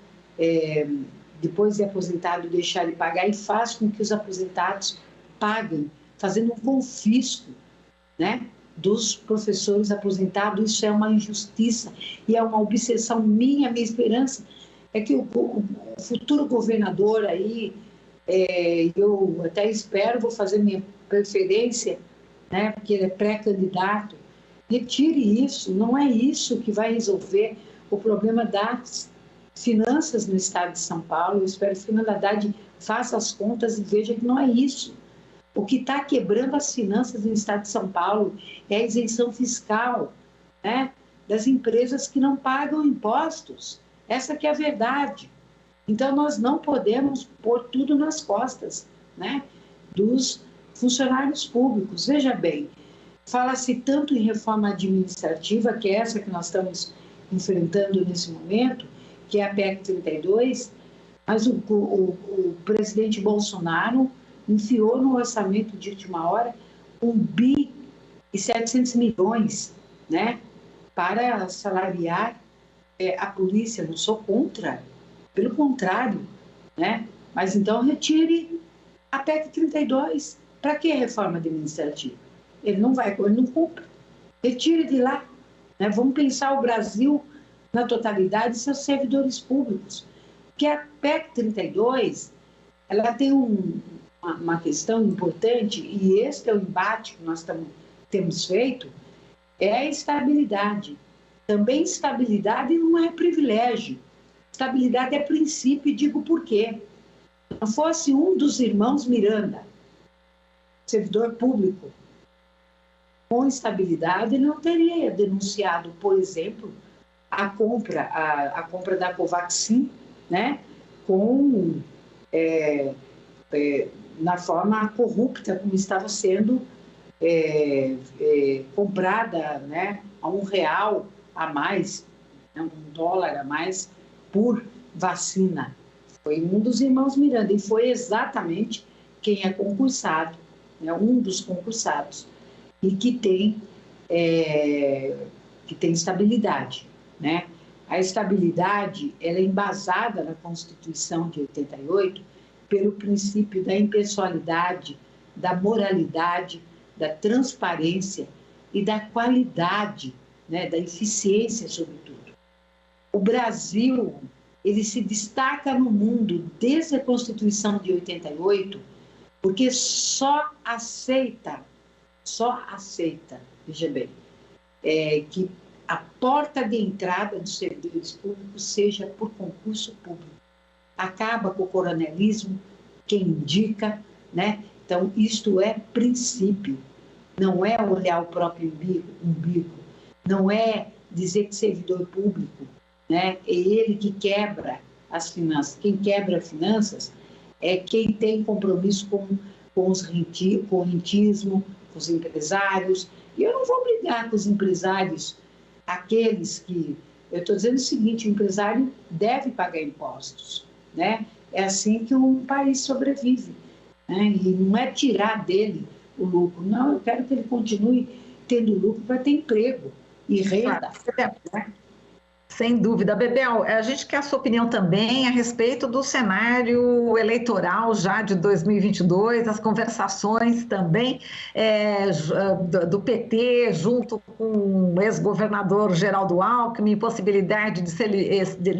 Depois de aposentado deixar de pagar, e faz com que os aposentados paguem, fazendo um confisco, né, dos professores aposentados. Isso é uma injustiça e é uma obsessão minha esperança é que o futuro governador aí, eu até espero, vou fazer minha preferência, né, porque ele é pré-candidato, retire isso. Não é isso que vai resolver o problema das finanças no estado de São Paulo. Eu espero que o Fernando Haddad faça as contas e veja que não é isso. O que está quebrando as finanças do Estado de São Paulo é a isenção fiscal, né, das empresas que não pagam impostos. Essa que é a verdade. Então, nós não podemos pôr tudo nas costas, né, dos funcionários públicos. Veja bem, fala-se tanto em reforma administrativa, que é essa que nós estamos enfrentando nesse momento, que é a PEC 32, mas o presidente Bolsonaro enfiou no orçamento de última hora 1,7 bilhões, né, para salariar a polícia. Não sou contra, pelo contrário, né? Mas então retire a PEC 32. Para que reforma administrativa? Ele não cumpre. Retire de lá, né? Vamos pensar o Brasil na totalidade de seus servidores públicos. Porque a PEC 32, ela tem uma questão importante, e este é o embate que nós temos feito, é a estabilidade. Também estabilidade não é privilégio. Estabilidade é princípio, e digo por quê. Se não fosse um dos irmãos Miranda, servidor público, com estabilidade, ele não teria denunciado, por exemplo, a compra da Covaxin, né, na forma corrupta como estava sendo comprada, né, a R$1 a mais, né, $1 a mais por vacina. Foi um dos irmãos Miranda, e foi exatamente quem é concursado, né, um dos concursados, e que tem estabilidade, né? A estabilidade, ela é embasada na Constituição de 88 pelo princípio da impessoalidade, da moralidade, da transparência e da qualidade, né, da eficiência, sobretudo. O Brasil, ele se destaca no mundo desde a Constituição de 88, porque só aceita, veja bem, que a porta de entrada dos servidores públicos seja por concurso público. Acaba com o coronelismo, quem indica, né? Então, isto é princípio, não é olhar o próprio umbigo, não é dizer que servidor público, né, é ele que quebra as finanças. Quem quebra as finanças é quem tem compromisso com o rentismo, com os empresários. E eu não vou brigar com os empresários, aqueles que... Eu estou dizendo o seguinte, o empresário deve pagar impostos, né? É assim que um país sobrevive, né? E não é tirar dele o lucro. Não, eu quero que ele continue tendo lucro para ter emprego e renda. Né? Sem dúvida. Bebel, a gente quer a sua opinião também a respeito do cenário eleitoral já de 2022, as conversações também do PT junto com o ex-governador Geraldo Alckmin, possibilidade de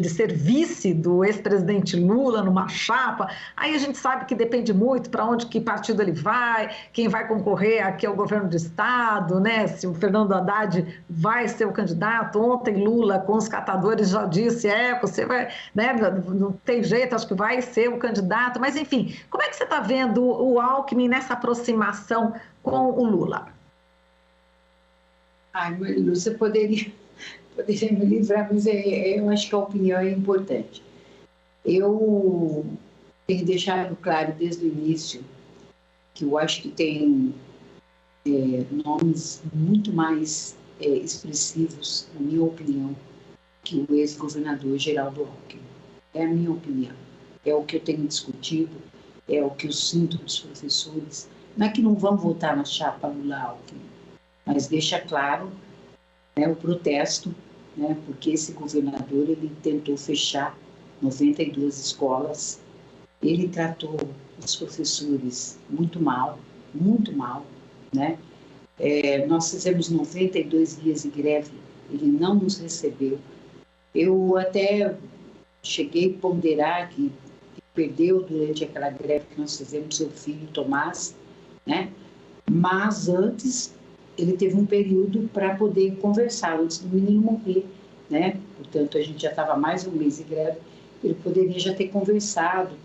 ser vice do ex-presidente Lula numa chapa. Aí a gente sabe que depende muito para onde, que partido ele vai, quem vai concorrer aqui ao governo do estado, né? Se o Fernando Haddad vai ser o candidato. Ontem Lula, com os catadores, já disse, você vai, né, não tem jeito, acho que vai ser o candidato, mas enfim, como é que você está vendo o Alckmin nessa aproximação com o Lula? Marilu, você poderia me livrar, mas eu acho que a opinião é importante. Eu tenho deixado claro desde o início que eu acho que tem nomes muito mais expressivos, na minha opinião, que o ex-governador Geraldo Alckmin. É a minha opinião. É o que eu tenho discutido, é o que eu sinto dos professores. Não é que não vão votar na chapa Lula-Alckmin, mas deixa claro, né, o protesto, né, porque esse governador ele tentou fechar 92 escolas, ele tratou os professores muito mal, né? Nós fizemos 92 dias de greve, ele não nos recebeu. Eu até cheguei a ponderar que perdeu durante aquela greve que nós fizemos seu filho Tomás, né? Mas antes ele teve um período para poder conversar, antes do menino morrer, né? Portanto, a gente já estava mais um mês de greve, ele poderia já ter conversado,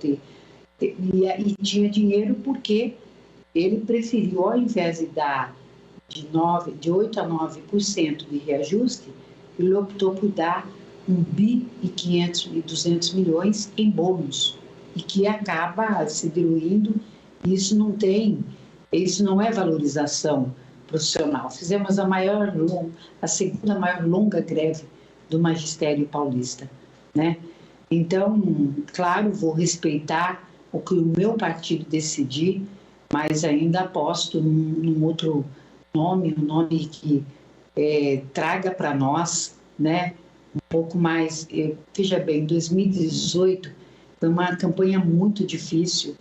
e tinha dinheiro porque Ele preferiu, ao invés de dar de 8 a 9% de reajuste, ele optou por dar 1 bi e 500 e 200 milhões em bônus, e que acaba se diluindo. Isso não é valorização profissional. Fizemos a segunda maior longa greve do magistério paulista, né? Então, claro, vou respeitar o que o meu partido decidir, mas ainda aposto num outro nome, um nome que traga para nós, né, um pouco mais. Veja bem, 2018 foi uma campanha muito difícil,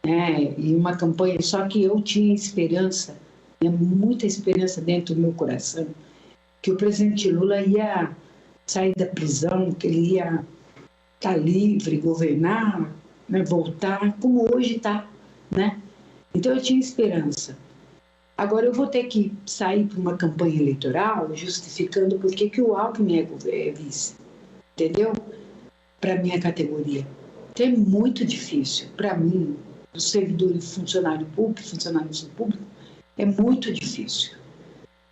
né, e uma campanha, só que eu tinha esperança, né, muita esperança dentro do meu coração, que o presidente Lula ia sair da prisão, que ele ia estar livre, governar, né, voltar, como hoje está, né? Então eu tinha esperança. Agora eu vou ter que sair para uma campanha eleitoral justificando por que o Alckmin é vice, entendeu? Para a minha categoria. Então é muito difícil. Para mim, o servidor e funcionário público, é muito difícil.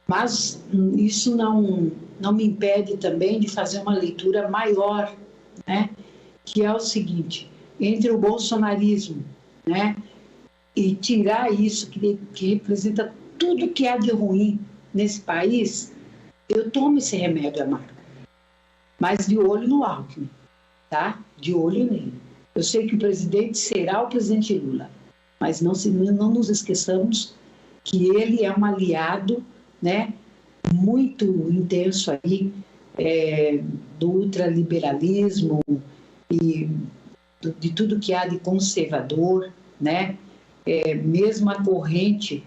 Mas isso não me impede também de fazer uma leitura maior, né? Que é o seguinte, entre o bolsonarismo, né, e tirar isso que representa tudo que há de ruim nesse país, eu tomo esse remédio amargo. Mas de olho no Alckmin, tá? De olho nele. Eu sei que o presidente será o presidente Lula, mas não nos esqueçamos que ele é um aliado, né, muito intenso aí, do ultraliberalismo e de tudo que há de conservador, né? Mesmo a corrente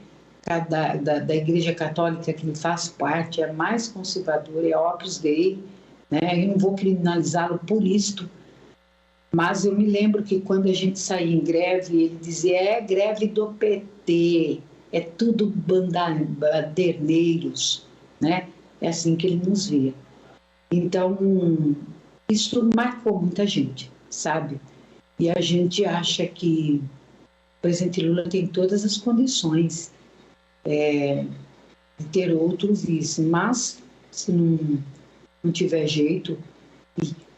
da Igreja Católica que ele faz parte, é mais conservadora, é Opus Dei, né? Eu não vou criminalizá-lo por isto, mas eu me lembro que quando a gente saía em greve, ele dizia, é greve do PT, é tudo baderneiros, né? É assim que ele nos via. Então, isso marcou muita gente, sabe? E a gente acha que o presidente Lula tem todas as condições de ter outro vice, mas se não tiver jeito,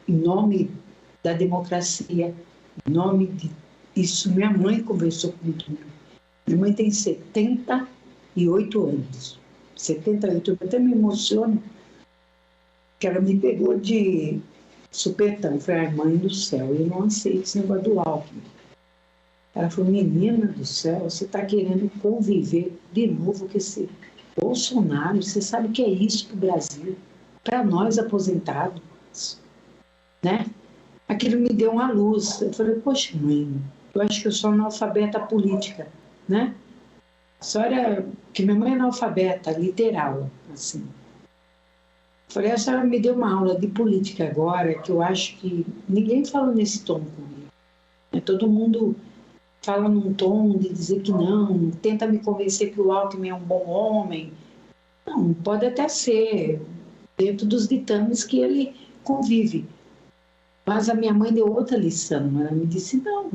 em nome da democracia, em nome de isso, minha mãe conversou comigo. Minha mãe tem 78 anos. 78, eu até me emociono, que ela me pegou de supetão. Foi a mãe do céu, eu não aceito esse negócio do Alckmin. Ela falou, menina do céu, você está querendo conviver de novo com esse Bolsonaro, você sabe o que é isso para o Brasil, para nós aposentados, né? Aquilo me deu uma luz. Eu falei, poxa, mãe, eu acho que eu sou analfabeta política, né? A senhora, que minha mãe é analfabeta, literal, assim. Eu falei, a senhora me deu uma aula de política agora, que eu acho que ninguém fala nesse tom comigo. Todo mundo fala num tom de dizer que não, tenta me convencer que o Alckmin é um bom homem. Não, pode até ser, dentro dos ditames que ele convive. Mas a minha mãe deu outra lição. Ela me disse, não,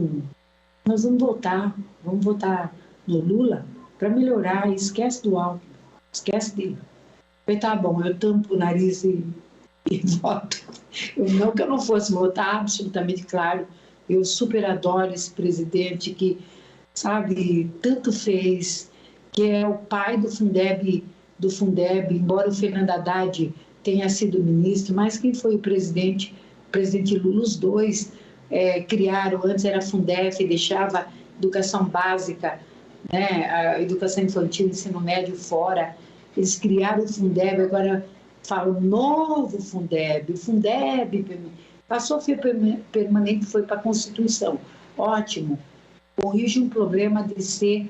nós vamos votar no Lula para melhorar, esquece do Alckmin, esquece dele. Eu falei, tá bom, eu tampo o nariz e voto. Não que eu não fosse votar, absolutamente claro. Eu super adoro esse presidente que, sabe, tanto fez, que é o pai do Fundeb, embora o Fernando Haddad tenha sido ministro, mas quem foi o presidente Lula, os dois criaram, antes era a Fundef, deixava educação básica, né, a educação infantil, ensino médio fora, eles criaram o Fundeb, agora falam novo Fundeb, o Fundeb passou a ser permanente, foi para a Constituição, ótimo, corrige um problema de ser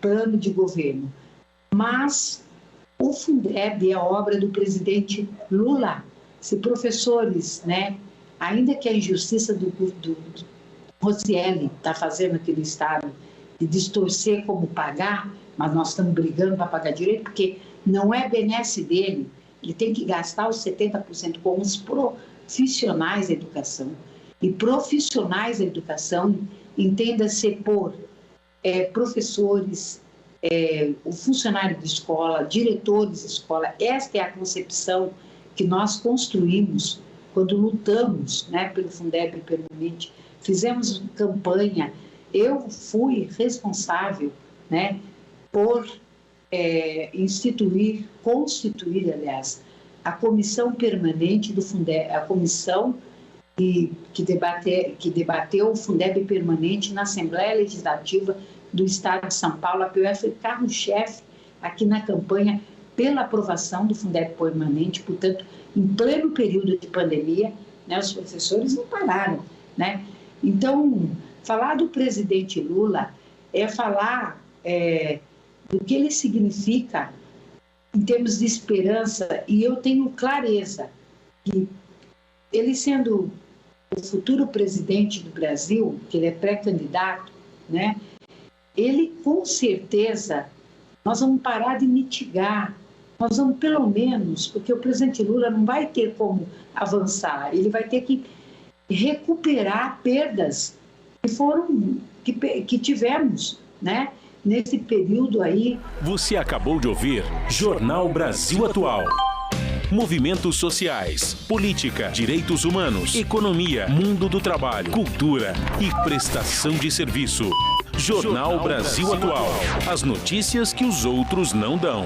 plano de governo, mas o Fundeb é obra do presidente Lula. Se professores, né, ainda que a injustiça do Rosielli está fazendo aqui no Estado, de distorcer como pagar, mas nós estamos brigando para pagar direito, porque não é benesse dele, ele tem que gastar os 70% com os profissionais da educação. E profissionais da educação, entenda-se por professores, o funcionário de escola, diretores de escola. Esta é a concepção que nós construímos quando lutamos, né, pelo Fundeb permanente. Fizemos campanha. Eu fui responsável, né, por constituir, aliás, a comissão permanente do Fundeb, a comissão que debateu o Fundeb permanente na Assembleia Legislativa do Estado de São Paulo. A PUE foi carro-chefe aqui na campanha pela aprovação do Fundeb permanente. Portanto, em pleno período de pandemia, né, os professores não pararam, né? Então, falar do presidente Lula é falar do que ele significa em termos de esperança, e eu tenho clareza que ele sendo o futuro presidente do Brasil, que ele é pré-candidato, né? Ele, com certeza, nós vamos parar de mitigar, nós vamos pelo menos, porque o presidente Lula não vai ter como avançar, ele vai ter que recuperar perdas que tivemos, né, nesse período aí. Você acabou de ouvir Jornal Brasil Atual. Movimentos sociais, política, direitos humanos, economia, mundo do trabalho, cultura e prestação de serviço. Jornal Brasil Atual. As notícias que os outros não dão.